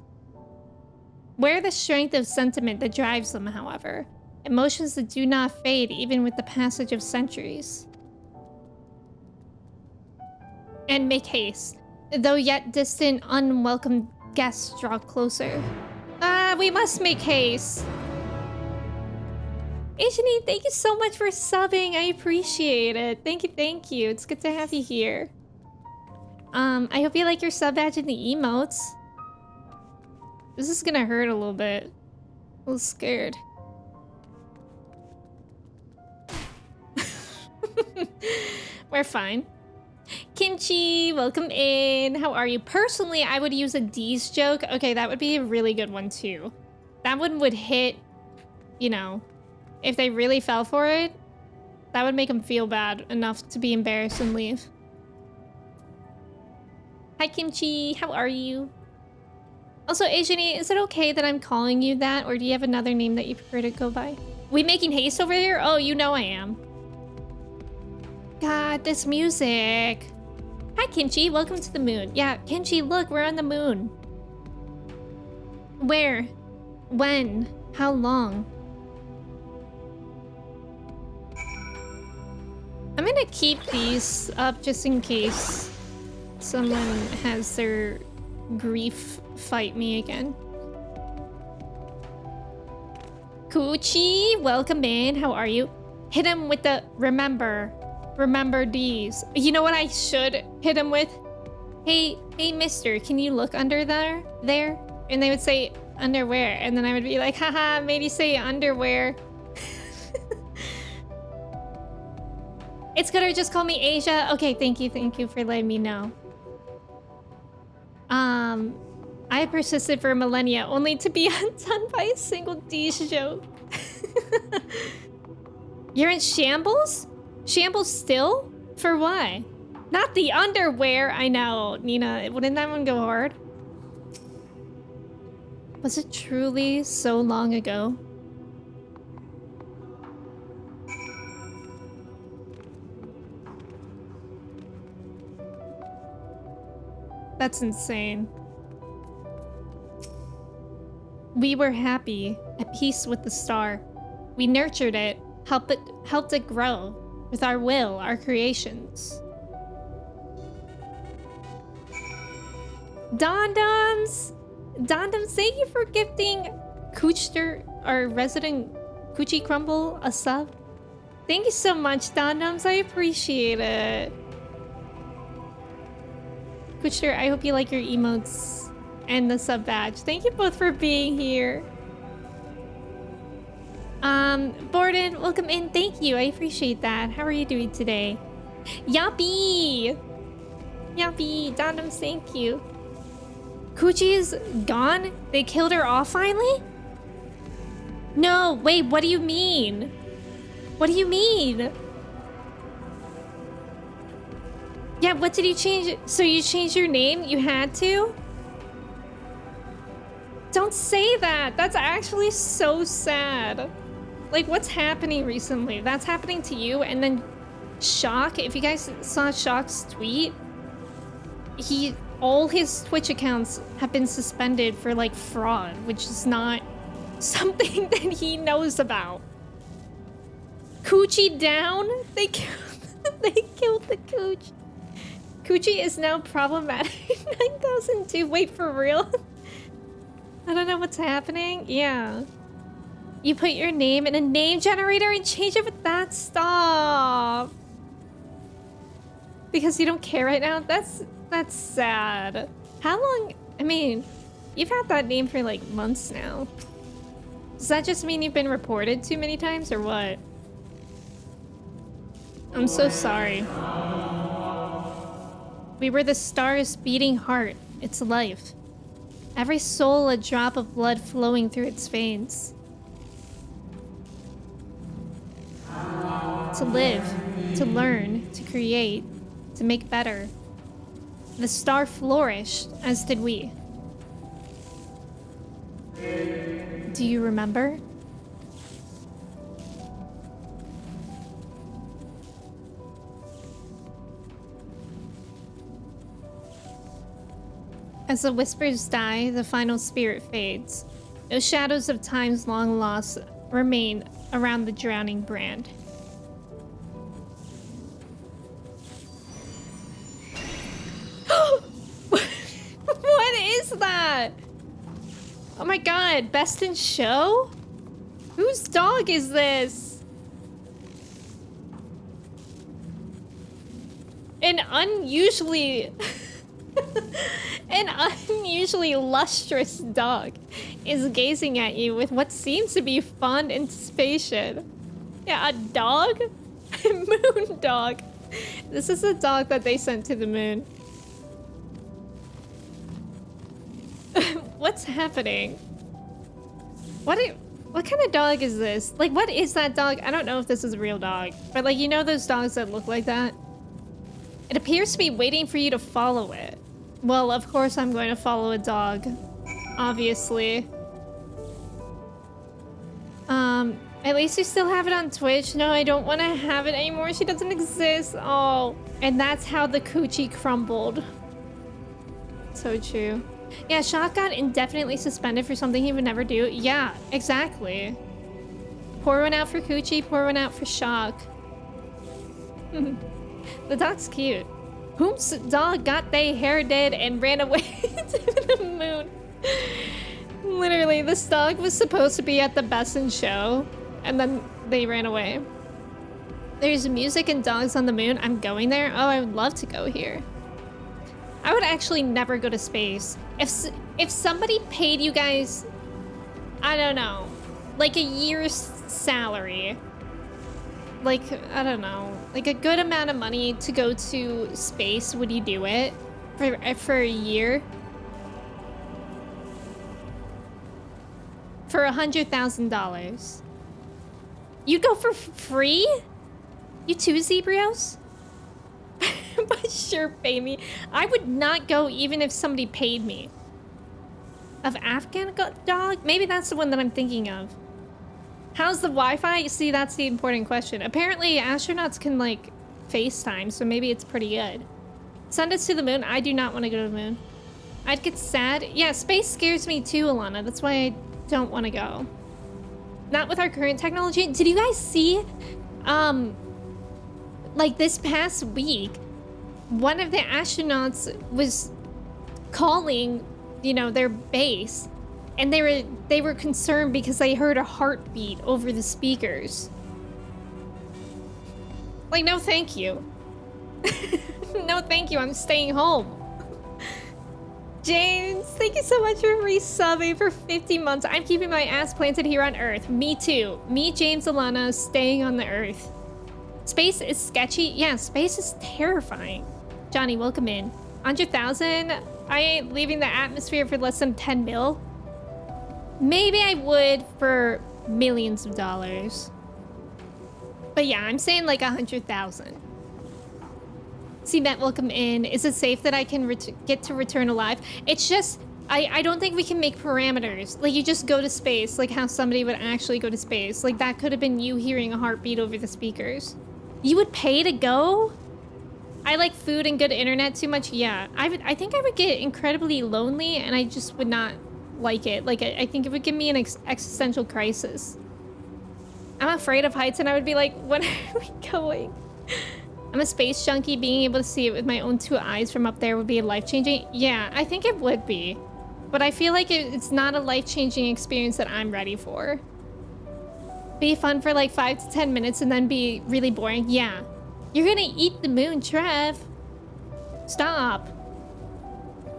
Wear the strength of sentiment that drives them, however. Emotions that do not fade even with the passage of centuries. And make haste. Though yet distant, unwelcome guests draw closer. We must make haste. Ishini, thank you so much for subbing. I appreciate it. Thank you, thank you. It's good to have you here. I hope you like your sub badge and the emotes. This is gonna hurt a little bit. A little scared. We're fine. Kimchi, welcome in. How are you? Personally, I would use a D's joke. Okay, that would be a really good one too. That one would hit, you know, if they really fell for it, that would make them feel bad enough to be embarrassed and leave. Hi, Kimchi. How are you? Also, Asiani, is it okay that I'm calling you that, or do you have another name that you prefer to go by? We making haste over here? Oh, you know I am. God, this music. Hi, Kimchi. Welcome to the moon. Yeah, Kimchi, look, we're on the moon. Where? When? How long? I'm gonna keep these up just in case someone has their grief fight me again. Coochie, welcome in. How are you? Hit him with the remember these. You know what I should hit him with? Hey, mister, can you look under there? And they would say underwear. And then I would be like, haha, made you say underwear. It's good, or just call me Asia. Okay, thank you for letting me know. I persisted for millennia only to be undone by a single D's joke. You're in shambles? Shambles still? For what? Not the underwear. I know, Nina. Wouldn't that one go hard? Was it truly so long ago? That's insane. We were happy, at peace with the star. We nurtured it, helped it grow, with our will, our creations. Dondums! Dondums, thank you for gifting Coochster, our resident Coochie Crumble, a sub. Thank you so much, Dondums. I appreciate it. Coochster, I hope you like your emotes and the sub badge. Thank you both for being here. Borden, welcome in. Thank you. I appreciate that. How are you doing today? Yappy! Yappy, Dondums, thank you. Coochie is gone? They killed her off finally? No, wait, what do you mean? What do you mean? Yeah, what did you change? So you changed your name? You had to? Don't say that. That's actually so sad. Like, what's happening recently? That's happening to you, and then Shock, if you guys saw Shock's tweet, all his Twitch accounts have been suspended for like fraud, which is not something that he knows about. Coochie down? They killed the Cooch. Coochie is now problematic. 9002. Wait, for real? I don't know what's happening. Yeah. You put your name in a name generator and change it with that. Stop. Because you don't care right now? That's sad. How long? I mean, you've had that name for like months now. Does that just mean you've been reported too many times or what? I'm so sorry. We were the star's beating heart, its life. Every soul a drop of blood flowing through its veins. To live, to learn, to create, to make better. The star flourished, as did we. Do you remember? As the whispers die, the final spirit fades. No shadows of time's long loss remain around the drowning brand. What is that? Oh my god, best in show? Whose dog is this? An unusually lustrous dog is gazing at you with what seems to be fond anticipation. Yeah, a dog? Moon dog. This is a dog that they sent to the moon. What's happening? What kind of dog is this? Like, what is that dog? I don't know if this is a real dog, but like, you know those dogs that look like that? It appears to be waiting for you to follow it. Well, of course I'm going to follow a dog. Obviously. At least you still have it on Twitch. No, I don't want to have it anymore. She doesn't exist. Oh, and that's how the coochie crumbled. So true. Yeah, Shock got indefinitely suspended for something he would never do. Yeah, exactly. Pour one out for Coochie, pour one out for Shock. The dog's cute. Whom's dog got they hair did and ran away to the moon? Literally, this dog was supposed to be at the Best in Show, and then they ran away. There's music and dogs on the moon. I'm going there. Oh, I would love to go here. I would actually never go to space. If somebody paid you guys, I don't know, like a year's salary, like, I don't know, like a good amount of money to go to space, would you do it for a year? For $100,000. You'd go for free? You too, Zebrios? But sure, pay me. I would not go even if somebody paid me. Of Afghan dog? Maybe that's the one that I'm thinking of. How's the Wi-Fi? See, that's the important question. Apparently, astronauts can, like, FaceTime, so maybe it's pretty good. Send us to the moon. I do not want to go to the moon. I'd get sad. Yeah, space scares me too, Alana. That's why I don't want to go. Not with our current technology. Did you guys see, like this past week, one of the astronauts was calling, you know, their base, and they were concerned because they heard a heartbeat over the speakers. Like, no thank you. No thank you, I'm staying home. James, thank you so much for resubbing for 50 months. I'm keeping my ass planted here on Earth. Me too. Me, James, Alana, staying on the Earth. Space is sketchy. Yeah, space is terrifying. Johnny, welcome in. 100,000? I ain't leaving the atmosphere for less than 10 mil. Maybe I would for millions of dollars. But yeah, I'm saying like 100,000. See, Matt, welcome in. Is it safe that I can get to return alive? It's just, I don't think we can make parameters. Like, you just go to space, like how somebody would actually go to space. Like, that could have been you hearing a heartbeat over the speakers. You would pay to go? I like food and good internet too much? Yeah. I think I would get incredibly lonely, and I just would not like it. Like, I think it would give me an existential crisis. I'm afraid of heights, and I would be like, when are we going? I'm a space junkie. Being able to see it with my own two eyes from up there would be life-changing. Yeah, I think it would be. But I feel like it's not a life-changing experience that I'm ready for. Be fun for like 5 to 10 minutes and then be really boring. Yeah. You're gonna eat the moon, Trev. Stop.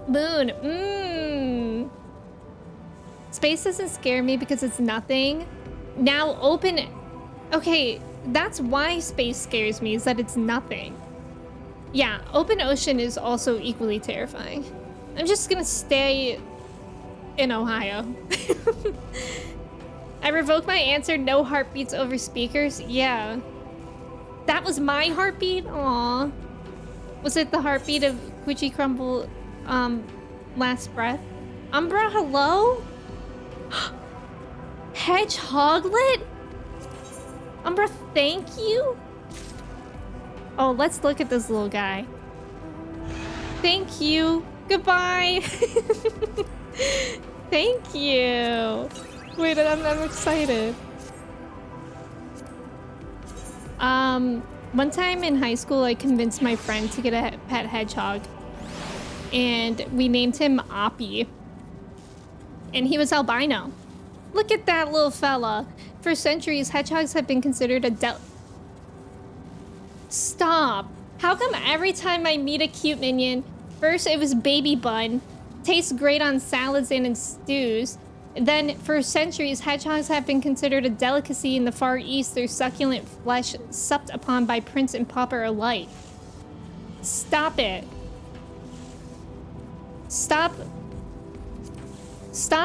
Moon. Space doesn't scare me because it's nothing. Now open... Okay, that's why space scares me, is that it's nothing. Yeah, open ocean is also equally terrifying. I'm just gonna stay in Ohio. I revoked my answer, no heartbeats over speakers. Yeah. That was my heartbeat? Aw. Was it the heartbeat of Gucci Crumble, last breath? Umbra, hello? Hedgehoglet? Umbra, thank you? Oh, let's look at this little guy. Thank you. Goodbye. Thank you. Wait, I'm excited. One time in high school, I convinced my friend to get a pet hedgehog. And we named him Oppie. And he was albino. Look at that little fella. For centuries, hedgehogs have been considered a Stop. How come every time I meet a cute minion, first it was baby bun, tastes great on salads and in stews, then for centuries, hedgehogs have been considered a delicacy in the Far East, their succulent flesh supped upon by prince and pauper alike. Stop it. Stop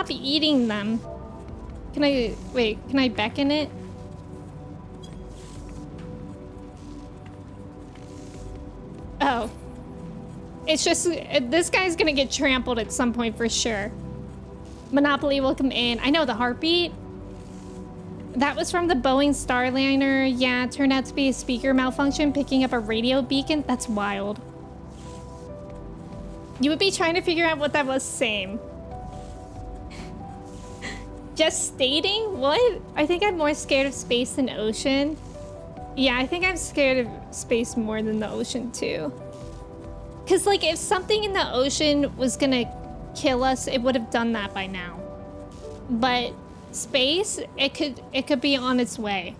eating them. Can I beckon it? Oh. It's just, this guy's gonna get trampled at some point for sure. Monopoly, welcome in. I know the heartbeat. That was from the Boeing Starliner. Yeah, it turned out to be a speaker malfunction picking up a radio beacon. That's wild. You would be trying to figure out what that was. Same. Just stating? What? I think I'm more scared of space than ocean. Yeah, I think I'm scared of space more than the ocean too. Cause like if something in the ocean was gonna kill us, it would have done that by now. But space, it could be on its way.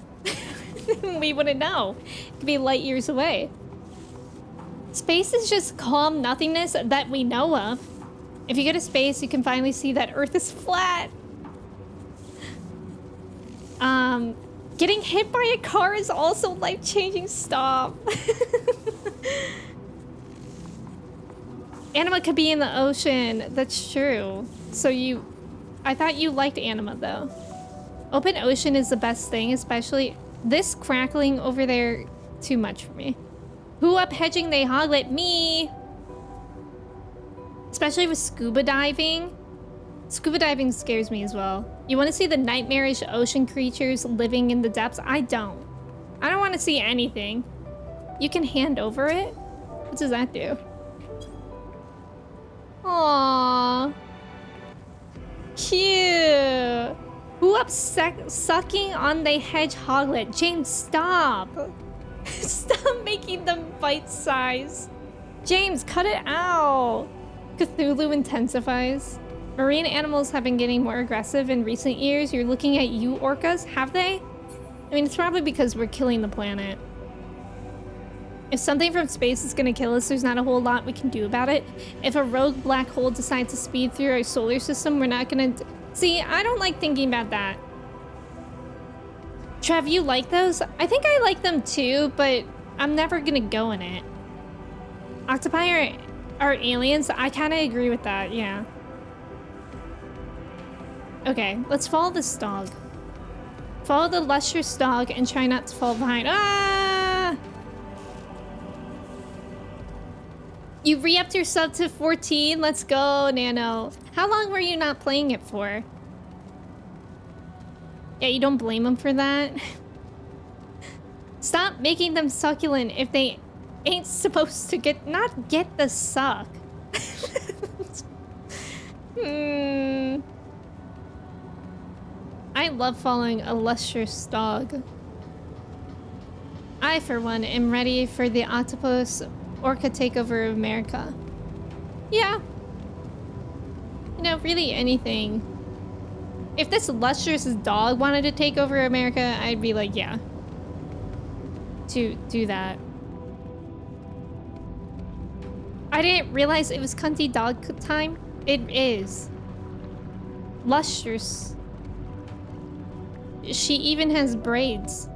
We wouldn't know. It could be light years away. Space is just calm nothingness that we know of. If you go to space, you can finally see that Earth is flat. Getting hit by a car is also life-changing. Stop. Anima could be in the ocean. That's true. So I thought you liked Anima though. Open ocean is the best thing, especially this crackling over there. Too much for me. Who up hedging they hoglet? Me. Especially with scuba diving. Scuba diving scares me as well. You want to see the nightmarish ocean creatures living in the depths? I don't. I don't want to see anything. You can hand over it? What does that do? Aww. Cute. Who up sucking on the hedgehoglet? James, stop. Stop making them bite-sized. James, cut it out. Cthulhu intensifies. Marine animals have been getting more aggressive in recent years. You're looking at you orcas, have they? I mean, it's probably because we're killing the planet. If something from space is gonna kill us, there's not a whole lot we can do about it. If a rogue black hole decides to speed through our solar system, we're not gonna... See, I don't like thinking about that. Trev, you like those? I think I like them too, but I'm never gonna go in it. Octopi are aliens? I kinda agree with that, yeah. Okay, let's follow this dog. Follow the lustrous dog and try not to fall behind. Ah! You re-upped your sub to 14? Let's go, Nano. How long were you not playing it for? Yeah, you don't blame them for that. Stop making them succulent if they ain't supposed to not get the suck. I love following a lustrous dog. I, for one, am ready for the octopus orca takeover of America. Yeah. You know, really anything. If this lustrous dog wanted to take over America, I'd be like, yeah. To do that. I didn't realize it was cunty dog time. It is. Lustrous. She even has braids.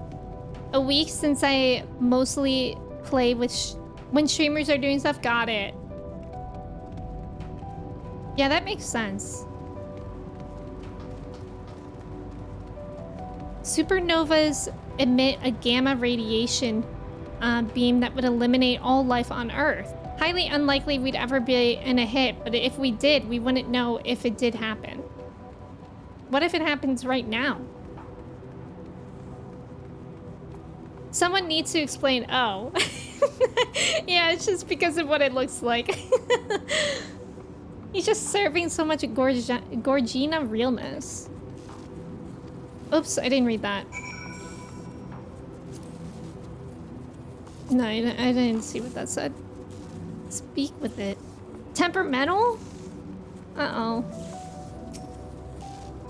A week since I mostly play with when streamers are doing stuff. Got it. Yeah, that makes sense. Supernovas emit a gamma radiation beam that would eliminate all life on Earth. Highly unlikely we'd ever be in a hit, but if we did, we wouldn't know if it did happen. What if it happens right now? Someone needs to explain. Oh. Yeah, it's just because of what it looks like. He's just serving so much Gorgina realness. Oops, I didn't read that. No, I didn't see what that said. Speak with it. Temperamental? Uh-oh.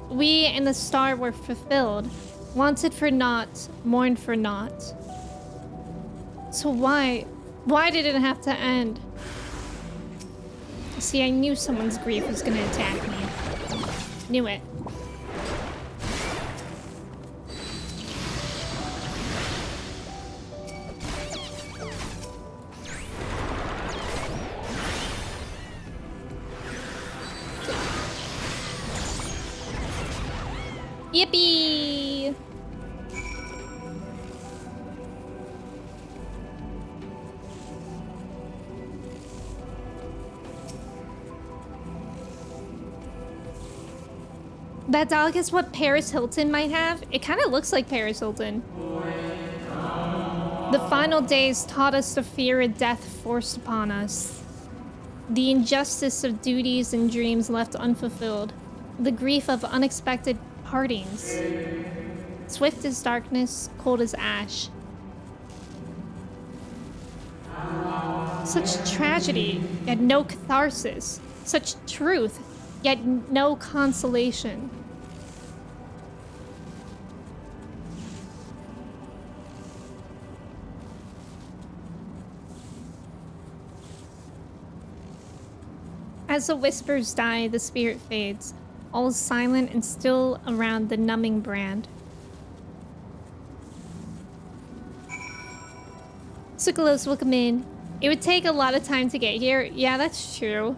We and the star were fulfilled. Wanted for naught, mourned for naught. So why did it have to end? See, I knew someone's grief was gonna attack me. Knew it. Yippee! That dog is what Paris Hilton might have. It kind of looks like Paris Hilton. The final days taught us to fear a death forced upon us. The injustice of duties and dreams left unfulfilled. The grief of unexpected partings. Swift as darkness, cold as ash. Such tragedy, yet no catharsis. Such truth, yet no consolation. As the whispers die, the spirit fades. All is silent and still around the numbing brand. Sukalos, welcome in. It would take a lot of time to get here. Yeah, that's true.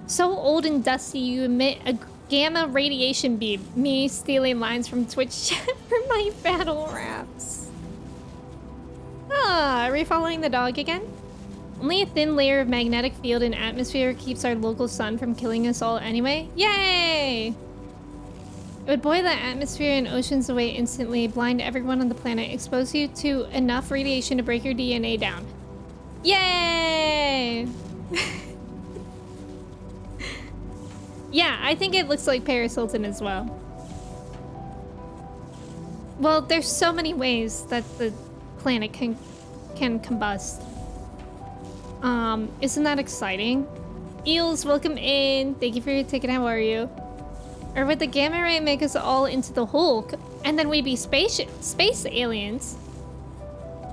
So old and dusty, you emit a gamma radiation beam. Me stealing lines from Twitch chat for my battle raps. Ah, are we following the dog again? Only a thin layer of magnetic field and atmosphere keeps our local sun from killing us all anyway. Yay! It would boil the atmosphere and oceans away instantly, blind everyone on the planet, expose you to enough radiation to break your DNA down. Yay! Yeah, I think it looks like Paris Hilton as well. Well, there's so many ways that the planet can combust. Isn't that exciting? Eels, welcome in. Thank you for your ticket. How are you? Or would the gamma ray make us all into the Hulk, and then we'd be space aliens?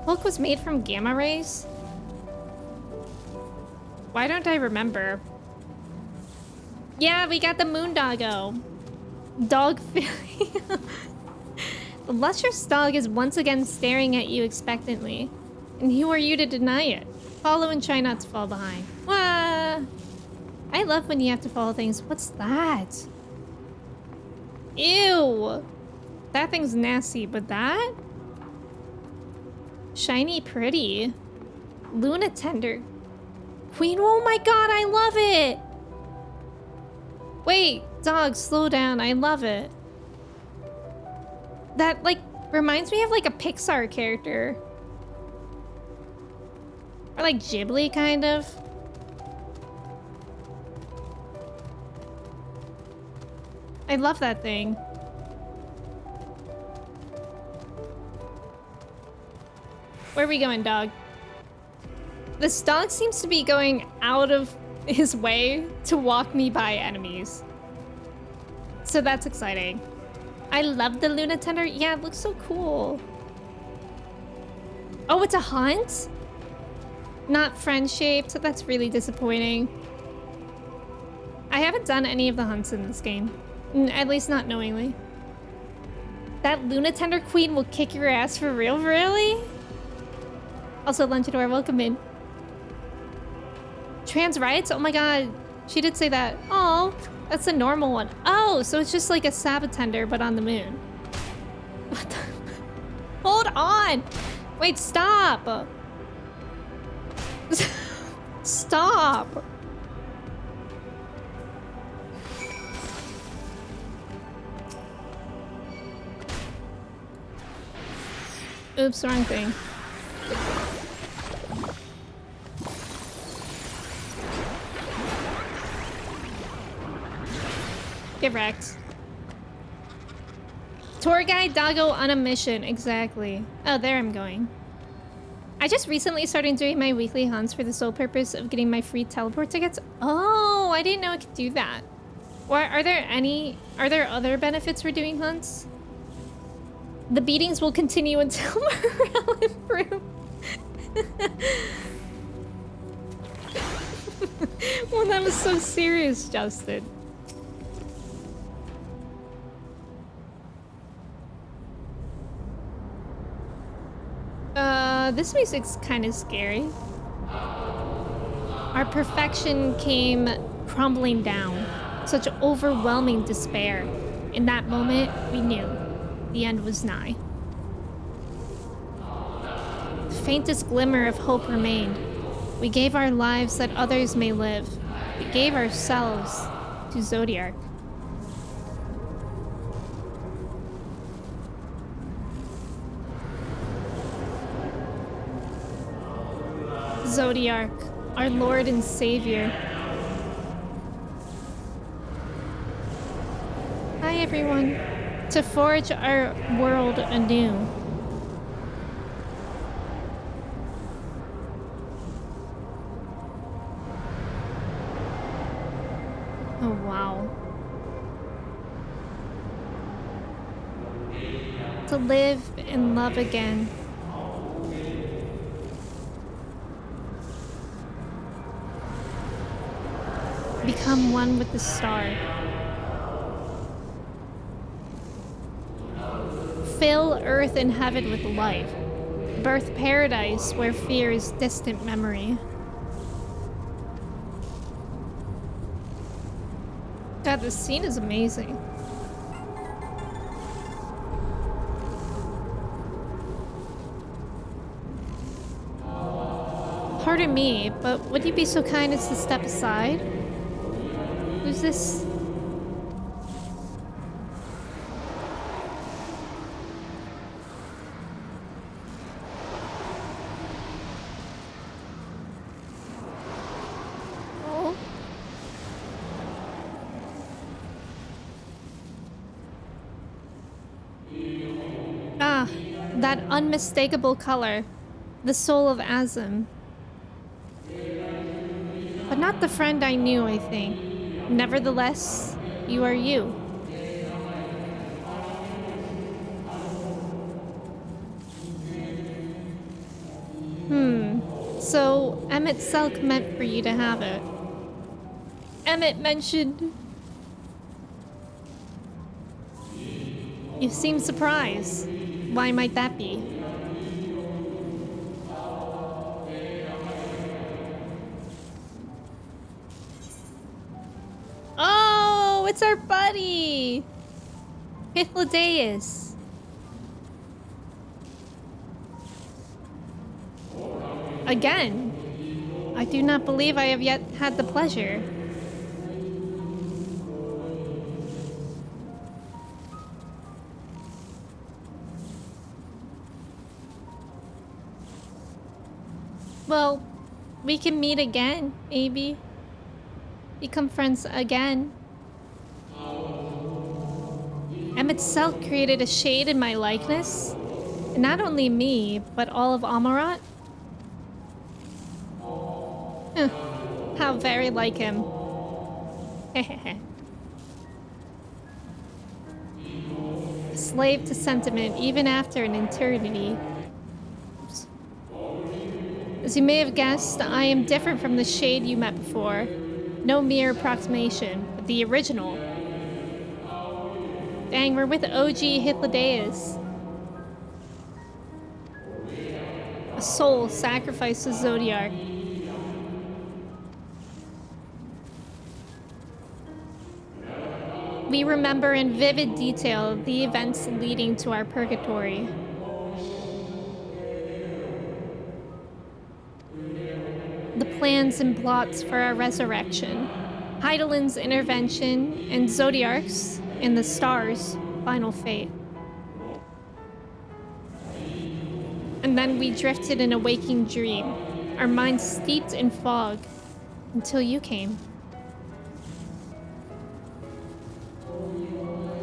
Hulk was made from gamma rays? Why don't I remember? Yeah, we got the moon doggo. Dog filling. The lustrous dog is once again staring at you expectantly. And who are you to deny it? Follow and try not to fall behind. Wah! I love when you have to follow things. What's that? Ew! That thing's nasty, but that? Shiny pretty. Luna tender. Queen, oh my god, I love it! Wait, dog, slow down. I love it. That, like, reminds me of, like, a Pixar character. Or, like, Ghibli, kind of. I love that thing. Where are we going, dog? This dog seems to be going out of his way to walk me by enemies. So that's exciting. I love the Luna Tender. Yeah, it looks so cool. Oh, it's a hunt? Not friend-shaped. That's really disappointing. I haven't done any of the hunts in this game. At least not knowingly. That Lunatender Queen will kick your ass for real, really? Also, Lunchador, welcome in. Trans rights? Oh my god. She did say that. Oh, that's a normal one. Oh, so it's just like a Sabatender, but on the moon. What the? Hold on. Wait, stop. Stop. Oops, wrong thing. Get wrecked. Tour guide doggo on a mission. Exactly. Oh, there I'm going. I just recently started doing my weekly hunts for the sole purpose of getting my free teleport tickets. Oh, I didn't know I could do that. Or are there other benefits for doing hunts? The beatings will continue until morale improves. Well, that was so serious, Justin. This music's kind of scary. Our perfection came crumbling down. Such overwhelming despair. In that moment, we knew the end was nigh. The faintest glimmer of hope remained. We gave our lives that others may live. We gave ourselves to Zodiark. Zodiark, our Lord and Savior. Hi everyone. To forge our world anew. Oh wow. To live and love again. Become one with the star. Fill earth and heaven with light. Birth paradise where fear is distant memory. God, this scene is amazing. Pardon me, but would you be so kind as to step aside? Who's this? Oh. Ah, that unmistakable color. The soul of Azim. But not the friend I knew, I think. Nevertheless, you are you. So Emmett Selk meant for you to have it. Emmett mentioned... You seem surprised. Why might that be? Oh, it's our buddy! Hythlodaeus. Again, I do not believe I have yet had the pleasure. Well, we can meet again, maybe. Become friends again. Emmett Selk created a shade in my likeness. And not only me, but all of Amarat. How very like him. Slave to sentiment, even after an eternity. Oops. As you may have guessed, I am different from the shade you met before. No mere approximation, but the original. Dang, we're with OG Hythlodaeus. A soul sacrificed to Zodiac. We remember in vivid detail the events leading to our purgatory. The plans and plots for our resurrection, Heidelin's intervention, and Zodiarc's and the stars' final fate. And then we drifted in a waking dream, our minds steeped in fog, until you came.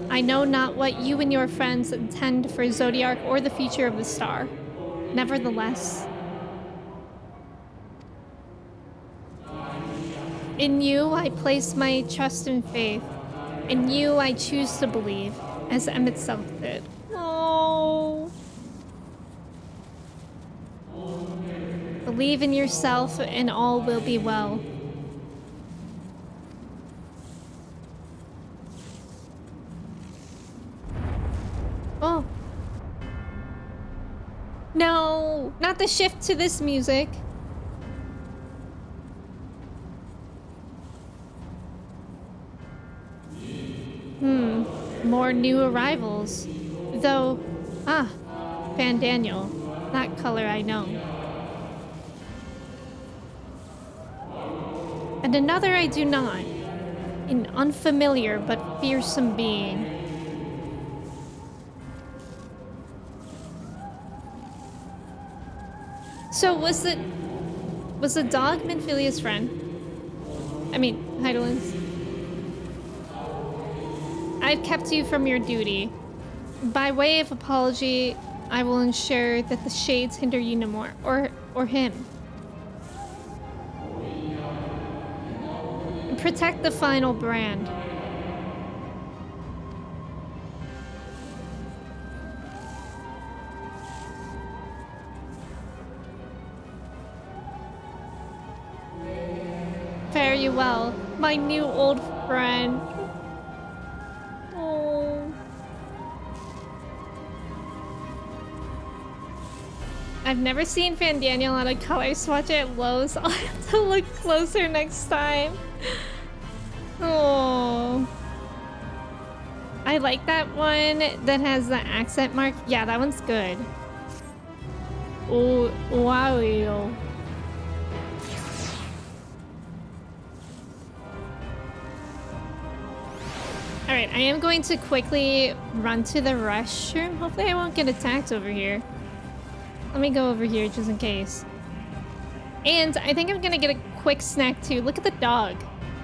I know not what you and your friends intend for Zodiac or the future of the star. Nevertheless, in you I place my trust and faith. In you I choose to believe, as M itself did. Oh. Believe in yourself and all will be well. Oh. No, not the shift to this music. More new arrivals. Though, Van Daniel. That color I know. And another I do not. An unfamiliar but fearsome being. So was the dog Minfilia's friend? I mean, Heidelin's. I've kept you from your duty. By way of apology, I will ensure that the shades hinder you no more, or him. Protect the final brand. Fare you well, my new old friend. Oh. I've never seen Van Daniel on a color swatch at Lowe's. I'll have to look closer next time. Oh. I like that one that has the accent mark. Yeah, that one's good. Oh, wow. Alright, I am going to quickly run to the restroom. Hopefully I won't get attacked over here. Let me go over here just in case. And I think I'm gonna get a quick snack too. Look at the dog.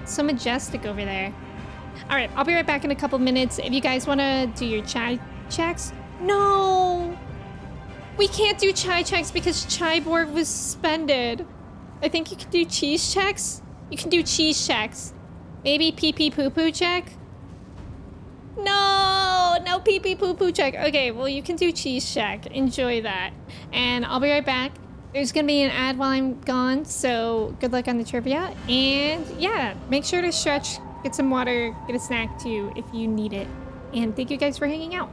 So majestic over there. Alright, I'll be right back in a couple minutes. If you guys want to do your chai checks. No! We can't do chai checks because chai board was suspended. I think you can do cheese checks. You can do cheese checks. Maybe pee pee poo poo check. No pee pee poo poo check. Okay, well you can do cheese check. Enjoy that. And I'll be right back. There's gonna be an ad while I'm gone, so good luck on the trivia. And yeah, make sure to stretch, get some water, get a snack too if you need it. And thank you guys for hanging out.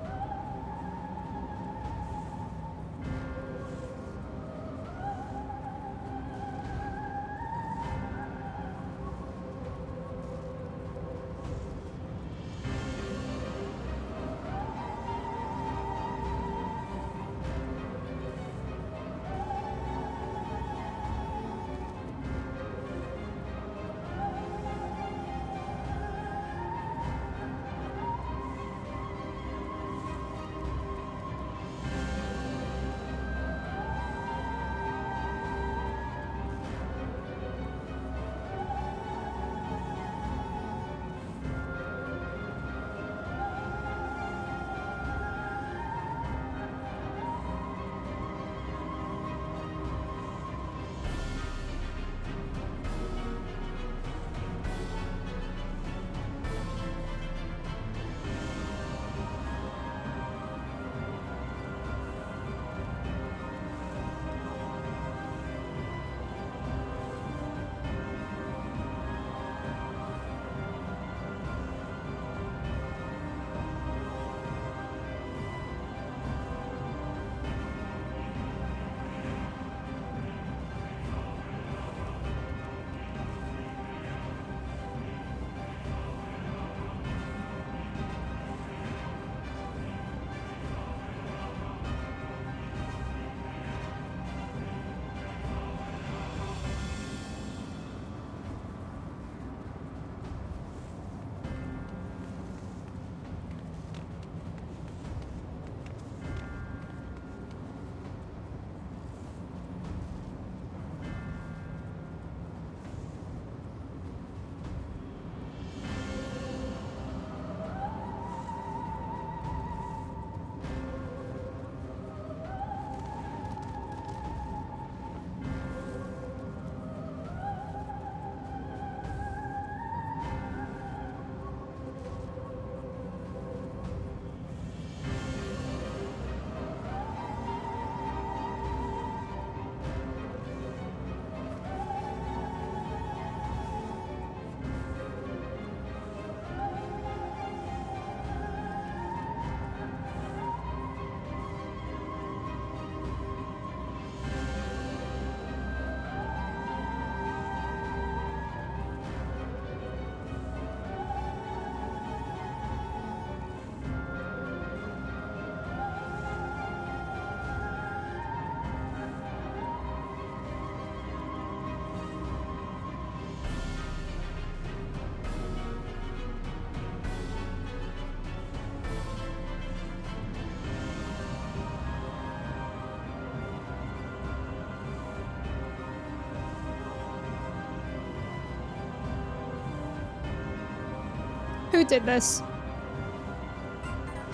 Who did this?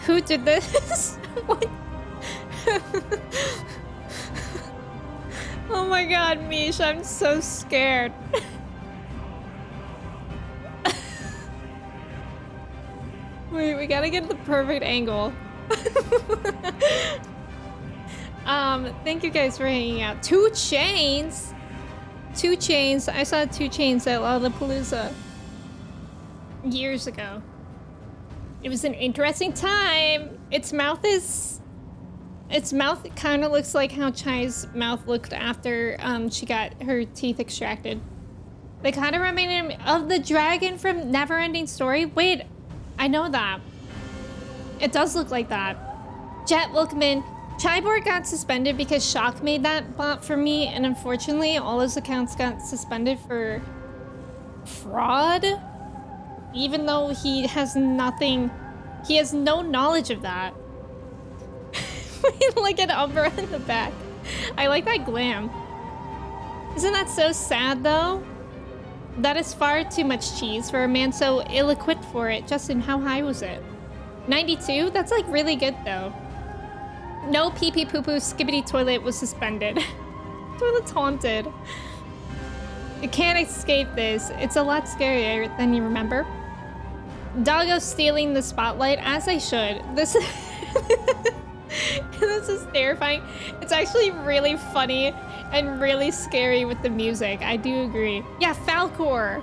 Who did this? What? Oh my god, Mish, I'm so scared. Wait, we gotta get the perfect angle. Thank you guys for hanging out. 2 Chainz! 2 Chainz. I saw 2 Chainz at Lollapalooza years ago. It was an interesting time. Its mouth kind of looks like how Chai's mouth looked after she got her teeth extracted. They kind of reminded me of the dragon from Neverending Story. Wait, I know that. It does look like that. Jet, welcome in. Chyborg got suspended because Shock made that bot for me, and unfortunately, all his accounts got suspended for fraud. Even though he has nothing, he has no knowledge of that. Look at Umbra in the back. I like that glam. Isn't that so sad, though? That is far too much cheese for a man so ill-equipped for it. Justin, how high was it? 92? That's like really good, though. No pee-pee poo-poo skibbity toilet was suspended. Toilet's haunted. You can't escape this. It's a lot scarier than you remember. Doggo stealing the spotlight, as I should. This this is terrifying. It's actually really funny and really scary with the music. I do agree. Yeah, Falcor.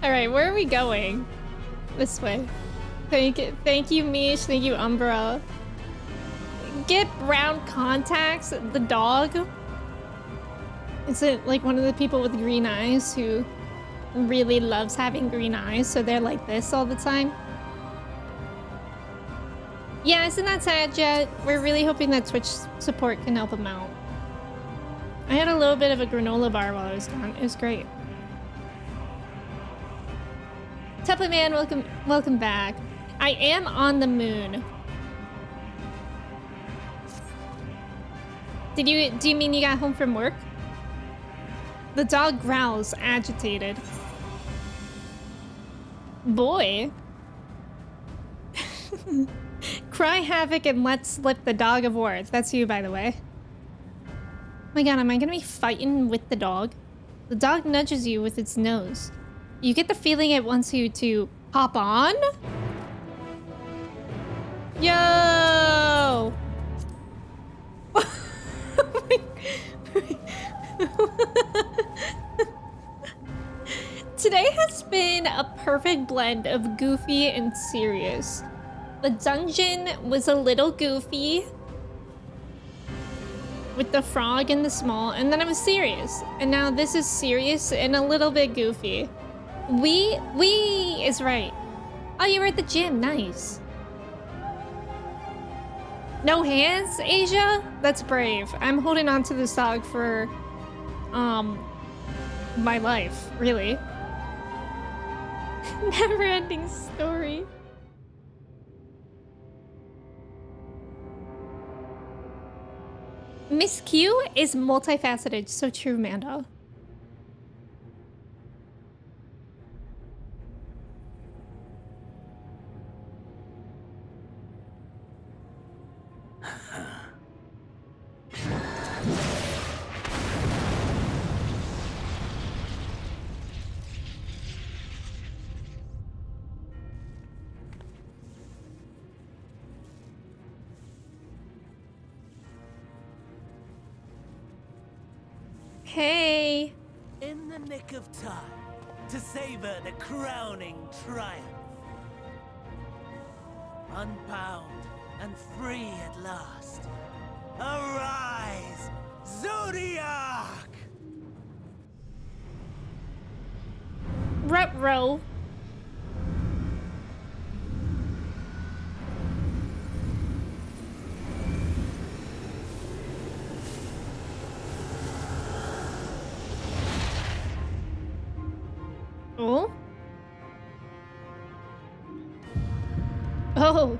All right, where are we going? This way. Thank you, Mish. Thank you, Umbra. Get brown contacts. The dog. Is it like one of the people with green eyes who really loves having green eyes, so they're like this all the time? Yeah, isn't that sad, Jet? We're really hoping that Twitch support can help him out. I had a little bit of a granola bar while I was gone. It was great. Tupper Man, welcome back. I am on the moon. Do you mean you got home from work? The dog growls, agitated. Boy. Cry havoc and let slip the dog of war. That's you, by the way. Oh my god, am I gonna be fighting with the dog? The dog nudges you with its nose. You get the feeling it wants you to hop on? Yo! Today has been a perfect blend of goofy and serious. The dungeon was a little goofy with the frog and the small, and then it was serious. And now this is serious and a little bit goofy. We is right. Oh, you were at the gym. Nice. No hands, Asia? That's brave. I'm holding on to this dog for my life, really. Never ending story. Miss Q is multifaceted. So true, Mando. Hey. In the nick of time to savor the crowning triumph. Unbound and free at last. Arise, Zodiac! Ruh-roh. Oh? Oh.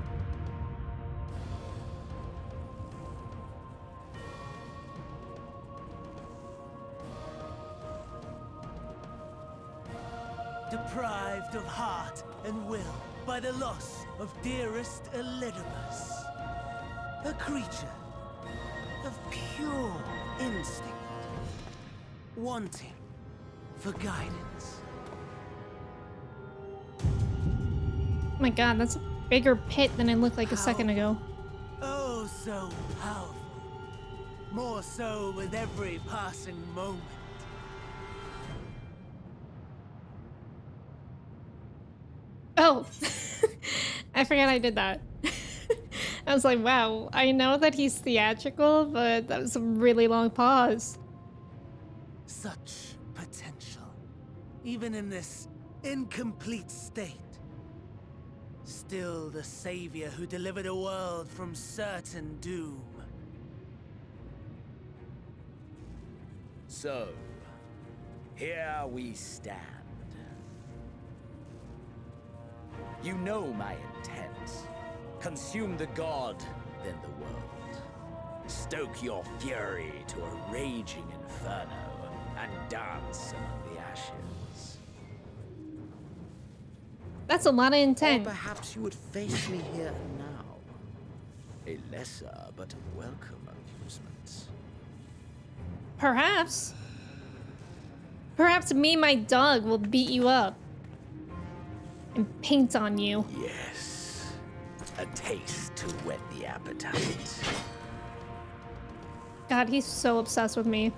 deprived of heart and will by the loss of dearest Elidibus. A creature of pure instinct, wanting for guidance. Oh my god, that's a bigger pit than it looked like a second ago. Oh, so powerful. More so with every passing moment. Oh, I forgot I did that. I was like, wow, I know that he's theatrical, but that was a really long pause. Such potential. Even in this incomplete state. Still the savior who delivered a world from certain doom. So, here we stand. You know my intent. Consume the god, then the world. Stoke your fury to a raging inferno, and dance among the ashes. That's a lot of Or intent. perhaps you would face me here and now. A lesser but welcome amusement. Perhaps. Perhaps me and my dog will beat you up. And paint on you. Yes. A taste to whet the appetite. God, he's so obsessed with me.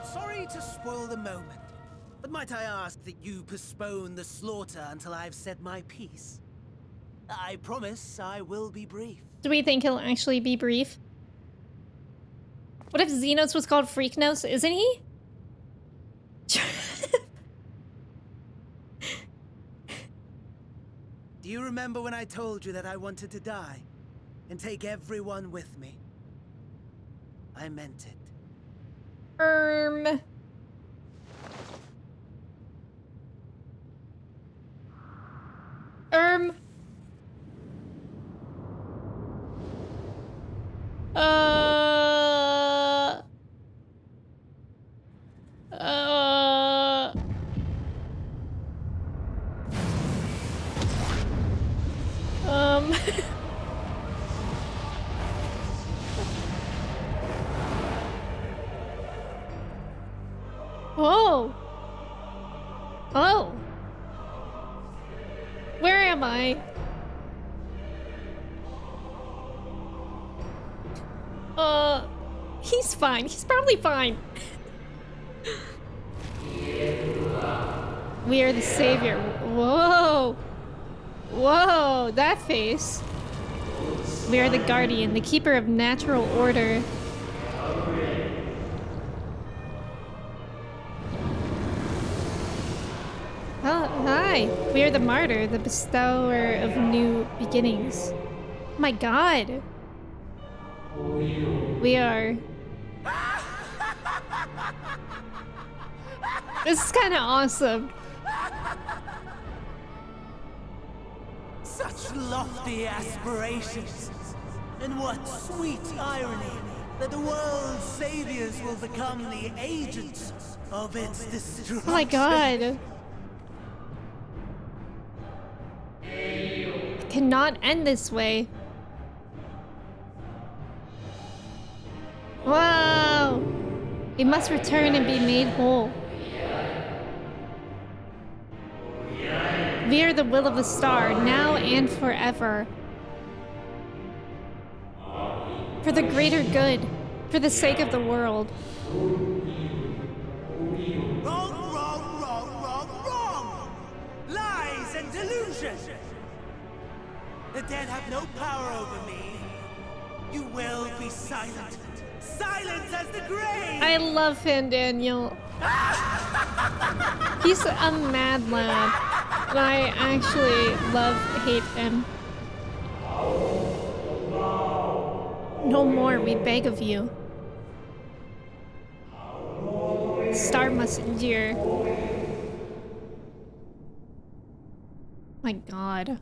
Sorry to spoil the moment, but might I ask that you postpone the slaughter until I've said my piece? I promise I will be brief. Do we think he'll actually be brief? What if Xenos was called Freaknos? Isn't he? Do you remember when I told you that I wanted to die and take everyone with me? I meant it. Uh, um, oh, oh, where am I? He's fine. He's probably fine. We are the savior. Whoa. Whoa, that face. We are the guardian, the keeper of natural order. Oh, hi. We are the martyr, the bestower of new beginnings. Oh my god. We are... This is kind of awesome. Such lofty aspirations. And what sweet irony that the world's saviors will become the agents of its destruction. Oh my god. It cannot end this way. Wow. He must return and be made whole. We are the will of the star, now and forever. For the greater good, for the sake of the world. Wrong, wrong, wrong, wrong, wrong! Lies and delusion! The dead have no power over me. You will be silent. Silent as the grave! I love him, Daniel. He's a mad lad. And I actually hate him. No more, we beg of you. The star must endure. My god.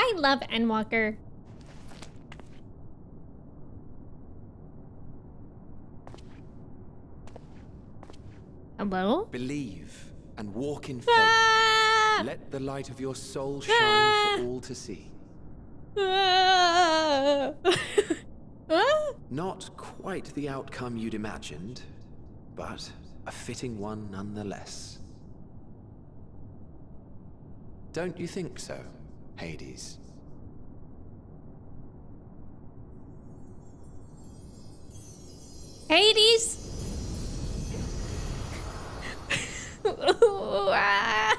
I love Endwalker. Hello? Believe and walk in faith. Ah! Let the light of your soul shine for all to see. Ah! Ah! Not quite the outcome you'd imagined, but a fitting one nonetheless. Don't you think so, Hades? Hades? Ah!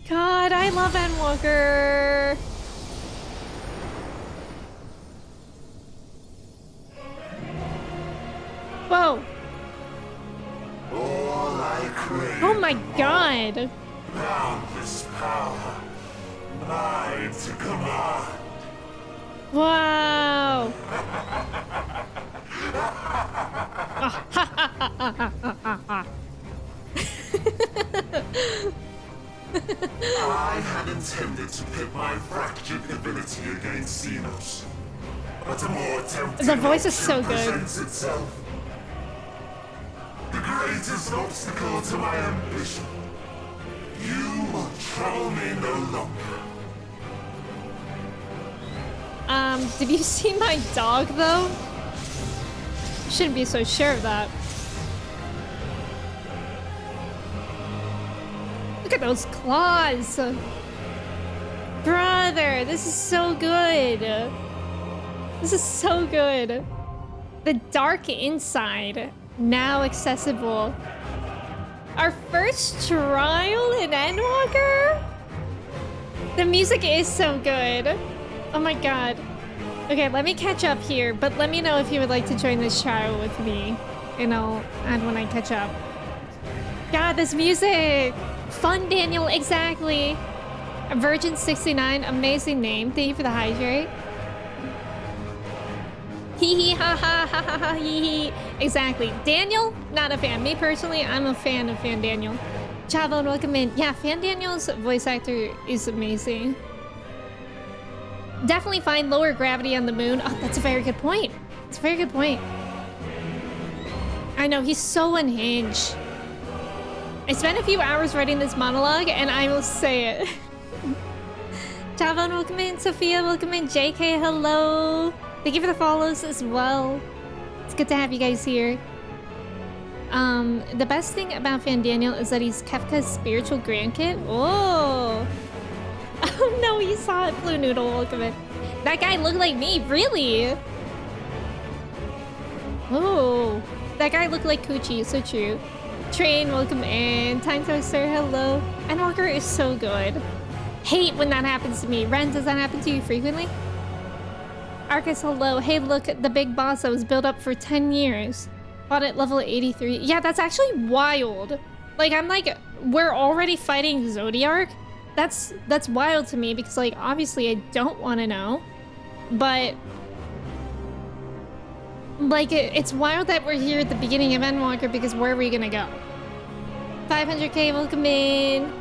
God, I love Endwalker. Whoa. All I crave. Oh my God. Boundless power. Mine to command. Wow. I had intended to pit my fractured ability against Xenos, but a more tempting The voice is so option good. presents itself. The greatest obstacle to my ambition. You will trouble me no longer. Did you see my dog though? Shouldn't be so sure of that. Look at those claws! Brother, this is so good! This is so good! The dark inside, now accessible. Our first trial in Endwalker? The music is so good. Oh my god. Okay, let me catch up here, but let me know if you would like to join this trial with me. And I'll add when I catch up. God, this music! Fun, Daniel, exactly. Virgin69, amazing name. Thank you for the hydrate. Hee hee ha ha ha ha ha hee hee. Exactly. Daniel, not a fan. Me personally, I'm a fan of Fan Daniel. Chavo, welcome in. Yeah, Fan Daniel's voice actor is amazing. Definitely find lower gravity on the moon. Oh, that's a very good point. It's a very good point. I know, he's so unhinged. I spent a few hours writing this monologue, and I will say it. Javon, welcome in. Sophia, welcome in. JK, hello. Thank you for the follows as well. It's good to have you guys here. The best thing about Fan Daniel is that he's Kefka's spiritual grandkid. Oh. Oh no, you saw it. Blue Noodle, welcome in. That guy looked like me, really? Oh. That guy looked like Coochie, so true. Train, welcome in. Time Toaster, hello. Endwalker is so good. Hate when that happens to me. Ren, does that happen to you frequently? Arcus, hello. Hey, look, the big boss that was built up for 10 years. Fought at level 83. Yeah, that's actually wild. Like, I'm like, we're already fighting Zodiark? That's wild to me because, like, obviously I don't want to know. But... like, it's wild that we're here at the beginning of Endwalker because where are we gonna go? 500k, welcome in.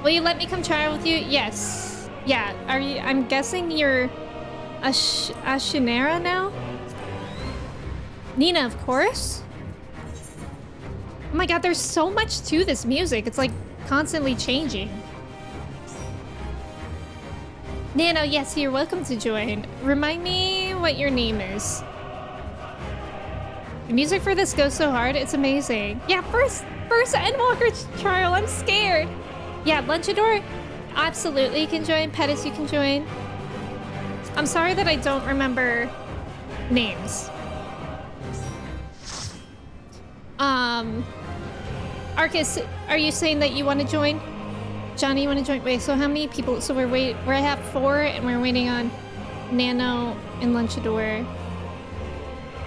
Will you let me come try with you? Yes. Yeah, are you? I'm guessing you're a Shinera now? Nina, of course. Oh my god, there's so much to this music. It's like constantly changing. Nano, yes, you're welcome to join. Remind me what your name is. The music for this goes so hard, it's amazing. Yeah, first Endwalker trial, I'm scared. Yeah, Lunchador, absolutely can join. Pettis, you can join. I'm sorry that I don't remember names. Arcus, are you saying that you want to join? Johnny, you want to join? Wait, so how many people? So we're at 4 and we're waiting on Nano and Lunchador.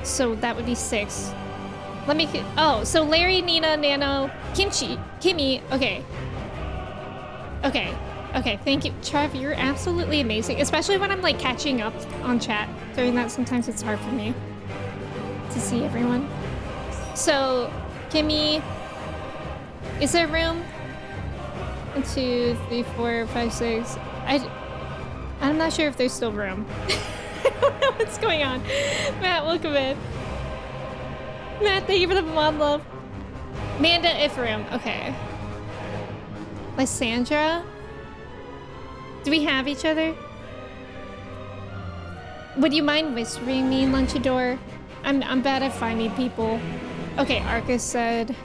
So that would be 6. Let me, oh, so Larry, Nina, Nano, Kimmy, okay. Okay, thank you. Trev, you're absolutely amazing. Especially when I'm like catching up on chat. Doing that, sometimes it's hard for me. to see everyone. So, Kimmy, is there room? 1, 2, 3, 4, 5, 6. I'm not sure if there's still room. I don't know what's going on. Matt, welcome in. Matt, thank you for the mod love. Manda, if room. Okay. Lysandra? Do we have each other? Would you mind whispering me, Lunchador? I'm bad at finding people. Okay, Arcus said.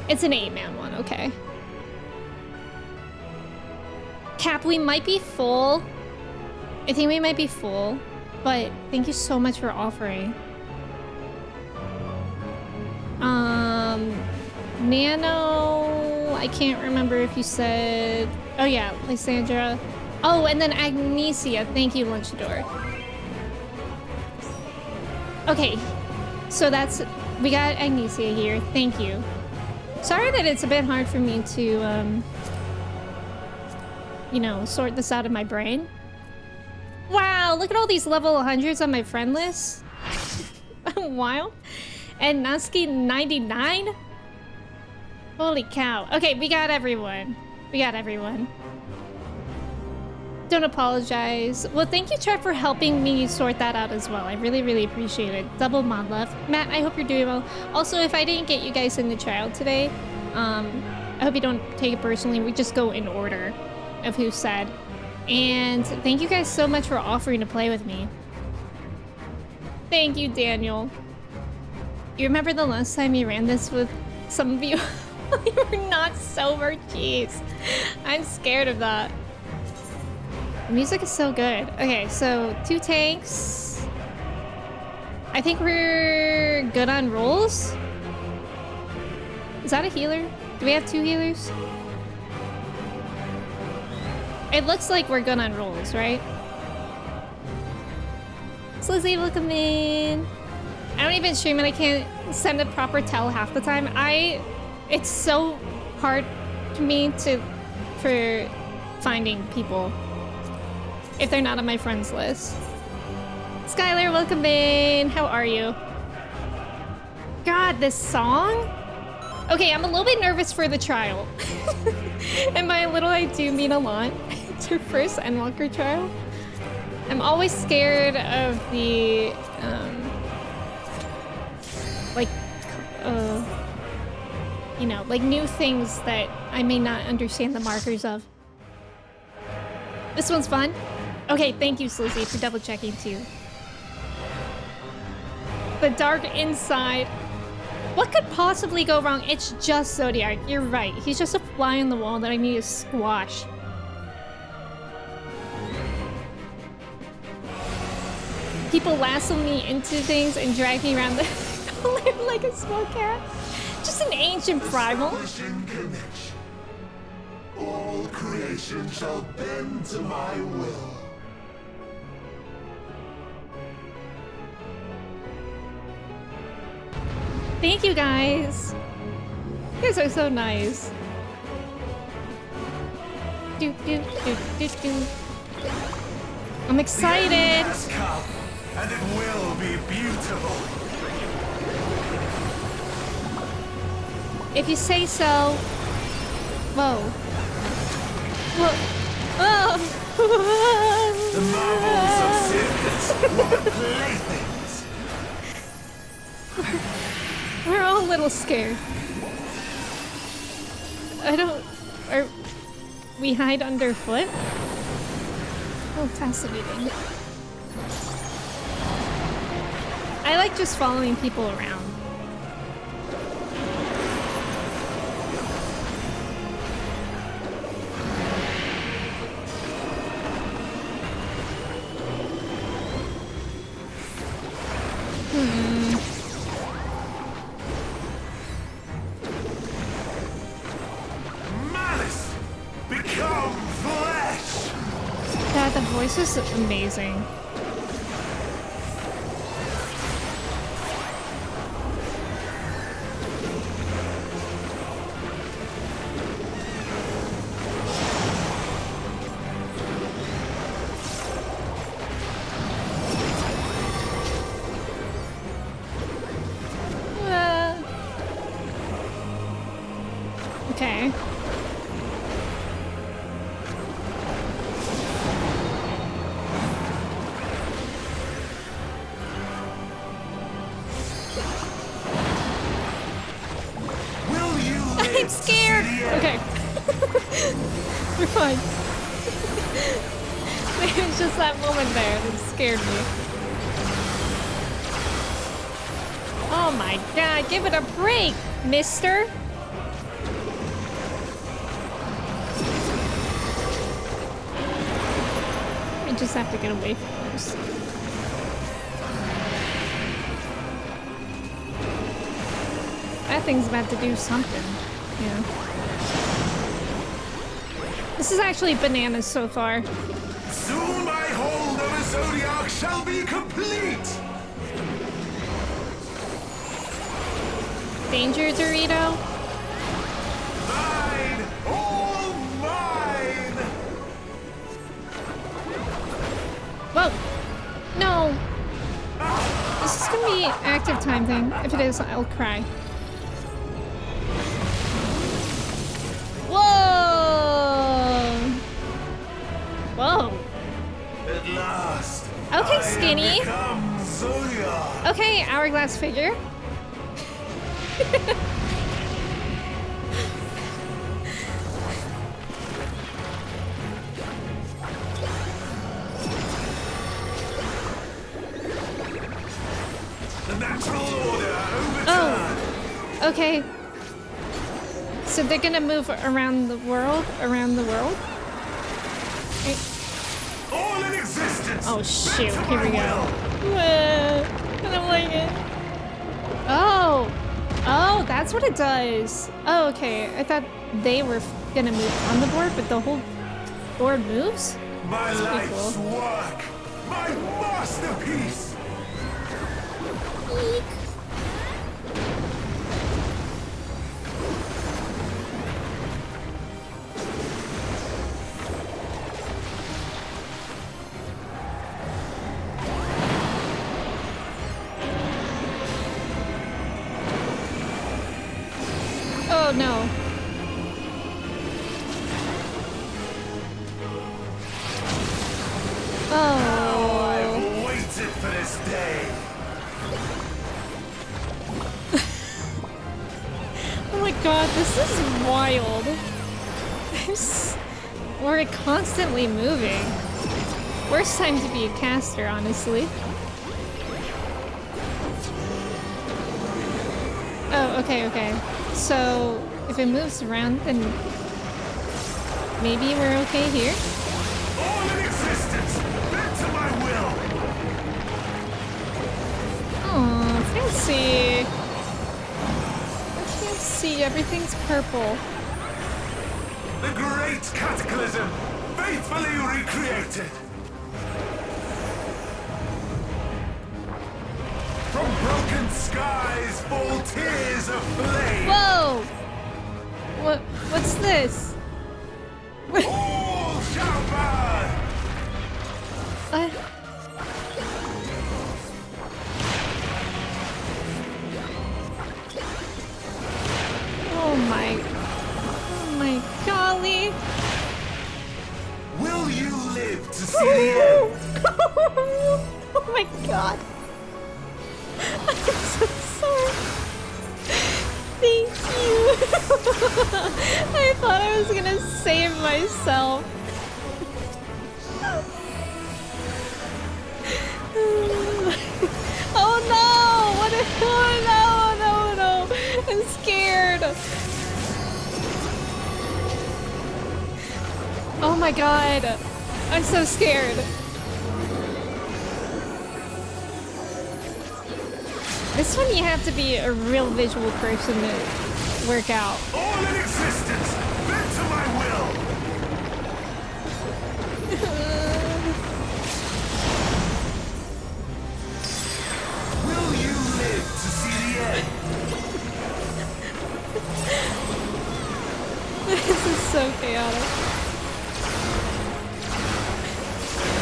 It's an 8-man one, okay. Cap, we might be full. I think we might be full, but thank you so much for offering. Nano, I can't remember if you said... Oh yeah, Lysandra. Oh, and then Agnesia. Thank you, Lunchador. Okay, so that's... We got Agnesia here. Thank you. Sorry that it's a bit hard for me to, you know, sort this out of my brain. Wow, look at all these level 100s on my friend list. Wild. And Natsuki 99? Holy cow. Okay, we got everyone. We got everyone. Don't apologize. Well, thank you, Trev, for helping me sort that out as well. I really, really appreciate it. Double mod love. Matt, I hope you're doing well. Also, if I didn't get you guys in the trial today, I hope you don't take it personally. We just go in order of who said. And thank you guys so much for offering to play with me. Thank you, Daniel. You remember the last time you ran this with some of you? You were not sober. Jeez. I'm scared of that. The music is so good. Okay, so 2 tanks. I think we're good on rolls. Is that a healer? Do we have 2 healers? It looks like we're good on rolls, right? So let's welcome in. I don't even stream it. I can't send a proper tell half the time. It's so hard to me for finding people if they're not on my friends list. Skylar, welcome in. How are you? God, this song? Okay, I'm a little bit nervous for the trial. And by a little, I do mean a lot. It's your first Endwalker trial. I'm always scared of the, you know, like new things that I may not understand the markers of. This one's fun. Okay, thank you, Slizzy, for double checking too. The dark inside. What could possibly go wrong? It's just Zodiac. You're right. He's just a fly on the wall that I need to squash. People lasso me into things and drag me around the like a small cat. Just an ancient primal. All creation shall bend to my will. Thank you, guys. You guys are so nice. I'm excited. The end has come, and it will be beautiful. If you say so. Whoa. Whoa. Oh. The marvels of Sirius were playthings. We're all a little scared. Or we hide underfoot? Oh, fascinating. I like just following people around. Malice, become flesh. God, the voice is amazing. Okay. Will you I'm scared. Okay. We're fine. It was just that moment there that scared me. Oh my god, give it a break, mister. I just have to get away from this. That thing's about to do something, yeah. This is actually bananas so far. Soon my hold of a Zodiac shall be complete! Danger, Dorito. Mine! All mine! Whoa! No! This is gonna be an active time thing. If it is, I'll cry. Whoa! Whoa! At last! Okay, I skinny. have become Zodiac! Okay, hourglass figure. The natural order overturned! Oh! Okay. So they're gonna move around the world? Around the world? Okay. All in existence! Oh shoot, bent to here we my go. will. I don't like it. Oh! Oh, that's what it does. Oh, okay. I thought they were gonna move on the board, but the whole board moves? My That's pretty life's cool. work! My masterpiece! Eek. Oh no. Oh. I've waited for this day! Oh my god, this is wild. We're constantly moving. Worst time to be a caster, honestly. Oh, okay, okay. So, if it moves around, then maybe we're okay here? All in existence! Bent to my will! Oh, fancy. Fancy, everything's purple. The great cataclysm, faithfully recreated! From broken skies fall tears of flame! Whoa! What's this? All shall burn! Oh my golly! Will you live to see the end? Oh my god! I'm so sorry. Thank you. I thought I was gonna save myself. Oh no! What if? Oh no! I'm scared. Oh my god! I'm so scared. This one you have to be a real visual person to work out. All in existence, bent to my will! Will you live to see the end? This is so chaotic.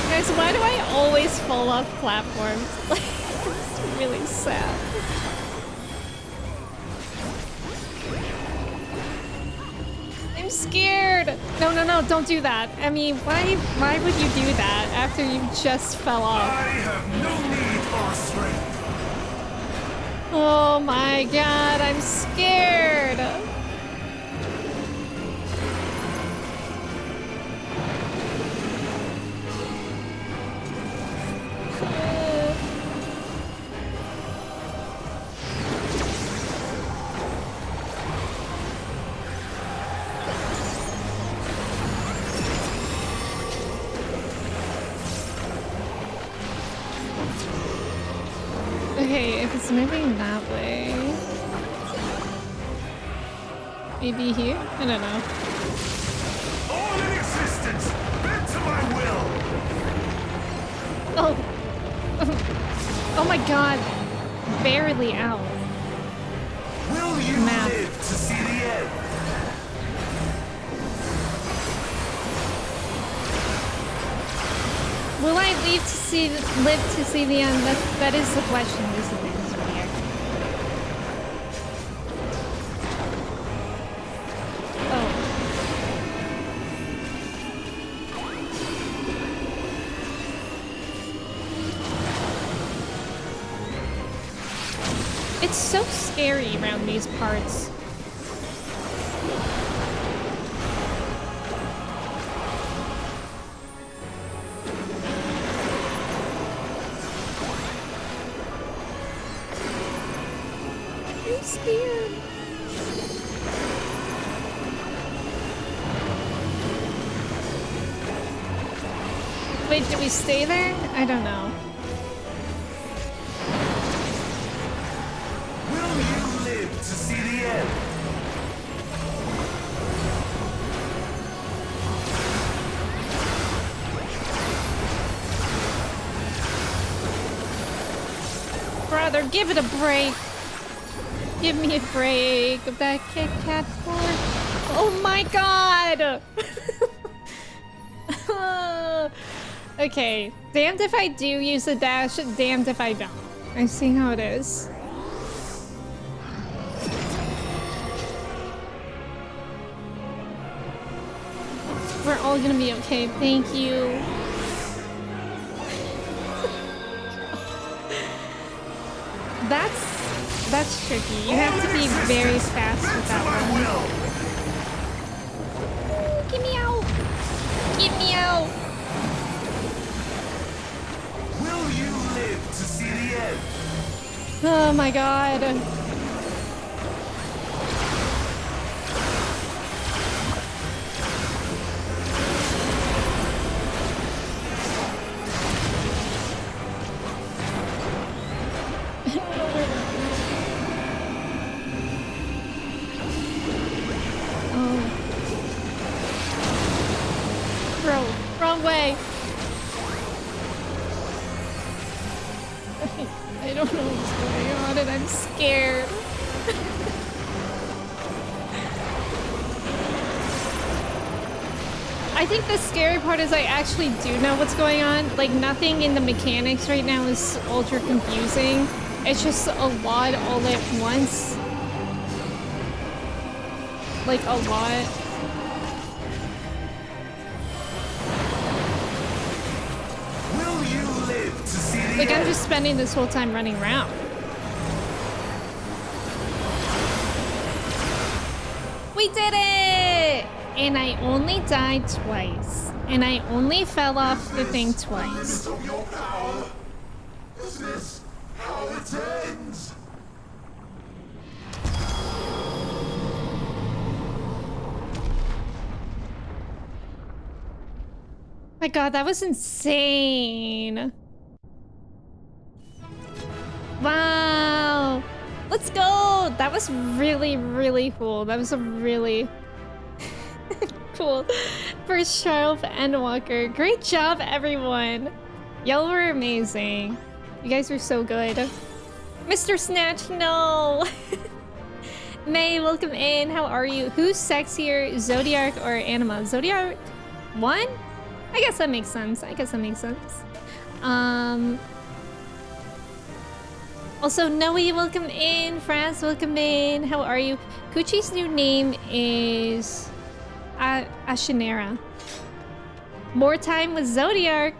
Guys, why do I always fall off platforms? Like, it's really sad. scared. No, no, no, don't do that. I mean, why would you do that after you just fell off? I have no need for restraint. Oh my god, I'm scared. Okay, if it's moving that way... Maybe here? I don't know. All in existence, bend to my will. Oh! Oh my god! Barely out. Will you live to see the end? Will I live to see the end? That is the question, isn't it, Zodiac? Oh. It's so scary around these parts. I'm scared. Wait, do we stay there? I don't know. Will you live to see the end? Brother, give it a break. Give me a break of that Kit Kat board. Oh my god! Okay, damned if I do use a dash, damned if I don't. I see how it is. We're all gonna be okay, thank you. That's tricky. You have to be very fast with that one. Ooh, get me out! Get me out! Will you live to see the end? Oh my god. Wrong way. I don't know what's going on and I'm scared. I think the scary part is I actually do know what's going on. Like, nothing in the mechanics right now is ultra confusing. It's just a lot all at once. Like, a lot. Like, I'm just spending this whole time running around. We did it! And I only died twice. And I only fell off the thing twice. Is this how it ends? My god, that was insane. Wow. Let's go. That was really, really cool. That was a really cool first trial for Endwalker. Great job, everyone. Y'all were amazing. You guys were so good. Mr. Snatch, no. May, welcome in. How are you? Who's sexier, Zodiac or Anima? Zodiac 1? I guess that makes sense. Also, Noe, welcome in. Franz, welcome in. How are you? Kuchi's new name is Ashinera. More time with Zodiark.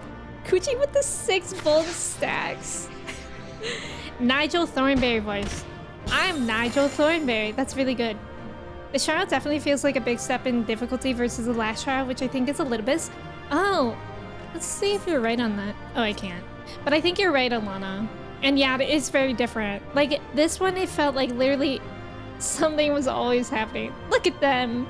Coochie with the 6 bold stacks. Nigel Thornberry voice. I'm Nigel Thornberry. That's really good. This trial definitely feels like a big step in difficulty versus the last trial, which I think is a little bit... Oh, let's see if you're right on that. Oh, I can't. But I think you're right, Alana. And yeah, it is very different. Like, this one, it felt like literally something was always happening. Look at them.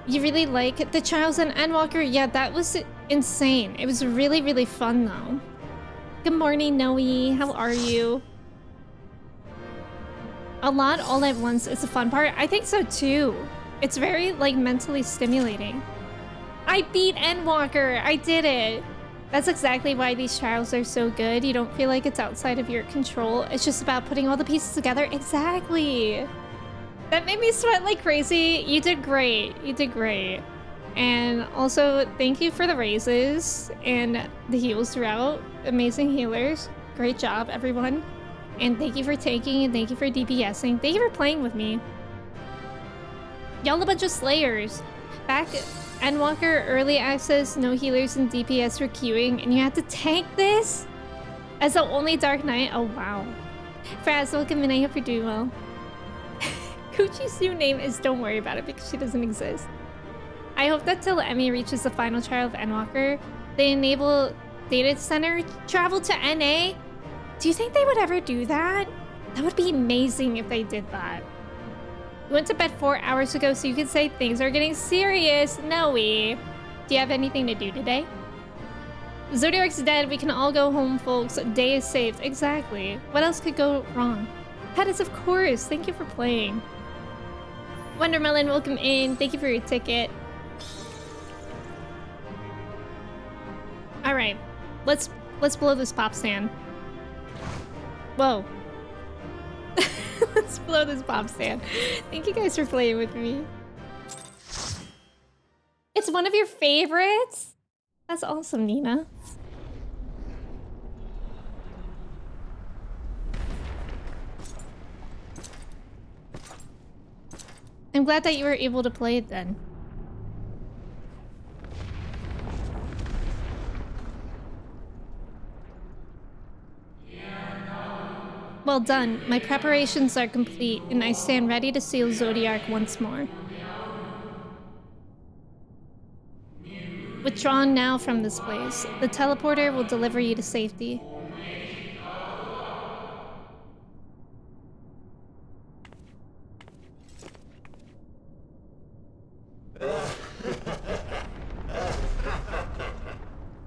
You really like the trials on Endwalker? Yeah, that was insane. It was really, really fun, though. Good morning, Noe. How are you? A lot all at once is the fun part. I think so, too. It's very, like, mentally stimulating. I beat Endwalker! I did it! That's exactly why these trials are so good. You don't feel like it's outside of your control. It's just about putting all the pieces together. Exactly! That made me sweat like crazy. You did great. You did great. And also, thank you for the raises and the heals throughout. Amazing healers. Great job, everyone. And thank you for tanking and thank you for DPSing. Thank you for playing with me. Y'all a bunch of slayers. Back Endwalker, early access, no healers and DPS for queuing, and you had to tank this? As the only Dark Knight? Oh, wow. Fraz, welcome in. I hope you're doing well. Coochie's new name is Don't Worry About It because she doesn't exist. I hope that till Emmy reaches the final trial of Endwalker, they enable data center travel to NA. Do you think they would ever do that? That would be amazing if they did that. We went to bed 4 hours ago, so you could say things are getting serious. No, do you have anything to do today? Zodiark's dead. We can all go home, folks. Day is saved. Exactly. What else could go wrong? Pettis, of course. Thank you for playing. Wondermelon, welcome in. Thank you for your ticket. All right, let's blow this pop stand. Whoa. Let's blow this pop stand. Thank you guys for playing with me. It's one of your favorites? That's awesome, Nina. I'm glad that you were able to play it then. Well done. My preparations are complete, and I stand ready to seal Zodiark once more. Withdrawn now from this place. The teleporter will deliver you to safety.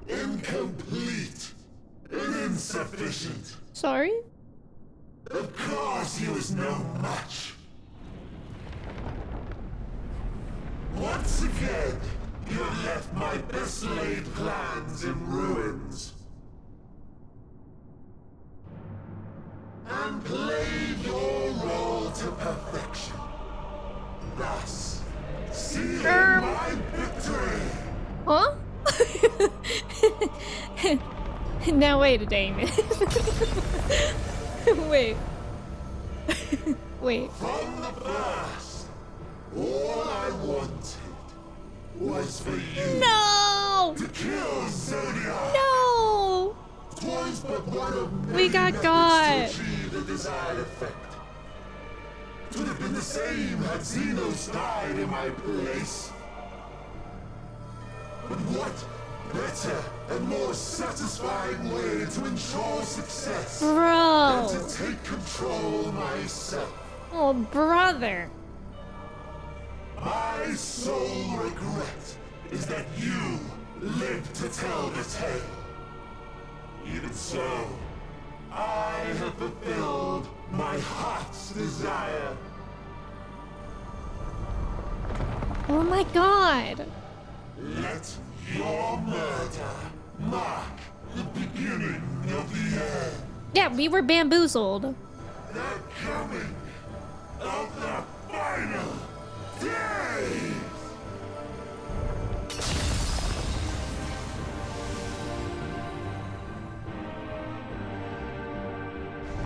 Incomplete and insufficient. Sorry? Of course he was no match. Once again, you have left my best laid plans in ruins. And played your role to perfection. Thus, sealing my victory. Huh? Now wait a Damon. Wait. Wait. From the first, all I wanted was for you No! to kill Zodiac. No! 'Twas but one of many We got methods got. to achieve the desired effect. It would have been the same had Xenos died in my place. But what better and more satisfying way to ensure success Bro. than to take control myself? Oh, brother. My sole regret is that you lived to tell the tale. Even so, I have fulfilled my heart's desire. Oh my god. Let your murder mark the beginning of the end. Yeah, we were bamboozled. The coming of the final day.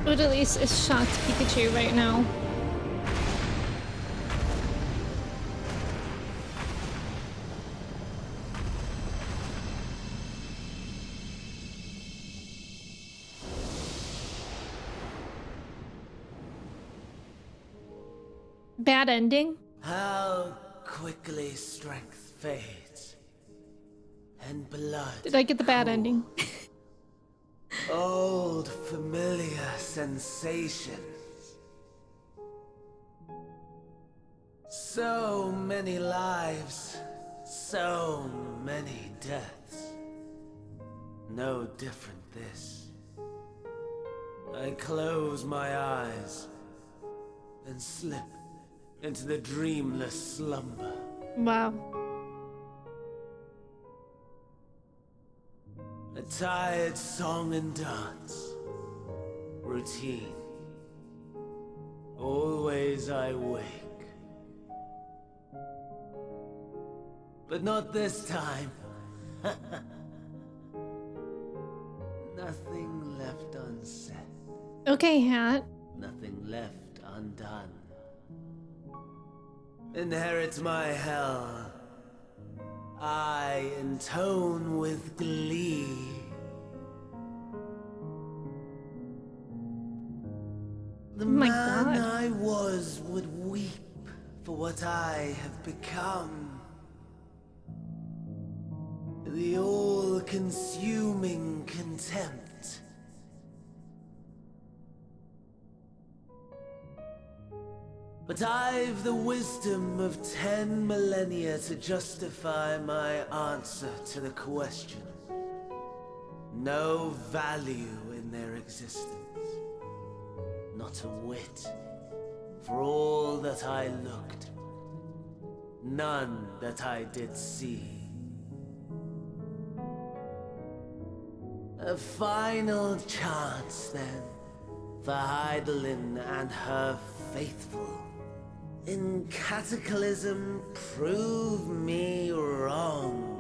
Odalise is shocked Pikachu right now. Bad ending? How quickly strength fades, and blood Did I get the bad ending? old familiar sensations. So many lives, so many deaths. No different this. I close my eyes and slip into the dreamless slumber. Wow. A tired song and dance. Routine. Always I wake. But not this time. Nothing left unsaid. Okay, Hat. Nothing left undone. Inherit my hell. I intone with glee. The my man God. I was would weep for what I have become. The all-consuming contempt. But I've the wisdom of 10 millennia to justify my answer to the question. No value in their existence. Not a whit. For all that I looked. None that I did see. A final chance, then, for Heidelin and her faithful. In Cataclysm, prove me wrong.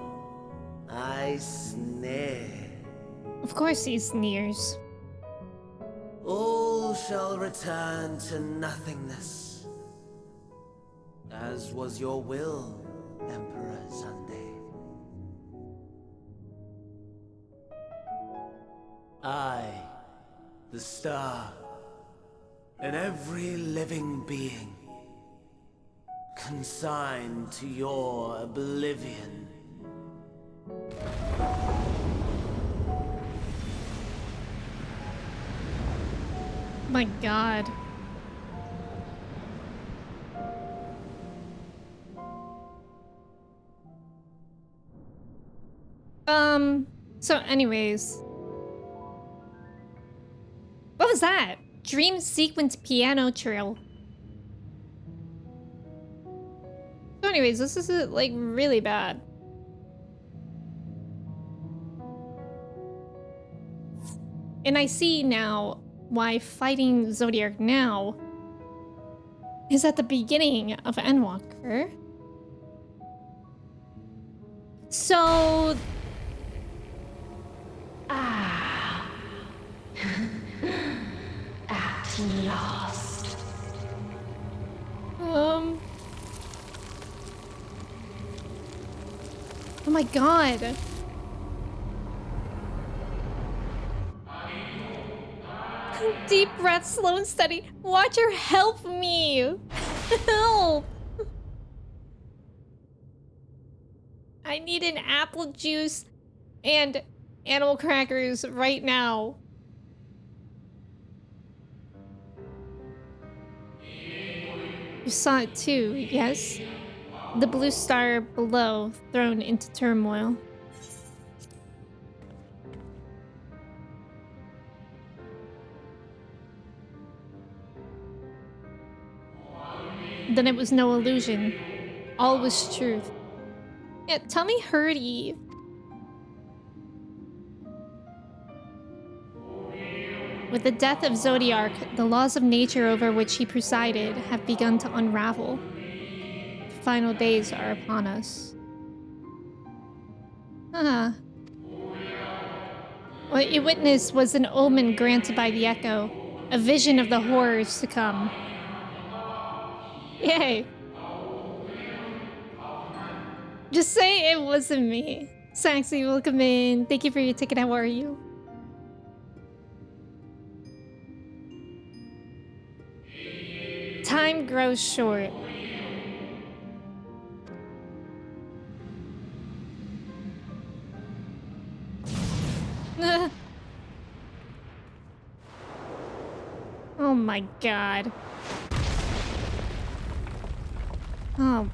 I sneer. Of course he sneers. All shall return to nothingness. As was your will, Emperor Sunday. I, the star, and every living being, consigned to your oblivion. My God. So anyways. What was that? Dream sequence piano trill. So anyways, this is like really bad. And I see now why fighting Zodiac now is at the beginning of Endwalker. So... At last. Oh my God. Deep breath, slow and steady. Watcher, help me. Help. I need an apple juice and animal crackers right now. You saw it too, yes? The blue star below, thrown into turmoil. Then it was no illusion. All was truth. Yeah, tell me Hurdy. With the death of Zodiac, the laws of nature over which he presided have begun to unravel. The final days are upon us. What you witnessed was an omen granted by the Echo, a vision of the horrors to come. Yay! Just say it wasn't me. Saxy, welcome in. Thank you for your ticket. How are you? Time grows short. Oh my god. Oh.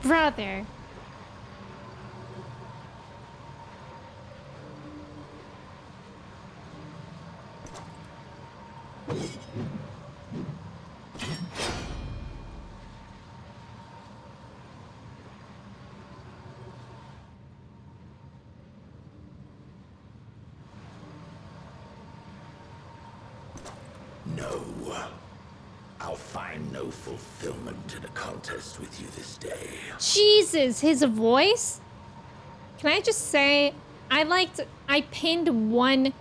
Brother. No. I'll find no fulfillment in a contest with you this day. Jesus, his voice? Can I just say, I pinned one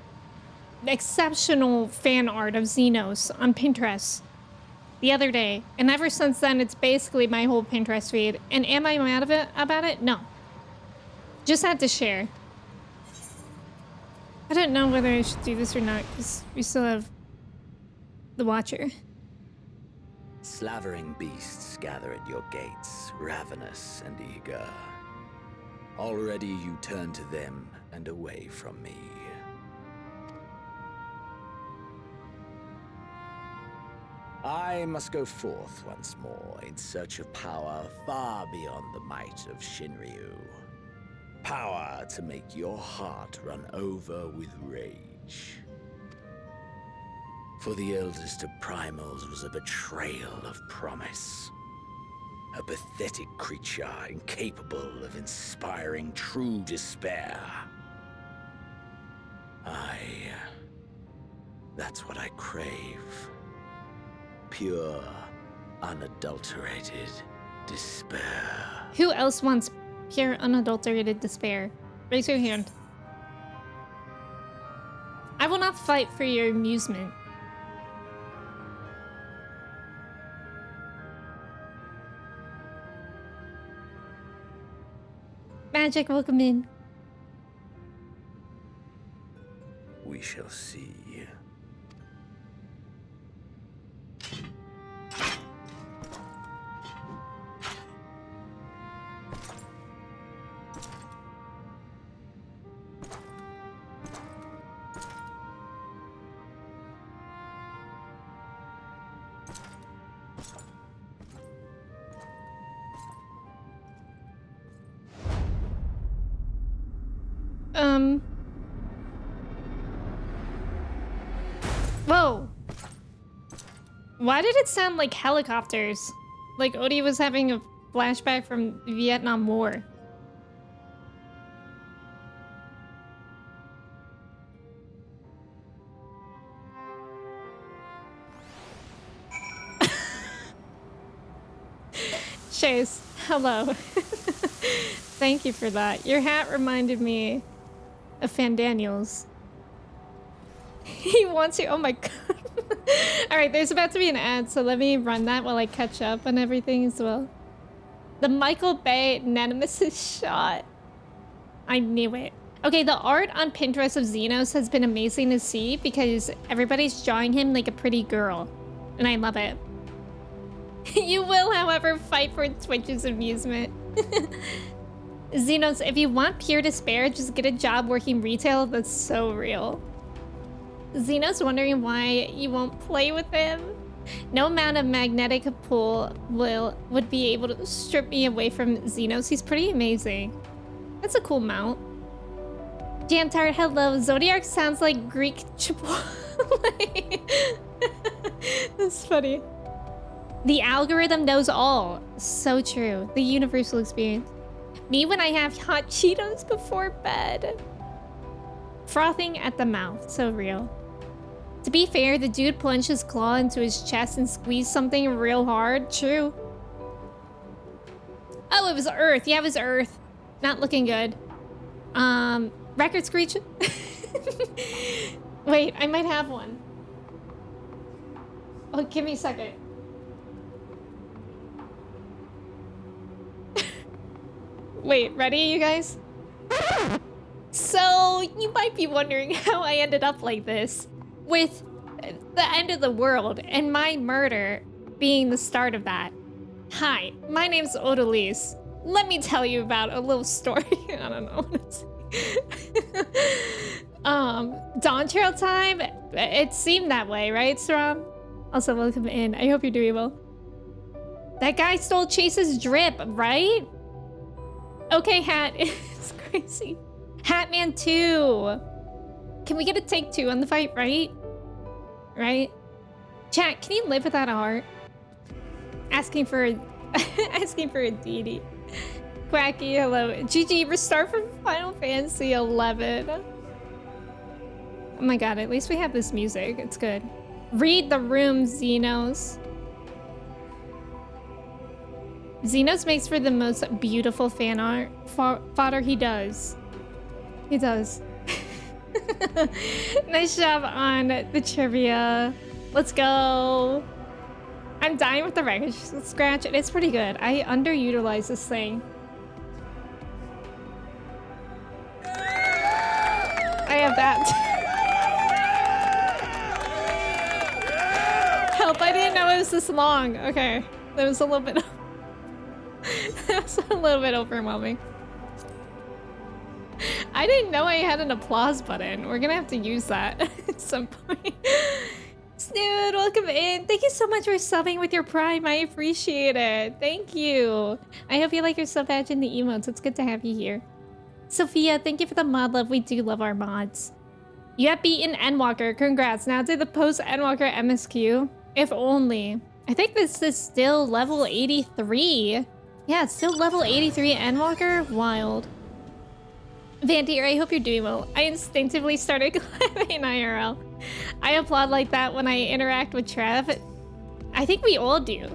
exceptional fan art of Xenos on Pinterest the other day, and ever since then, it's basically my whole Pinterest feed. And am I mad about it? No. Just had to share. I don't know whether I should do this or not, because we still have the Watcher. Slavering beasts gather at your gates, ravenous and eager. Already you turn to them and away from me. I must go forth once more in search of power far beyond the might of Shinryu. Power to make your heart run over with rage. For the eldest of primals was a betrayal of promise. A pathetic creature incapable of inspiring true despair. That's what I crave. Pure, unadulterated despair. Who else wants pure, unadulterated despair? Raise your hand. I will not fight for your amusement. Magic, welcome in. We shall see. Whoa. Why did it sound like helicopters? Like Odie was having a flashback from the Vietnam War. Chase, hello. Thank you for that. Your hat reminded me of Fan Daniels. He wants you. Oh my god. All right, there's about to be an ad, so let me run that while I catch up on everything as well. The Michael Bay Nemesis shot. I knew it. Okay, the art on Pinterest of Xenos has been amazing to see because everybody's drawing him like a pretty girl, and I love it. You will, however, fight for Twitch's amusement. Xenos, if you want pure despair, just get a job working retail. That's so real. Xenos wondering why you won't play with him. No amount of magnetic pull would be able to strip me away from Xenos. He's pretty amazing. That's a cool mount. Jantar, hello. Zodiac sounds like Greek Chipotle. That's funny. The algorithm knows all. So true. The universal experience. Me when I have hot Cheetos before bed. Frothing at the mouth. So real. To be fair, the dude plunged his claw into his chest and squeezed something real hard. True. Oh, it was Earth. Yeah, it was Earth. Not looking good. Record screech? Wait, I might have one. Oh, give me a second. Wait, ready, you guys? So, you might be wondering how I ended up like this, with the end of the world and my murder being the start of that. Hi, my name's Odalise. Let me tell you about a little story. I don't know what to say. Dawn Trail time? It seemed that way, right, Saram? Also, welcome in. I hope you're doing well. That guy stole Chase's drip, right? Okay, Hat. It's crazy. Hatman 2. Can we get a take 2 on the fight, right? Right? Chat, can you live without a heart? Asking for a deity. Quacky, hello. GG, restart from Final Fantasy 11. Oh my god, at least we have this music. It's good. Read the room, Xenos. Xenos makes for the most beautiful fan art fodder. He does. He does. Nice job on the trivia. Let's go. I'm dying with the record scratch. It is pretty good. I underutilize this thing. I have that. Help, I didn't know it was this long. Okay. That was a little bit that was a little bit overwhelming. I didn't know I had an applause button. We're gonna have to use that at some point. Snood, welcome in. Thank you so much for subbing with your Prime. I appreciate it. Thank you. I hope you like your sub badge and the emotes. It's good to have you here. Sophia, thank you for the mod love. We do love our mods. You have beaten Endwalker. Congrats. Now to the post-Endwalker MSQ. If only. I think this is still level 83. Yeah, it's still level 83 Endwalker. Wild. Vantier, I hope you're doing well. I instinctively started clapping IRL. I applaud like that when I interact with Trev. I think we all do.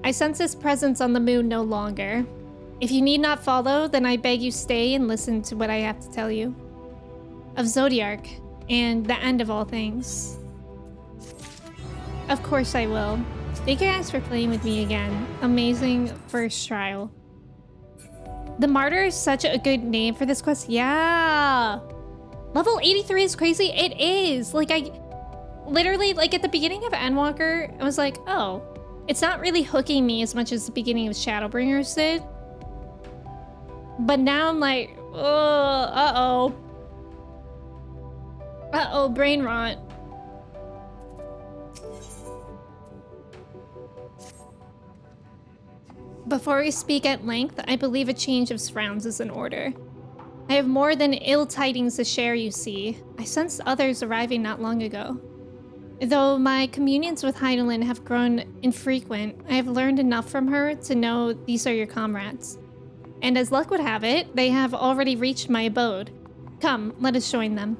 I sense his presence on the moon no longer. If you need not follow, then I beg you stay and listen to what I have to tell you. Of Zodiark and the end of all things. Of course I will. Thank you guys for playing with me again. Amazing first trial. The Martyr is such a good name for this quest. Yeah. Level 83 is crazy. It is. Like, I literally, like, at the beginning of Endwalker, I was like, oh, it's not really hooking me as much as the beginning of Shadowbringers did. But now I'm like, oh, uh-oh. Uh-oh, brain rot. Before we speak at length, I believe a change of surrounds is in order. I have more than ill tidings to share, you see. I sensed others arriving not long ago. Though my communions with Heidelin have grown infrequent, I have learned enough from her to know these are your comrades. And as luck would have it, they have already reached my abode. Come, let us join them.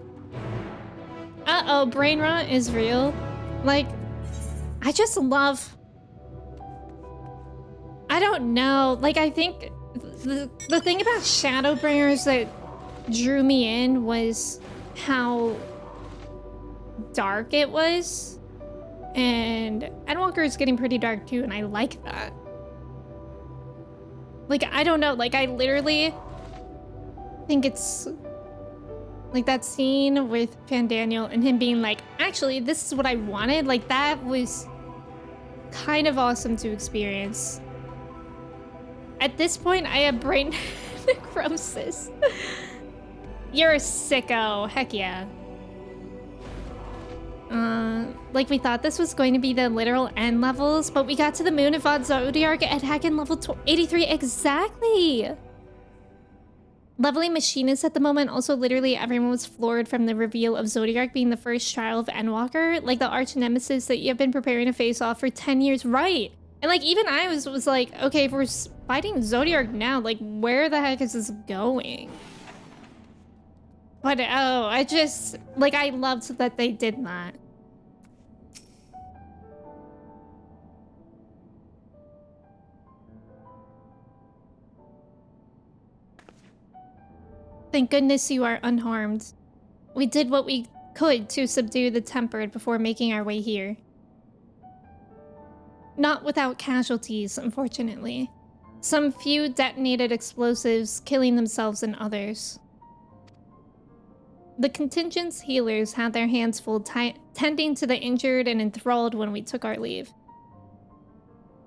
Uh-oh, brain rot is real. Like, I just love... I don't know. Like, I think the thing about Shadowbringers that drew me in was how dark it was. And Endwalker is getting pretty dark too, and I like that. Like, I don't know. Like, I literally think it's like that scene with Pandaniel and him being like, actually, this is what I wanted. Like, that was kind of awesome to experience. At this point, I have brain necrosis. You're a sicko. Heck yeah. Like, we thought this was going to be the literal end levels, but we got to the moon and fought Zodiark at Hacken level 83. Exactly. Leveling machinists at the moment. Also, literally everyone was floored from the reveal of Zodiark being the first trial of Endwalker. Like, the arch nemesis that you have been preparing to face off for 10 years. Right. And, like, even I was like, okay, if we're fighting Zodiark now, like, where the heck is this going? But, oh, I just, like, I loved that they did that. Thank goodness you are unharmed. We did what we could to subdue the Tempered before making our way here. Not without casualties, unfortunately. Some few detonated explosives, killing themselves and others. The contingent's healers had their hands full tending to the injured and enthralled when we took our leave.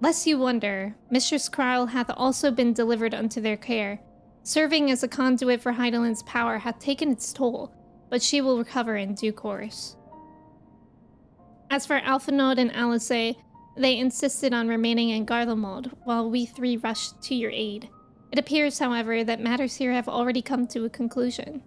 Lest you wonder, Mistress Krile hath also been delivered unto their care. Serving as a conduit for Heidelin's power hath taken its toll, but she will recover in due course. As for Alphinaud and Alice, they insisted on remaining in Garlemald while we three rushed to your aid. It appears, however, that matters here have already come to a conclusion.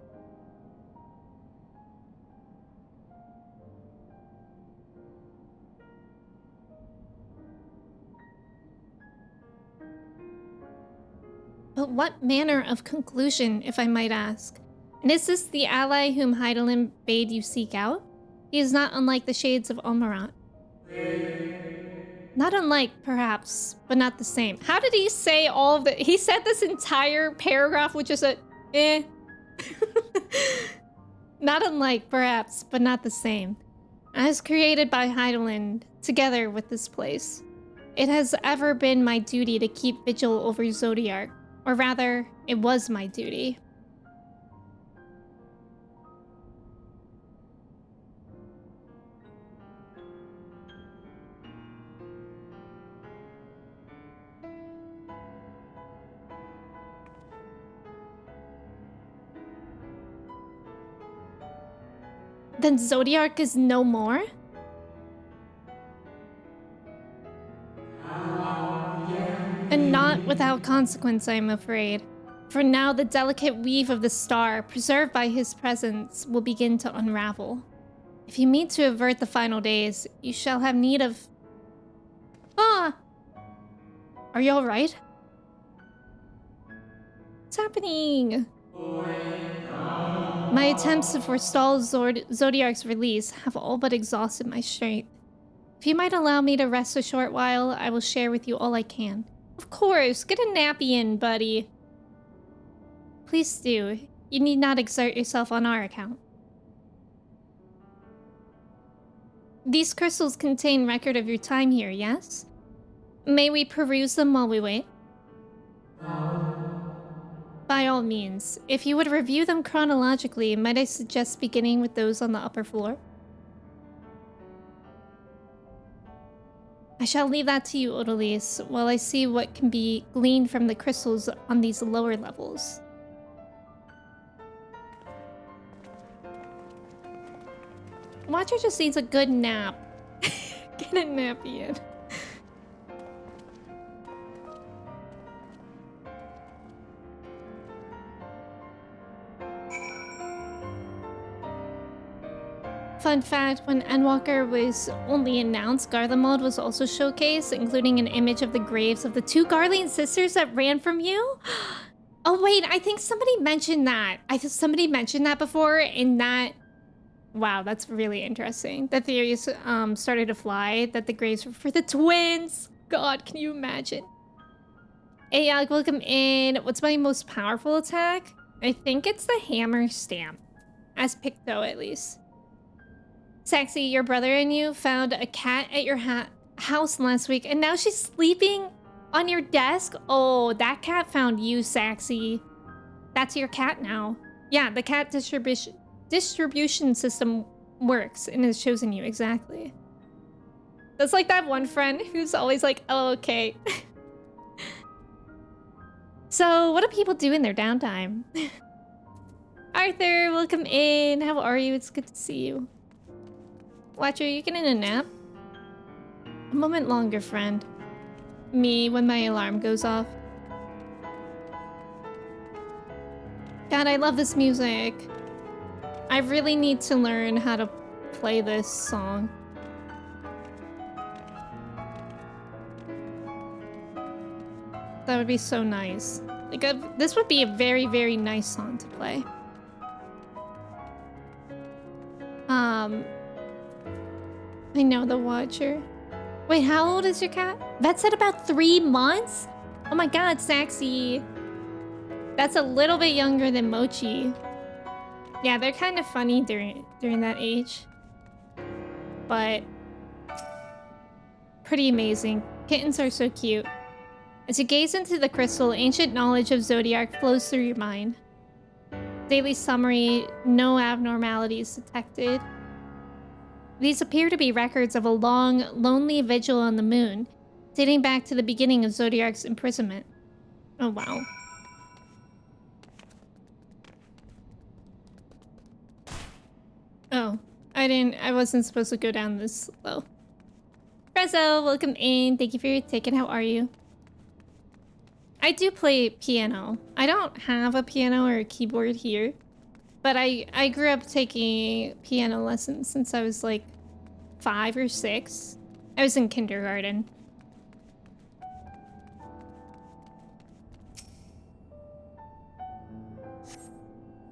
But what manner of conclusion, if I might ask? And is this the ally whom Heidelin bade you seek out? He is not unlike the shades of Almirant. Not unlike, perhaps, but not the same. How did he say all of the... He said this entire paragraph, which is a... Not unlike, perhaps, but not the same. As created by Heidelin, together with this place. It has ever been my duty to keep vigil over Zodiark. Or rather, it was my duty. Then Zodiark is no more? And not without consequence, I am afraid. For now the delicate weave of the star, preserved by his presence, will begin to unravel. If you mean to avert the final days, you shall have need of... Ah! Are you alright? What's happening? My attempts to forestall Zodiark's release have all but exhausted my strength. If you might allow me to rest a short while, I will share with you all I can. Of course, get a nappy in, buddy. Please do. You need not exert yourself on our account. These crystals contain record of your time here, yes? May we peruse them while we wait? By all means. If you would review them chronologically, might I suggest beginning with those on the upper floor? I shall leave that to you, Odalise, while I see what can be gleaned from the crystals on these lower levels. Watcher just needs a good nap. Get a nappy in. Fun fact, when Endwalker was only announced, Garlemald was also showcased, including an image of the graves of the two Garlean sisters that ran from you. Oh wait, I think somebody mentioned that. Somebody mentioned that before, and that... Wow, that's really interesting. The theories started to fly that the graves were for the twins. God, can you imagine? Hey, welcome in. What's my most powerful attack? I think it's the hammer stamp. As Picto, at least. Saxy, your brother and you found a cat at your house last week, and now she's sleeping on your desk? Oh, that cat found you, Saxy. That's your cat now. Yeah, the cat distribution system works and has chosen you, exactly. That's like that one friend who's always like, oh, okay. So, what do people do in their downtime? Arthur, welcome in. How are you? It's good to see you. Watcher, you getting a nap? A moment longer, friend. Me, when my alarm goes off. God, I love this music. I really need to learn how to play this song. That would be so nice. Like, this would be a very, very nice song to play. I know the Watcher. Wait, how old is your cat? Vet said about 3 months? Oh my god, Saxy. That's a little bit younger than Mochi. Yeah, they're kind of funny during that age. But pretty amazing. Kittens are so cute. As you gaze into the crystal, ancient knowledge of Zodiark flows through your mind. Daily summary, no abnormalities detected. These appear to be records of a long, lonely vigil on the moon, dating back to the beginning of Zodiark's imprisonment. Oh, wow. Oh, I wasn't supposed to go down this low. Prezzo, welcome in. Thank you for your ticket. How are you? I do play piano. I don't have a piano or a keyboard here, but I grew up taking piano lessons since I was like 5 or 6. I was in kindergarten.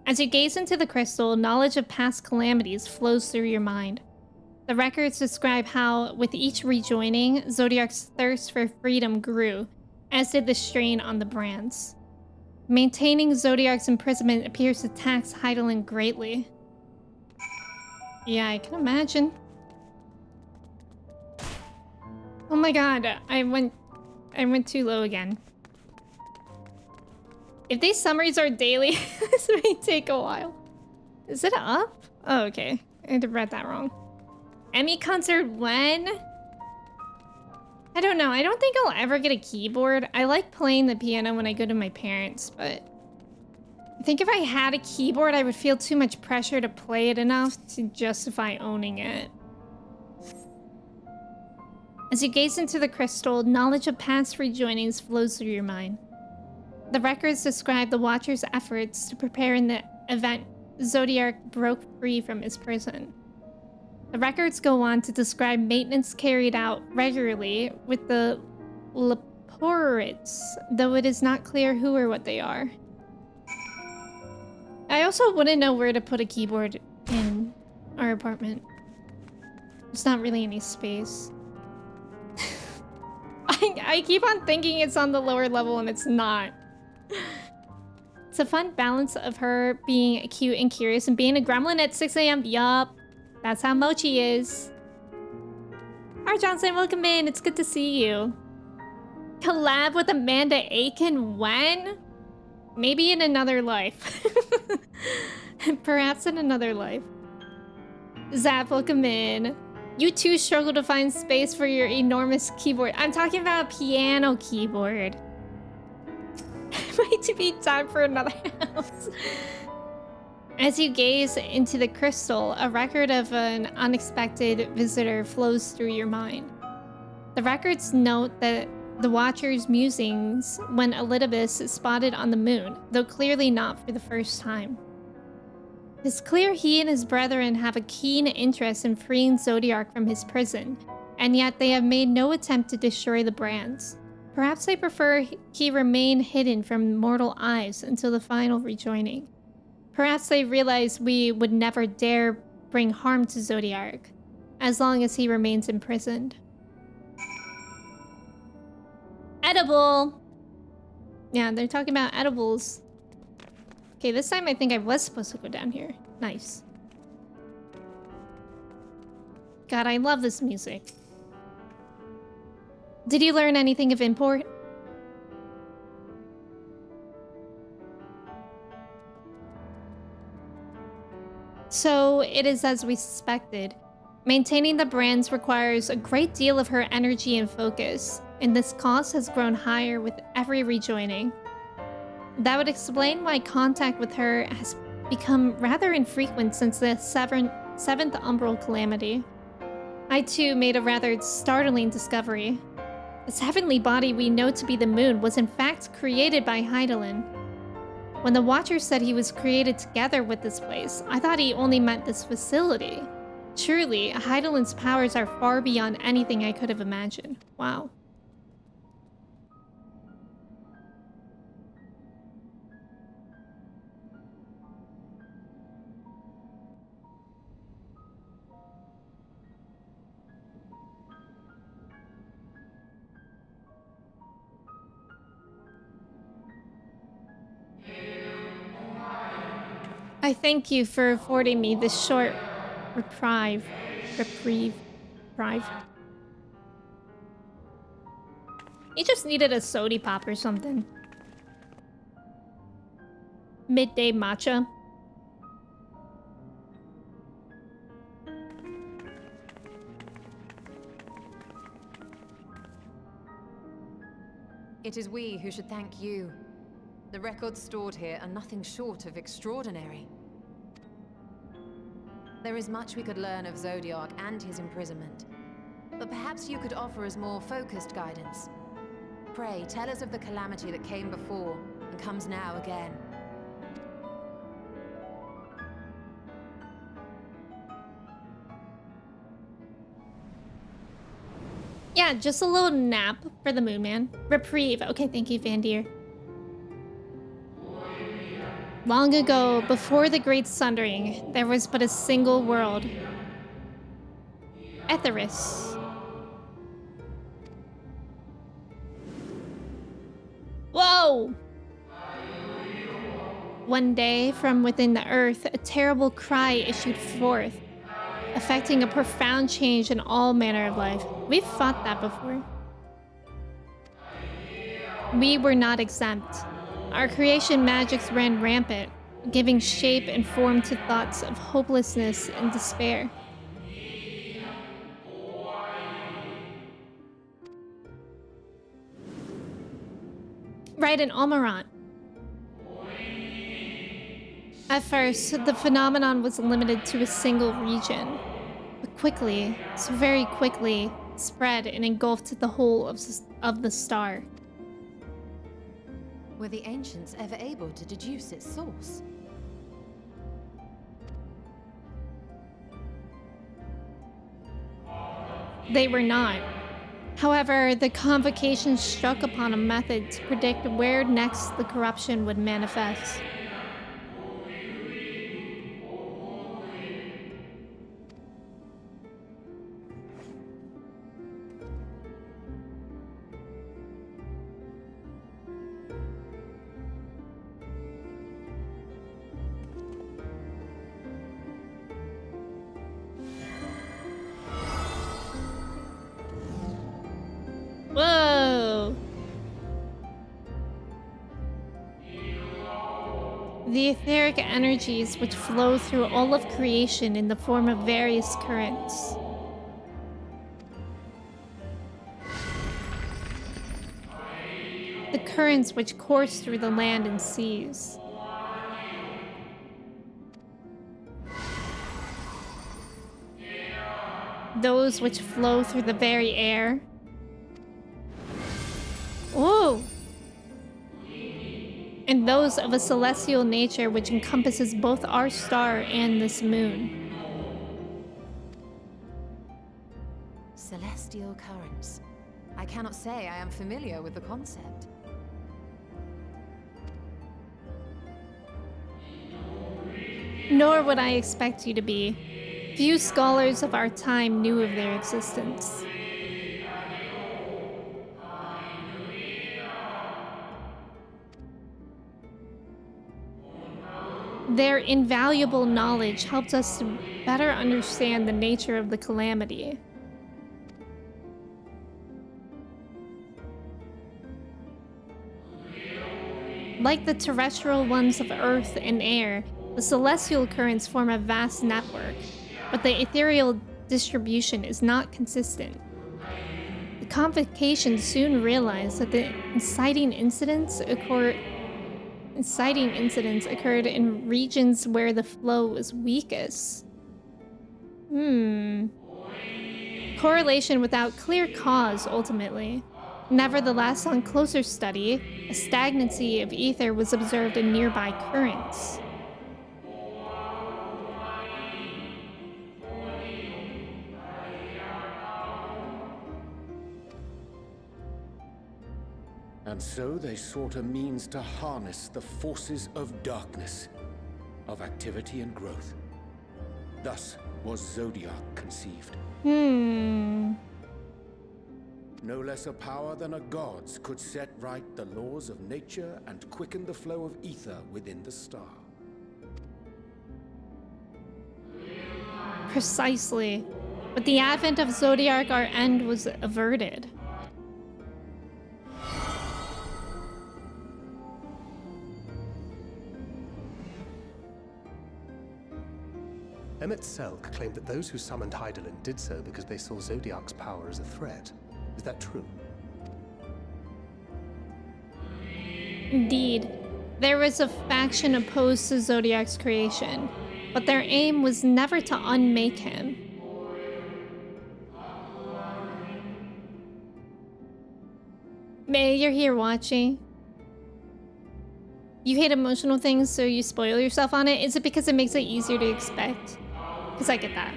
As you gaze into the crystal, knowledge of past calamities flows through your mind. The records describe how, with each rejoining, Zodiark's thirst for freedom grew, as did the strain on the brands. Maintaining Zodiark's imprisonment appears to tax Heidelin greatly. Yeah, I can imagine. Oh my god, I went too low again. If these summaries are daily, this may take a while. Is it up? Oh, okay. I read that wrong. Emmy concert when? I don't know. I don't think I'll ever get a keyboard. I like playing the piano when I go to my parents, but I think if I had a keyboard, I would feel too much pressure to play it enough to justify owning it. As you gaze into the crystal, knowledge of past rejoinings flows through your mind. The records describe the Watcher's efforts to prepare in the event Zodiark broke free from his prison. The records go on to describe maintenance carried out regularly with the Leporites, though it is not clear who or what they are. I also wouldn't know where to put a keyboard in our apartment. There's not really any space. I keep on thinking it's on the lower level and it's not. It's a fun balance of her being cute and curious and being a gremlin at 6 a.m. Yup. That's how Mochi is. Art Johnson, welcome in. It's good to see you. Collab with Amanda Aiken when? Maybe in another life. Perhaps in another life. Zap, welcome in. You too struggle to find space for your enormous keyboard. I'm talking about a piano keyboard. Might to be time for another house. As you gaze into the crystal, a record of an unexpected visitor flows through your mind. The records note that the Watcher's musings when Elidibus is spotted on the moon, though clearly not for the first time. It's clear he and his brethren have a keen interest in freeing Zodiark from his prison, and yet they have made no attempt to destroy the brands. Perhaps they prefer he remain hidden from mortal eyes until the final rejoining. Perhaps they realize we would never dare bring harm to Zodiark, as long as he remains imprisoned. Edible! Yeah, they're talking about edibles. Okay, this time I think I was supposed to go down here. Nice. God, I love this music. Did you learn anything of import? So, it is as we suspected. Maintaining the brands requires a great deal of her energy and focus, and this cost has grown higher with every rejoining. That would explain why contact with her has become rather infrequent since the seventh umbral calamity. I too made a rather startling discovery. This heavenly body we know to be the moon was in fact created by Heidelin. When the Watcher said he was created together with this place, I thought he only meant this facility. Truly, Heidelin's powers are far beyond anything I could have imagined. Wow. I thank you for affording me this short reprieve. He just needed a sody pop or something. Midday matcha. It is we who should thank you. The records stored here are nothing short of extraordinary. There is much we could learn of Zodiac and his imprisonment, but perhaps you could offer us more focused guidance. Pray, tell us of the calamity that came before and comes now again. Yeah, just a little nap for the Moon Man. Reprieve. Okay, thank you, Vandir. Long ago, before the Great Sundering, there was but a single world. Etheris. Whoa! One day, from within the earth, a terrible cry issued forth, affecting a profound change in all manner of life. We've fought that before. We were not exempt. Our creation magics ran rampant, giving shape and form to thoughts of hopelessness and despair. Right in Almarant. At first, the phenomenon was limited to a single region, but quickly, so very quickly, spread and engulfed the whole of the star. Were the ancients ever able to deduce its source? They were not. However, the convocation struck upon a method to predict where next the corruption would manifest. Whoa! The etheric energies which flow through all of creation in the form of various currents. The currents which course through the land and seas. Those which flow through the very air. Oh! And those of a celestial nature which encompasses both our star and this moon. Celestial currents. I cannot say I am familiar with the concept. Nor would I expect you to be. Few scholars of our time knew of their existence. Their invaluable knowledge helped us to better understand the nature of the calamity. Like the terrestrial ones of earth and air, the celestial currents form a vast network, but the ethereal distribution is not consistent. The convocation soon realized that the inciting incidents occurred in regions where the flow was weakest. Correlation without clear cause, ultimately. Nevertheless, on closer study, a stagnancy of ether was observed in nearby currents. And so they sought a means to harness the forces of darkness, of activity and growth. Thus was Zodiac conceived. No less a power than a god's could set right the laws of nature and quicken the flow of ether within the star. Precisely. With the advent of Zodiac, our end was averted. Emmett Selk claimed that those who summoned Hydaelyn did so because they saw Zodiac's power as a threat. Is that true? Indeed, there was a faction opposed to Zodiac's creation, but their aim was never to unmake him. May, you're here watching. You hate emotional things, so you spoil yourself on it. Is it because it makes it easier to expect? Because I get that.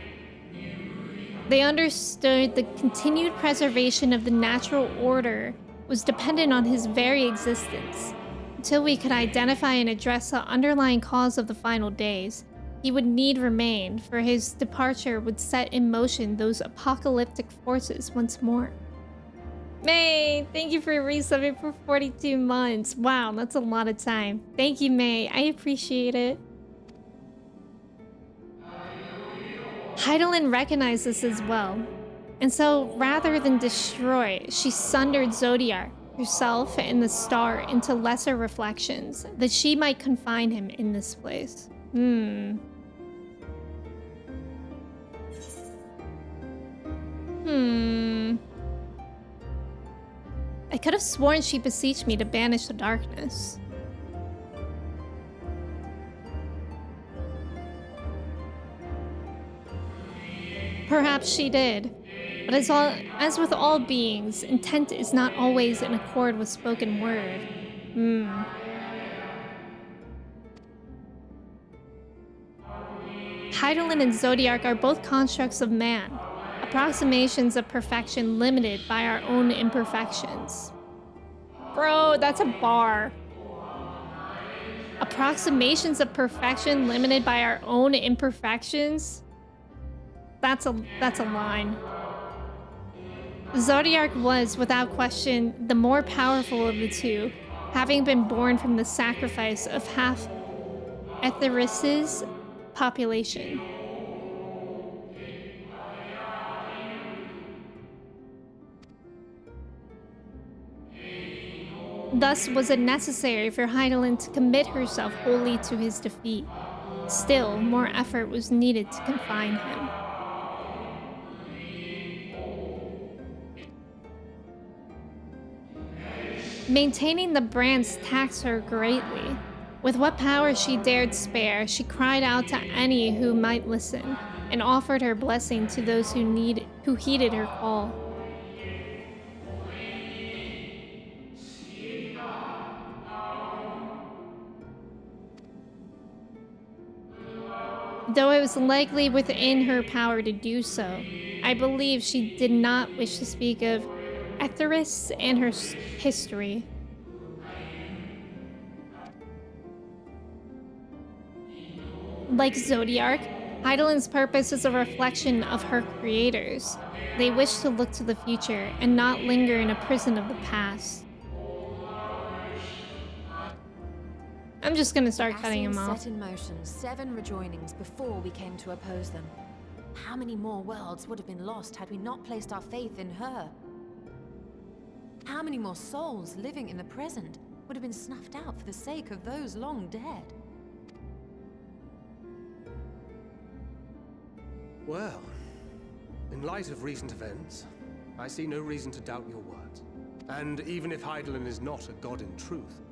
They understood the continued preservation of the natural order was dependent on his very existence. Until we could identify and address the underlying cause of the final days, he would need remain, for his departure would set in motion those apocalyptic forces once more. May, thank you for resubbing for 42 months. Wow, that's a lot of time. Thank you, May. I appreciate it. Heidelin recognized this as well. And so, rather than destroy, she sundered Zodiac, herself and the star, into lesser reflections, that she might confine him in this place. I could have sworn she beseeched me to banish the darkness. Perhaps she did, but as with all beings, intent is not always in accord with spoken word. Heidelin and Zodiac are both constructs of man, approximations of perfection limited by our own imperfections. Bro, that's a bar. Approximations of perfection limited by our own imperfections? That's a line. Zodiac was, without question, the more powerful of the two, having been born from the sacrifice of half Etheris's population. Thus was it necessary for Heidelin to commit herself wholly to his defeat. Still, more effort was needed to confine him. Maintaining the brands taxed her greatly. With what power she dared spare, she cried out to any who might listen, and offered her blessing to those who heeded her call. Though it was likely within her power to do so, I believe she did not wish to speak of Etheris and her history. Like Zodiac, Heidelin's purpose is a reflection of her creators. They wish to look to the future and not linger in a prison of the past. I'm just gonna start cutting him off. Set in motion 7 rejoinings before we came to oppose them. How many more worlds would have been lost had we not placed our faith in her? How many more souls living in the present would have been snuffed out for the sake of those long dead? Well, in light of recent events, I see no reason to doubt your words. And even if Heidelin is not a god in truth,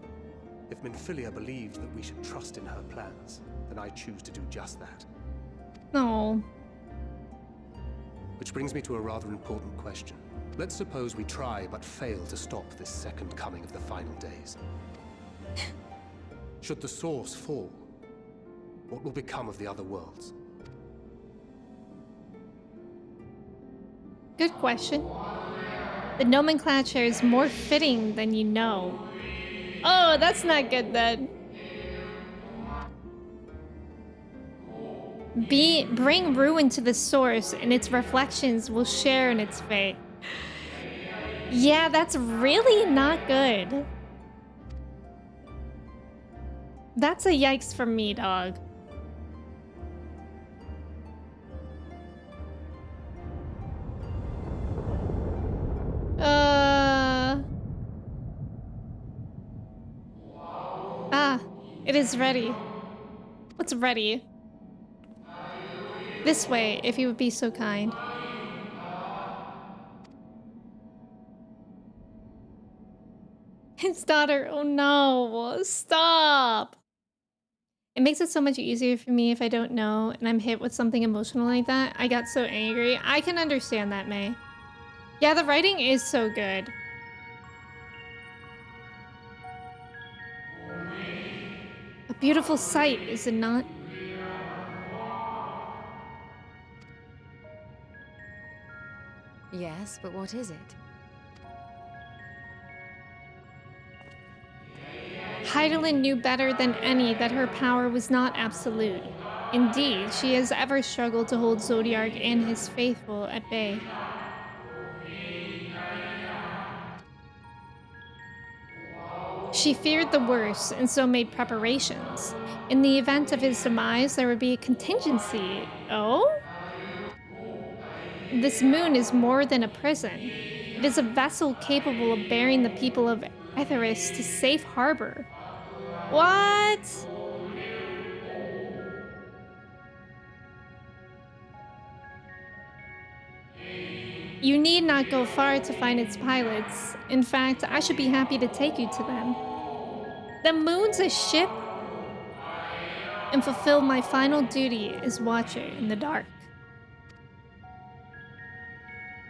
if Minfilia believed that we should trust in her plans, then I choose to do just that. No. Which brings me to a rather important question. Let's suppose we try but fail to stop this second coming of the final days. Should the source fall, what will become of the other worlds? Good question. The nomenclature is more fitting than you know. Oh, that's not good then. Bring ruin to the source, and its reflections will share in its fate. Yeah, that's really not good. That's a yikes from me, dog. It is ready. What's ready? This way, if you would be so kind. His daughter. Oh no. Stop. It makes it so much easier for me if I don't know and I'm hit with something emotional like that. I got so angry. I can understand that, May. Yeah, the writing is so good. A beautiful sight, is it not? Yes, but what is it? Heidelin knew better than any that her power was not absolute. Indeed, she has ever struggled to hold Zodiark and his faithful at bay. She feared the worst and so made preparations. In the event of his demise, there would be a contingency. Oh? This moon is more than a prison. It is a vessel capable of bearing the people of Etheris to safe harbor. What? You need not go far to find its pilots. In fact, I should be happy to take you to them. The moon's a ship, and fulfill my final duty as watcher in the dark.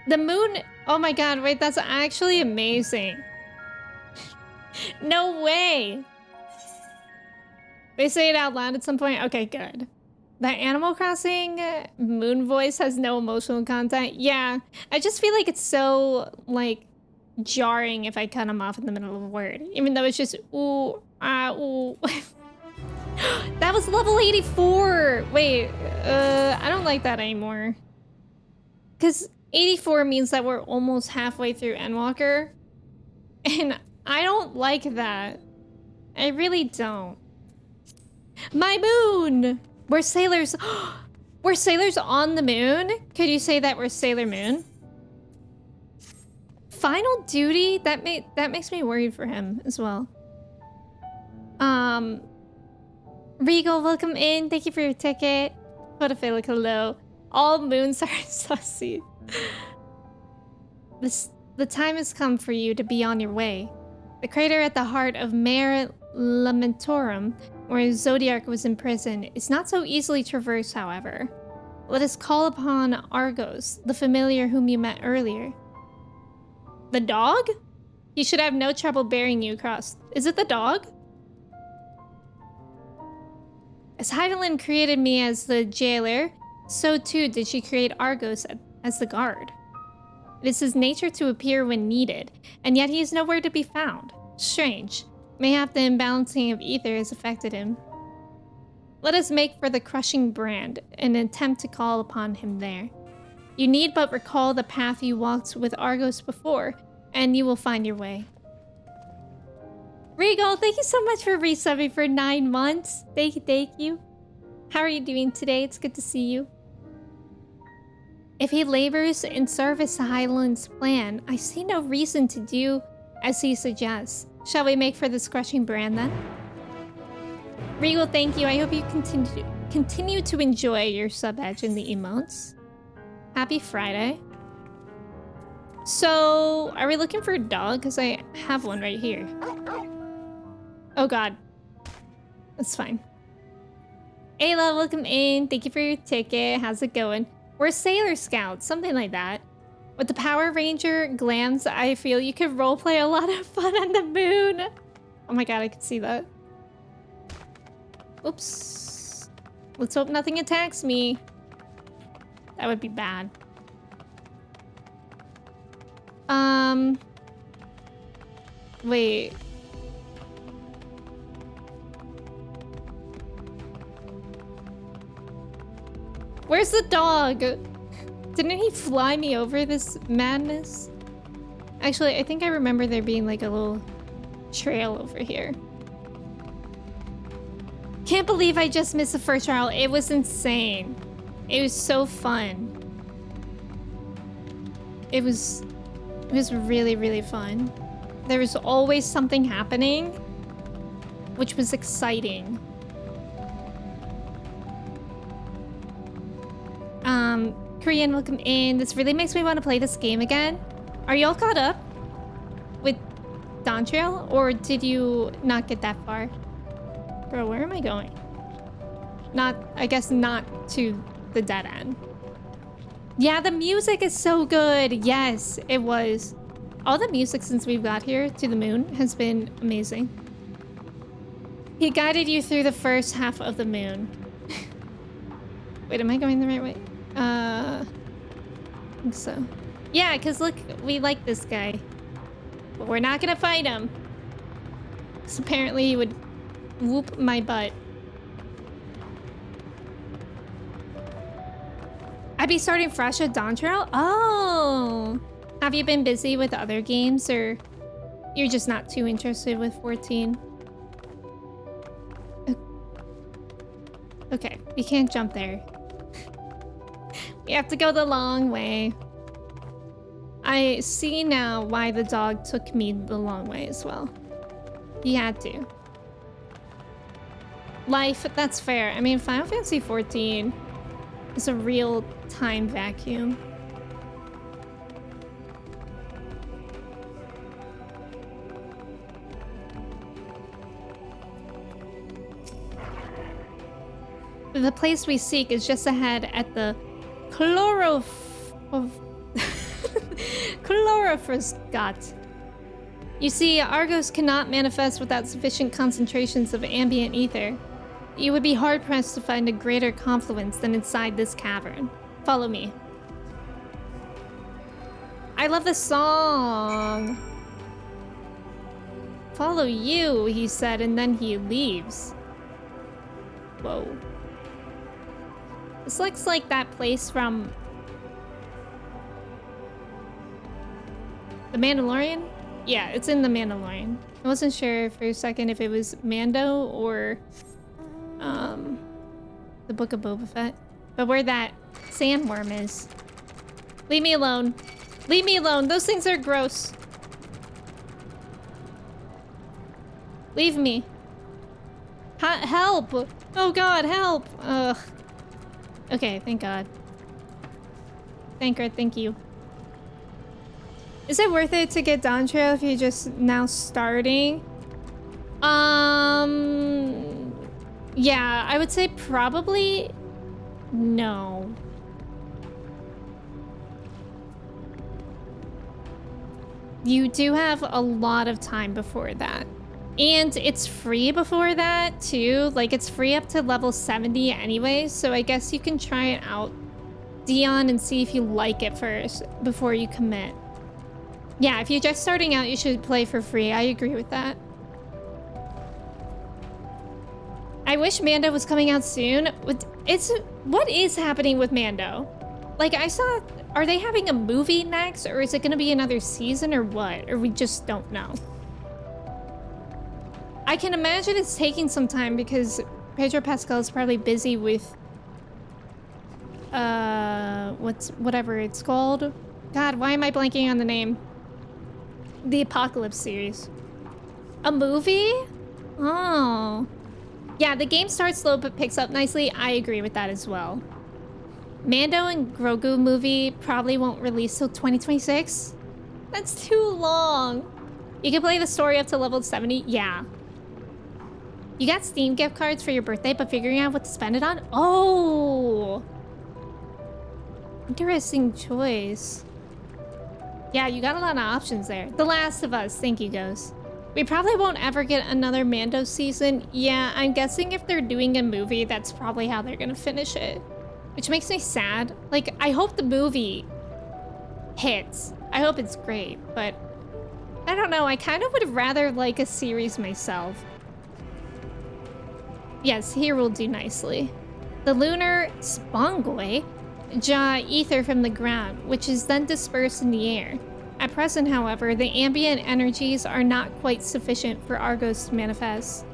The moon... Oh my god, wait, that's actually amazing. No way! They say it out loud at some point? Okay, good. That Animal Crossing moon voice has no emotional content. Yeah, I just feel like it's so, like, jarring if I cut them off in the middle of a word. Even though it's just, ooh, ah, ooh. That was level 84! Wait, I don't like that anymore. Because 84 means that we're almost halfway through Endwalker. And I don't like that. I really don't. My moon! We're sailors. We're sailors on the moon? Could you say that we're Sailor Moon? Final duty? That makes me worried for him as well. Regal, welcome in. Thank you for your ticket. Photophilic, hello. All moons are sussy. The time has come for you to be on your way. The crater at the heart of Mare Lamentorum, where Zodiark was imprisoned, is not so easily traversed, however. Let us call upon Argos, the familiar whom you met earlier. The dog? He should have no trouble bearing you across. Is it the dog? As Heidelin created me as the jailer, so too did she create Argos as the guard. It is his nature to appear when needed, and yet he is nowhere to be found. Strange. Mayhap the imbalancing of ether has affected him. Let us make for the crushing brand, and attempt to call upon him there. You need but recall the path you walked with Argos before, and you will find your way. Regal, thank you so much for resubbing for 9 months. Thank you. How are you doing today? It's good to see you. If he labors in service to Heidelin's plan, I see no reason to do as he suggests. Shall we make for this crushing brand then? Regal, thank you. I hope you continue to enjoy your sub edge in the emotes. Happy Friday. So, are we looking for a dog? Because I have one right here. Oh god. That's fine. Ayla, welcome in. Thank you for your ticket. How's it going? We're Sailor Scouts, something like that. With the Power Ranger glams, I feel you could roleplay a lot of fun on the moon. Oh my god, I could see that. Oops. Let's hope nothing attacks me. That would be bad. Wait. Where's the dog? Didn't he fly me over this madness? Actually, I think I remember there being like a little trail over here. Can't believe I just missed the first trial. It was insane. It was so fun. It was really, really fun. There was always something happening, which was exciting. Korean, welcome in. This really makes me want to play this game again. Are y'all caught up with Dawn Trail, or did you not get that far? Bro, where am I going? Not, I guess not to the dead end. Yeah, the music is so good. Yes, it was. All the music since we've got here to the moon has been amazing. He guided you through the first half of the moon. Wait, am I going the right way? I think so. Yeah, because look, we like this guy. But we're not gonna fight him. Because apparently he would whoop my butt. I'd be starting fresh at Dawn Trail? Oh! Have you been busy with other games, or you're just not too interested with 14? Okay, we can't jump there. We have to go the long way. I see now why the dog took me the long way as well. He had to. Life, that's fair. I mean, Final Fantasy 14 is a real time vacuum. The place we seek is just ahead at the Chlorophrosgot. You see, Argos cannot manifest without sufficient concentrations of ambient ether. You would be hard-pressed to find a greater confluence than inside this cavern. Follow me. I love the song. Follow you, he said, and then he leaves. Whoa. This looks like that place from The Mandalorian? Yeah, it's in The Mandalorian. I wasn't sure for a second if it was Mando or the Book of Boba Fett. But where that sandworm is. Leave me alone. Leave me alone. Those things are gross. Leave me. Help! Oh god, help! Ugh. Okay, thank god. Thank you. Is it worth it to get Dawn Trail if you're just now starting? Yeah, I would say probably no. You do have a lot of time before that. And it's free before that too. Like, it's free up to level 70 anyway, so I guess you can try it out, Dion, and see if you like it first before you commit. Yeah, if you're just starting out, you should play for free. I agree with that. I wish Mando was coming out soon. What is happening with Mando? Like, I saw, are they having a movie next, or is it gonna be another season, or what? Or we just don't know. I can imagine it's taking some time because Pedro Pascal is probably busy with whatever it's called. God, why am I blanking on the name? The Apocalypse series. A movie? Oh. Yeah, the game starts slow but picks up nicely. I agree with that as well. Mando and Grogu movie probably won't release till 2026. That's too long. You can play the story up to level 70. Yeah. You got Steam gift cards for your birthday, but figuring out what to spend it on? Oh! Interesting choice. Yeah, you got a lot of options there. The Last of Us. Thank you, Ghost. We probably won't ever get another Mando season. Yeah, I'm guessing if they're doing a movie, that's probably how they're gonna finish it. Which makes me sad. Like, I hope the movie hits. I hope it's great, but I don't know. I kind of would rather like a series myself. Yes, here will do nicely. The lunar spongoi draw ether from the ground, which is then dispersed in the air. At present, however, the ambient energies are not quite sufficient for Argos to manifest.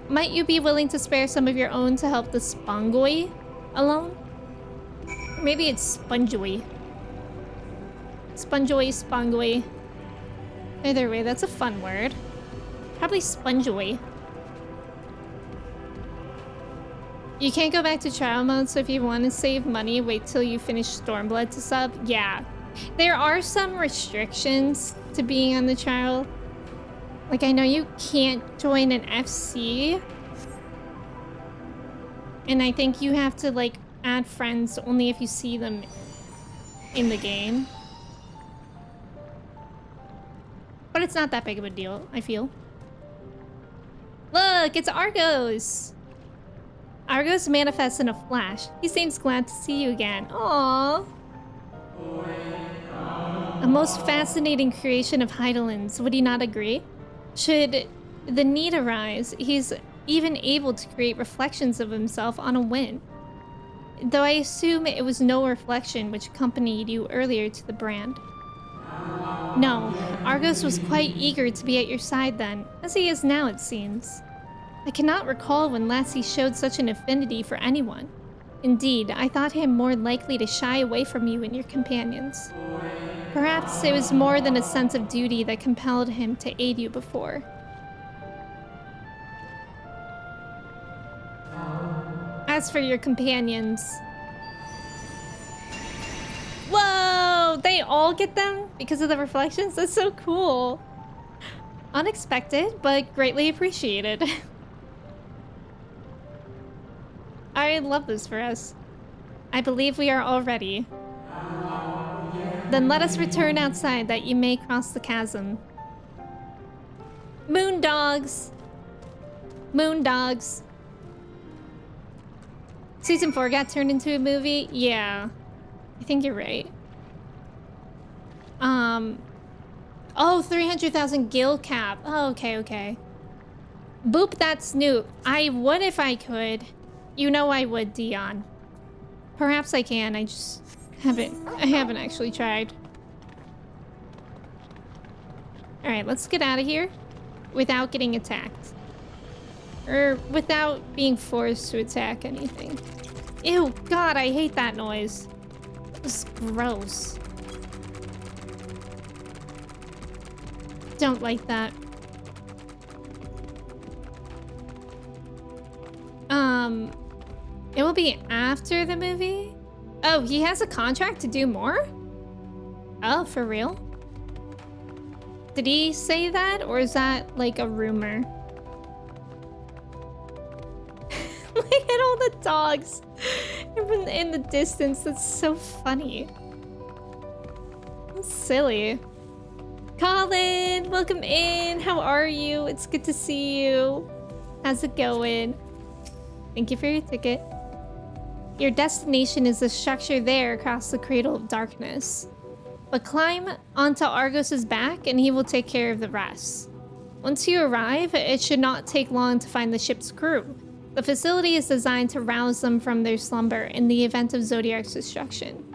Might you be willing to spare some of your own to help the spongoi alone? Or maybe it's spongoi. Spongoi. Either way, that's a fun word. Probably spongoi. You can't go back to trial mode, so if you want to save money, wait till you finish Stormblood to sub. Yeah. There are some restrictions to being on the trial. Like, I know you can't join an FC. And I think you have to, like, add friends only if you see them in the game. But it's not that big of a deal, I feel. Look, it's Argos! Argos manifests in a flash. He seems glad to see you again. Aww. A most fascinating creation of Heidelin's, would you not agree? Should the need arise, he's even able to create reflections of himself on a wind. Though I assume it was no reflection which accompanied you earlier to the brand. No, Argos was quite eager to be at your side then, as he is now, it seems. I cannot recall when last he showed such an affinity for anyone. Indeed, I thought him more likely to shy away from you and your companions. Perhaps it was more than a sense of duty that compelled him to aid you before. As for your companions... Whoa! They all get them because of the reflections? That's so cool. Unexpected, but greatly appreciated. I love this for us. I believe we are all ready. Then let us return outside that you may cross the chasm. Moon dogs! Moon dogs. Season 4 got turned into a movie? Yeah. I think you're right. Oh, 300,000 gil cap. Oh, okay. Boop that Snoop. I would if I could. You know I would, Dion. Perhaps I can, I just haven't actually tried. Alright, let's get out of here without getting attacked. Or without being forced to attack anything. Ew, God, I hate that noise. This is gross. Don't like that. It will be after the movie? Oh, he has a contract to do more? Oh, for real? Did he say that, or is that like a rumor? Look at all the dogs in the distance. That's so funny. That's silly. Colin, welcome in. How are you? It's good to see you. How's it going? Thank you for your ticket. Your destination is the structure there across the Cradle of Darkness. But climb onto Argos's back and he will take care of the rest. Once you arrive, it should not take long to find the ship's crew. The facility is designed to rouse them from their slumber in the event of Zodiac's destruction.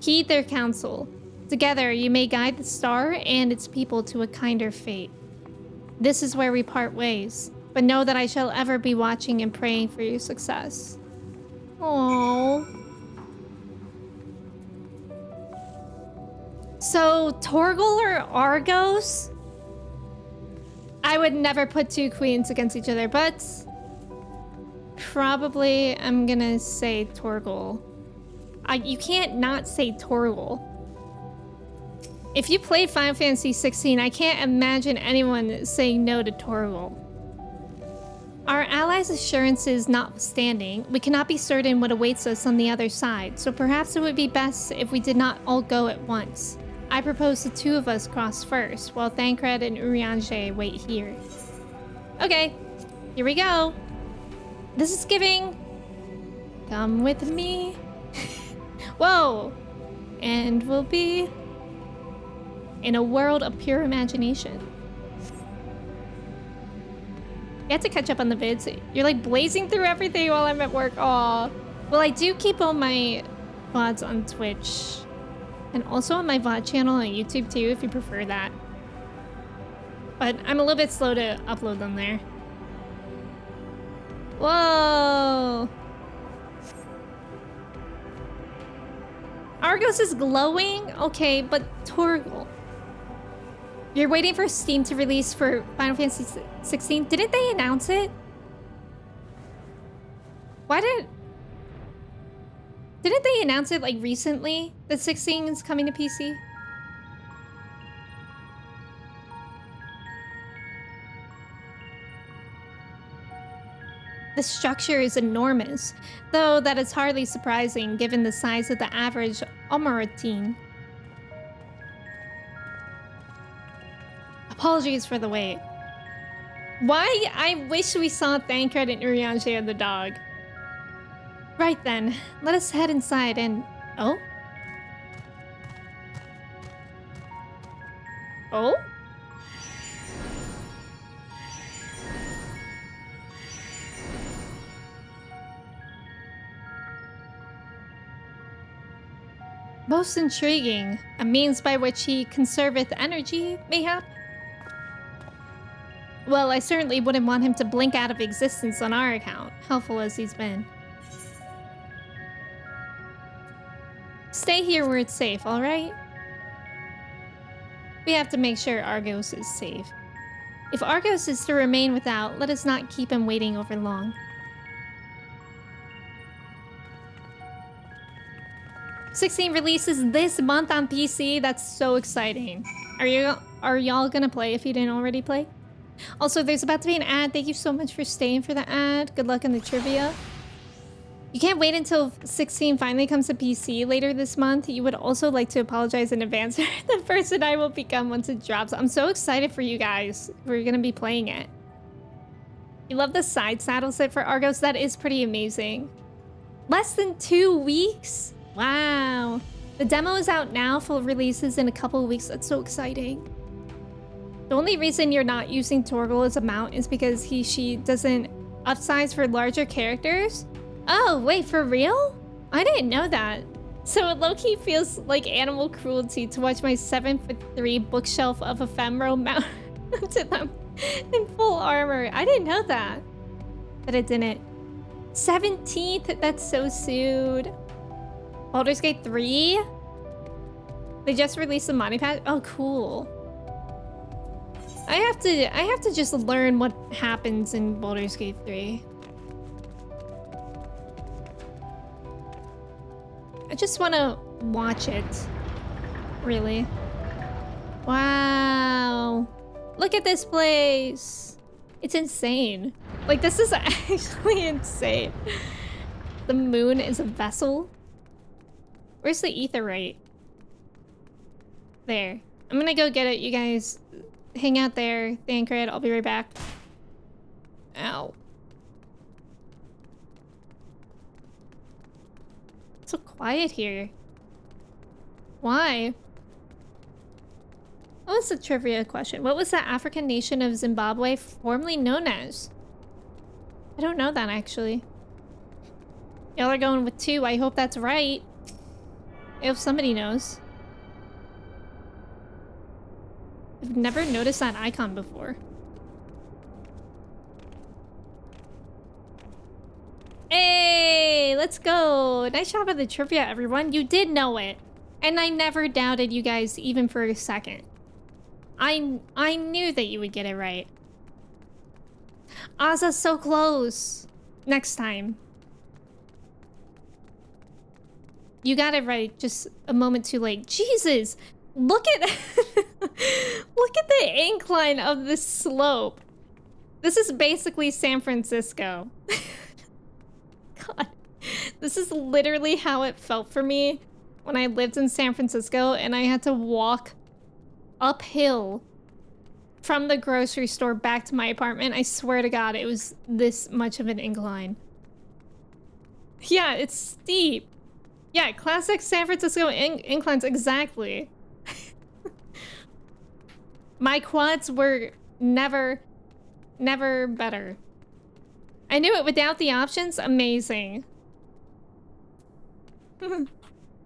Heed their counsel. Together, you may guide the star and its people to a kinder fate. This is where we part ways, but know that I shall ever be watching and praying for your success. Aww. So, Torgal or Argos? I would never put two queens against each other, but probably I'm gonna say Torgal. You can't not say Torgal. If you played Final Fantasy 16, I can't imagine anyone saying no to Torgal. Our allies' assurances notwithstanding, we cannot be certain what awaits us on the other side, so perhaps it would be best if we did not all go at once. I propose the two of us cross first, while Thancred and Urianger wait here. Okay, here we go. This is giving. Come with me. Whoa! And we'll be in a world of pure imagination. You have to catch up on the vids. You're like blazing through everything while I'm at work. Aw. Well, I do keep all my VODs on Twitch. And also on my VOD channel on YouTube too, if you prefer that. But I'm a little bit slow to upload them there. Whoa! Argos is glowing? Okay, but Torgal. You're waiting for Steam to release for Final Fantasy 16? Didn't they announce it? Didn't they announce it like recently? That 16 is coming to PC? The structure is enormous, though that is hardly surprising given the size of the average Omaratine. Apologies for the wait. Why? I wish we saw Thancred and Urianger and the dog. Right then, let us head inside and... Oh? Oh? Most intriguing. A means by which he conserveth energy, mayhap? Well, I certainly wouldn't want him to blink out of existence on our account, helpful as he's been. Stay here where it's safe, alright? We have to make sure Argos is safe. If Argos is to remain without, let us not keep him waiting over long. XIV releases this month on PC. That's so exciting. Are y'all gonna play if you didn't already play? Also, there's about to be an ad. Thank you so much for staying for the ad. Good luck in the trivia. You can't wait until 16 finally comes to PC later this month. You would also like to apologize in advance for the person I will become once it drops. I'm so excited for you guys. We're gonna be playing it. You love the side saddle set for Argos? That is pretty amazing. Less than 2 weeks? Wow. The demo is out now. Full releases in a couple of weeks. That's so exciting. The only reason you're not using Torgal as a mount is because she doesn't upsize for larger characters. Oh, wait, for real? I didn't know that. So it low-key feels like animal cruelty to watch my 7'3" bookshelf of Ephemeral mount to them in full armor. I didn't know that. But it didn't. 17th? That's so soon. Baldur's Gate 3? They just released the Monty Patch? Oh, cool. I have to just learn what happens in Baldur's Gate 3. I just want to watch it. Really. Wow. Look at this place. It's insane. Like, this is actually insane. The moon is a vessel. Where's the etherite? There. I'm gonna go get it, you guys. Hang out there, Thancred. I'll be right back. Ow. It's so quiet here. Why? What was the trivia question? What was the African nation of Zimbabwe formerly known as? I don't know that, actually. Y'all are going with 2. I hope that's right. I hope somebody knows. I've never noticed that icon before. Hey, let's go. Nice job at the trivia, everyone. You did know it. And I never doubted you guys even for a second. I knew that you would get it right. Ozza's so close. Next time. You got it right, just a moment too late. Jesus, look at look at the incline of this slope. This is basically San Francisco. God, this is literally how it felt for me when I lived in San Francisco and I had to walk uphill from the grocery store back to my apartment. I swear to God, it was this much of an incline. Yeah, it's steep. Yeah, classic San Francisco inclines, exactly. My quads were never better. I knew it without the options. Amazing.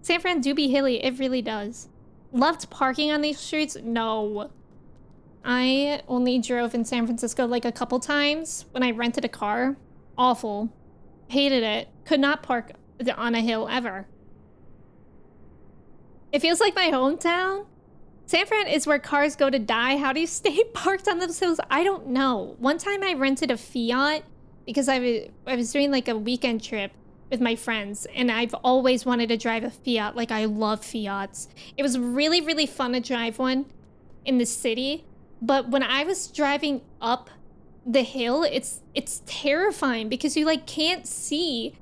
San Fran do be hilly. It really does. Loved parking on these streets? No. I only drove in San Francisco like a couple times when I rented a car. Awful. Hated it. Could not park on a hill ever. It feels like my hometown. San Fran is where cars go to die. How do you stay parked on those hills? I don't know. One time I rented a Fiat because I was doing like a weekend trip with my friends, and I've always wanted to drive a Fiat. Like, I love Fiats. It was really, really fun to drive one in the city. But when I was driving up the hill, it's terrifying because you like can't see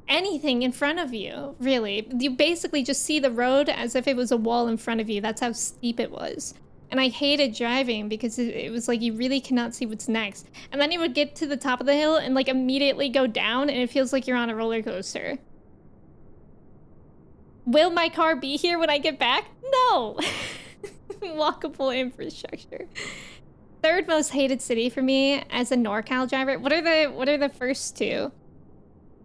anything in front of you, really. You basically just see the road as if it was a wall in front of you. That's how steep it was. And I hated driving because it was like you really cannot see what's next. And then you would get to the top of the hill and like immediately go down and it feels like you're on a roller coaster. Will my car be here when I get back? No. Walkable infrastructure. Third most hated city for me as a NorCal driver. What are the first two?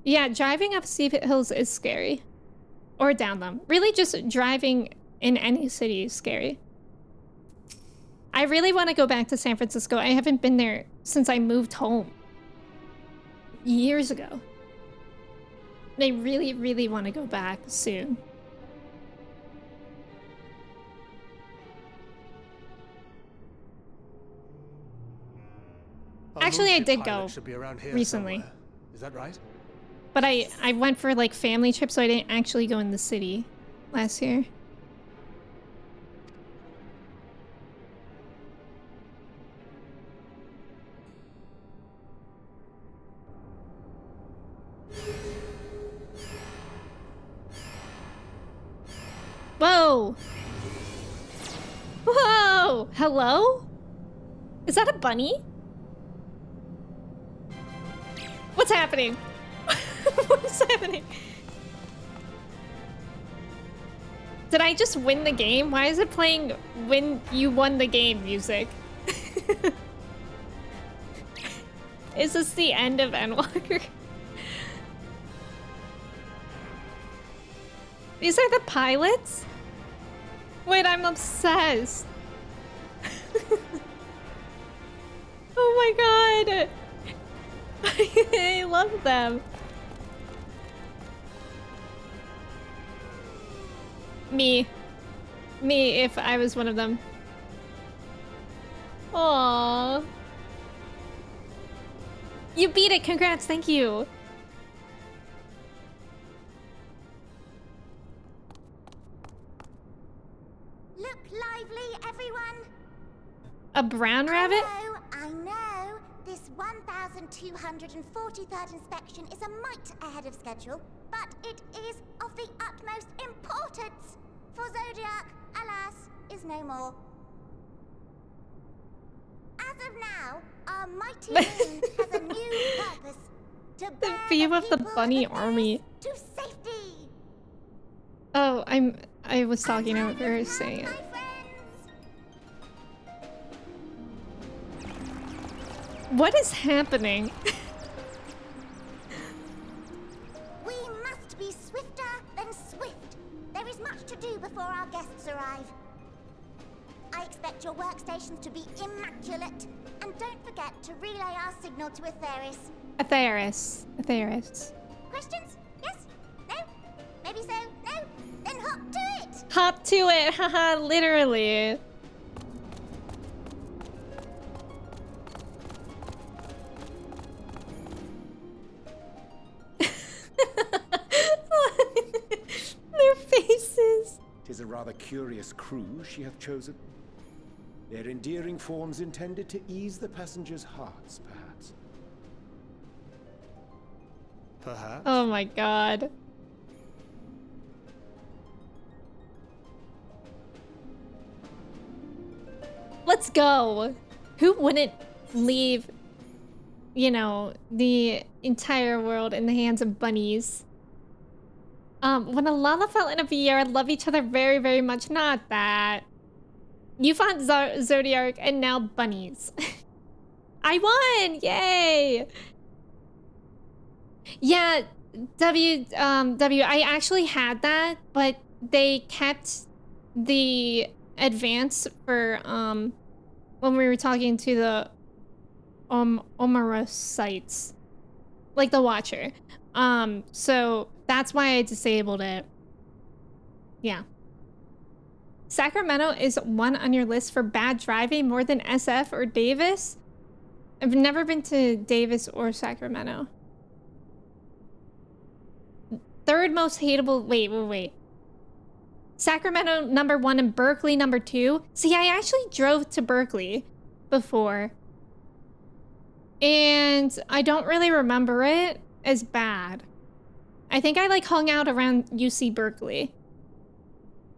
Yeah, driving up steep hills is scary. Or down them. Really just driving in any city is scary. I really want to go back to San Francisco. I haven't been there since I moved home. Years ago. I really, really want to go back soon. Actually, I did go recently. Is that right? But I went for like family trips, so I didn't actually go in the city last year. Whoa! Whoa! Hello? Is that a bunny? What's happening? What's happening? Did I just win the game? Why is it playing when you won the game music? Is this the end of Endwalker? These are the pilots? Wait, I'm obsessed. Oh my god. I love them. Me if I was one of them. Aww. You beat it, congrats, thank you. Look lively, everyone. A brown rabbit? I know. This 1243rd inspection is a mite ahead of schedule, but it is of the utmost importance. For Zodiac, alas, is no more. As of now, our mighty moon has a new purpose. To The bear view of the people bunny of Earth army. to safety. Oh, I was talking over her saying it. What is happening? We must be swifter than swift. There is much to do before our guests arrive. I expect your workstations to be immaculate. And don't forget to relay our signal to Atheris. Atheris. Questions? Yes? No? Maybe so? No? Then hop to it! Hop to it, haha, literally. Their faces. 'Tis a rather curious crew she hath chosen. Their endearing forms intended to ease the passengers' hearts, perhaps. Perhaps. Oh my god. Let's go. Who wouldn't leave, you know, the entire world in the hands of bunnies? When Alana fell in a VR, love each other very, very much. Not that. You found Zodiac and now bunnies. I won! Yay! Yeah, I actually had that, but they kept the advance for when we were talking to the Omara sites, like the Watcher. So that's why I disabled it. Yeah. Sacramento is one on your list for bad driving more than SF or Davis? I've never been to Davis or Sacramento. Third most hateable... Wait. Sacramento #1 and Berkeley #2. See, I actually drove to Berkeley before. And I don't really remember it as bad. I think I like hung out around UC Berkeley.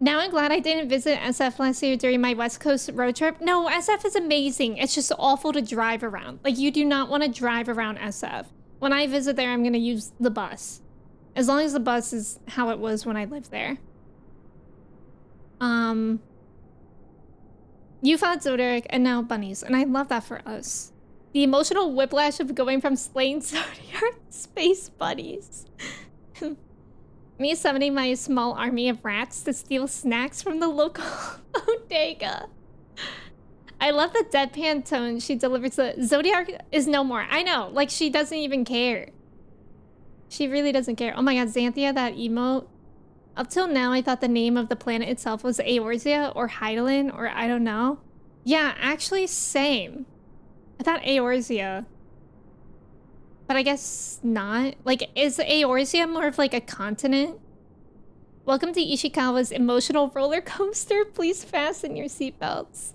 Now I'm glad I didn't visit SF last year during my West Coast road trip. No, SF is amazing. It's just awful to drive around. Like, you do not want to drive around SF. When I visit there, I'm going to use the bus. As long as the bus is how it was when I lived there. You fought Zodiac and now bunnies, and I love that for us. The emotional whiplash of going from slaying Zodiac to space buddies. Me summoning my small army of rats to steal snacks from the local bodega. I love the deadpan tone she delivers. Zodiac is no more. I know, like, she doesn't even care. She really doesn't care. Oh my god, Xanthia, that emote. Up till now, I thought the name of the planet itself was Eorzea or Hydaelyn, or I don't know. Yeah, actually, same. I thought Eorzea. But I guess not. Like, is Eorzea more of like a continent? Welcome to Ishikawa's emotional roller coaster. Please fasten your seatbelts.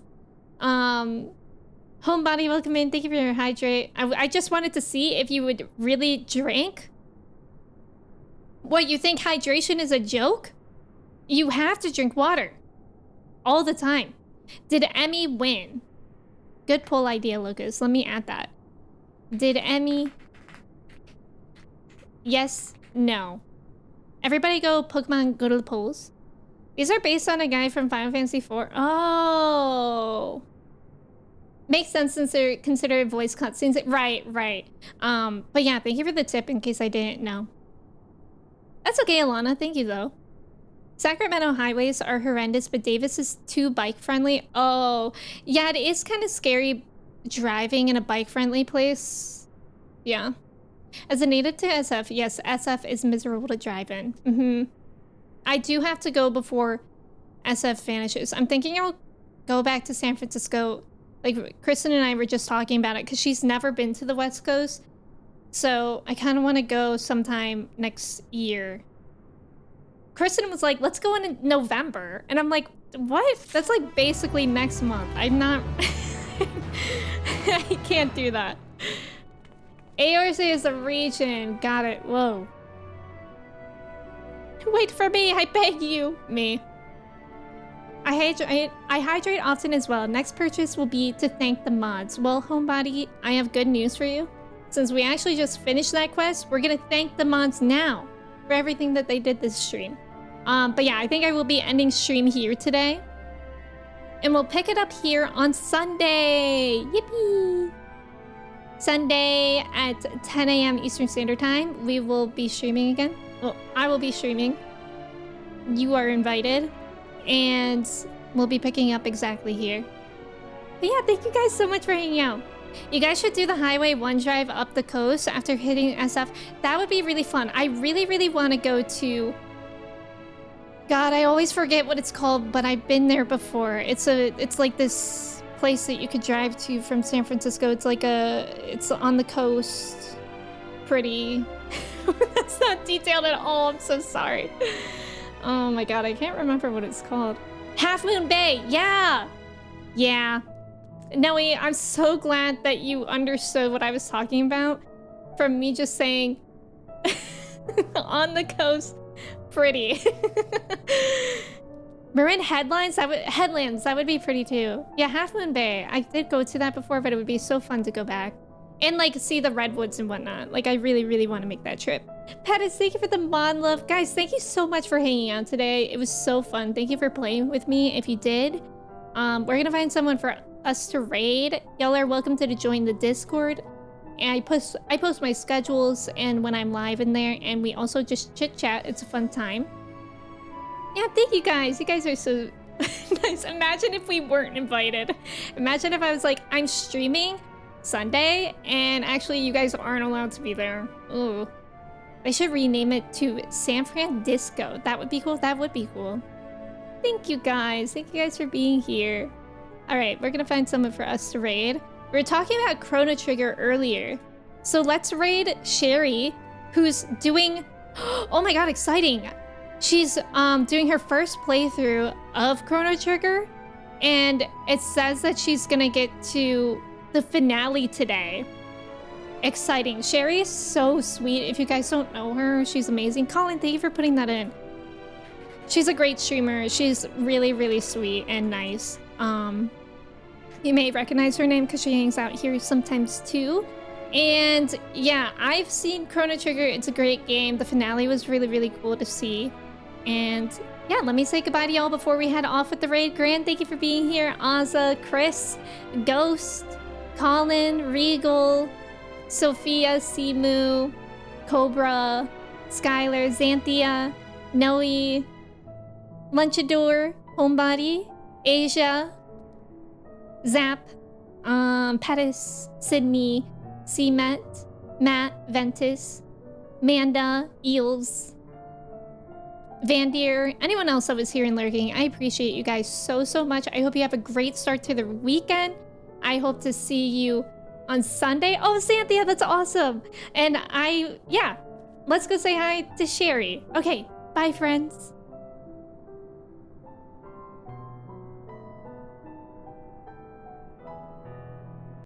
Homebody, welcome in. Thank you for your hydrate. I just wanted to see if you would really drink. What, you think hydration is a joke? You have to drink water. All the time. Did Emmy win? Good poll idea, Lucas. Let me add that. Did Emmy... Yes, no. Everybody go Pokemon, go to the polls. These are based on a guy from Final Fantasy IV. Oh. Makes sense since they're considered voice cutscenes. Right. But yeah, thank you for the tip in case I didn't know. That's okay, Alana. Thank you, though. Sacramento highways are horrendous, but Davis is too bike-friendly. Oh, yeah, it is kind of scary driving in a bike-friendly place. Yeah. As a native to SF, yes, SF is miserable to drive in. I do have to go before SF vanishes. I'm thinking I'll go back to San Francisco. Like, Kristen and I were just talking about it because she's never been to the West Coast. So I kind of want to go sometime next year. Kristen was like, let's go in November. And I'm like, what? That's like basically next month. I'm not... I can't do that. Eorzea is a region. Got it. Whoa. Wait for me. I beg you. Me. I hydrate often as well. Next purchase will be to thank the mods. Well, Homebody, I have good news for you. Since we actually just finished that quest, we're gonna thank the mods now for everything that they did this stream. But yeah, I think I will be ending stream here today. And we'll pick it up here on Sunday. Yippee! Sunday at 10 a.m. Eastern Standard Time, we will be streaming again. Well, I will be streaming. You are invited. And we'll be picking up exactly here. But yeah, thank you guys so much for hanging out. You guys should do the Highway 1 drive up the coast after hitting SF. That would be really fun. I really, really want to go to... God, I always forget what it's called, but I've been there before. It's like this place that you could drive to from San Francisco. It's like it's on the coast. Pretty. That's not detailed at all. I'm so sorry. Oh my god, I can't remember what it's called. Half Moon Bay. Yeah. Yeah. Noe, I'm so glad that you understood what I was talking about from me just saying on the coast. Pretty. Marin Headlands, that would be pretty too. Yeah, Half Moon Bay. I did go to that before, but it would be so fun to go back. And like see the redwoods and whatnot. Like I really, really want to make that trip. Pettis, thank you for the mod love. Guys, thank you so much for hanging out today. It was so fun. Thank you for playing with me if you did. We're gonna find someone for us to raid. Y'all are welcome to join the Discord. And I post my schedules and when I'm live in there, and we also just chit chat. It's a fun time. Yeah, thank you guys. You guys are so nice. Imagine if we weren't invited. Imagine if I was like, I'm streaming Sunday, and actually you guys aren't allowed to be there. Ooh. They should rename it to San Fran Disco. That would be cool. That would be cool. Thank you guys. Thank you guys for being here. All right, we're gonna find someone for us to raid. We were talking about Chrono Trigger earlier. So let's raid Sherry, who's doing... Oh my god, exciting! She's doing her first playthrough of Chrono Trigger, and it says that she's gonna get to the finale today. exciting. Sherry is so sweet. If you guys don't know her, she's amazing. Colin, thank you for putting that in. She's a great streamer. She's really, really sweet and nice. You may recognize her name because she hangs out here sometimes too. And yeah, I've seen Chrono Trigger. It's a great game. The finale was really, really cool to see. And yeah, let me say goodbye to y'all before we head off with the raid. Grand, thank you for being here. Azza, Chris, Ghost, Colin, Regal, Sophia, Simu, Cobra, Skylar, Xanthia, Noe, Lunchador, Homebody, Asia, Zap, Pettis, Sydney, Cmet, Matt, Ventus, Manda, Eels, Vandir, anyone else that was here and lurking. I appreciate you guys so, so much. I hope you have a great start to the weekend. I hope to see you on Sunday. Oh, Xanthia, that's awesome. And yeah, let's go say hi to Sherry. Okay, bye, friends.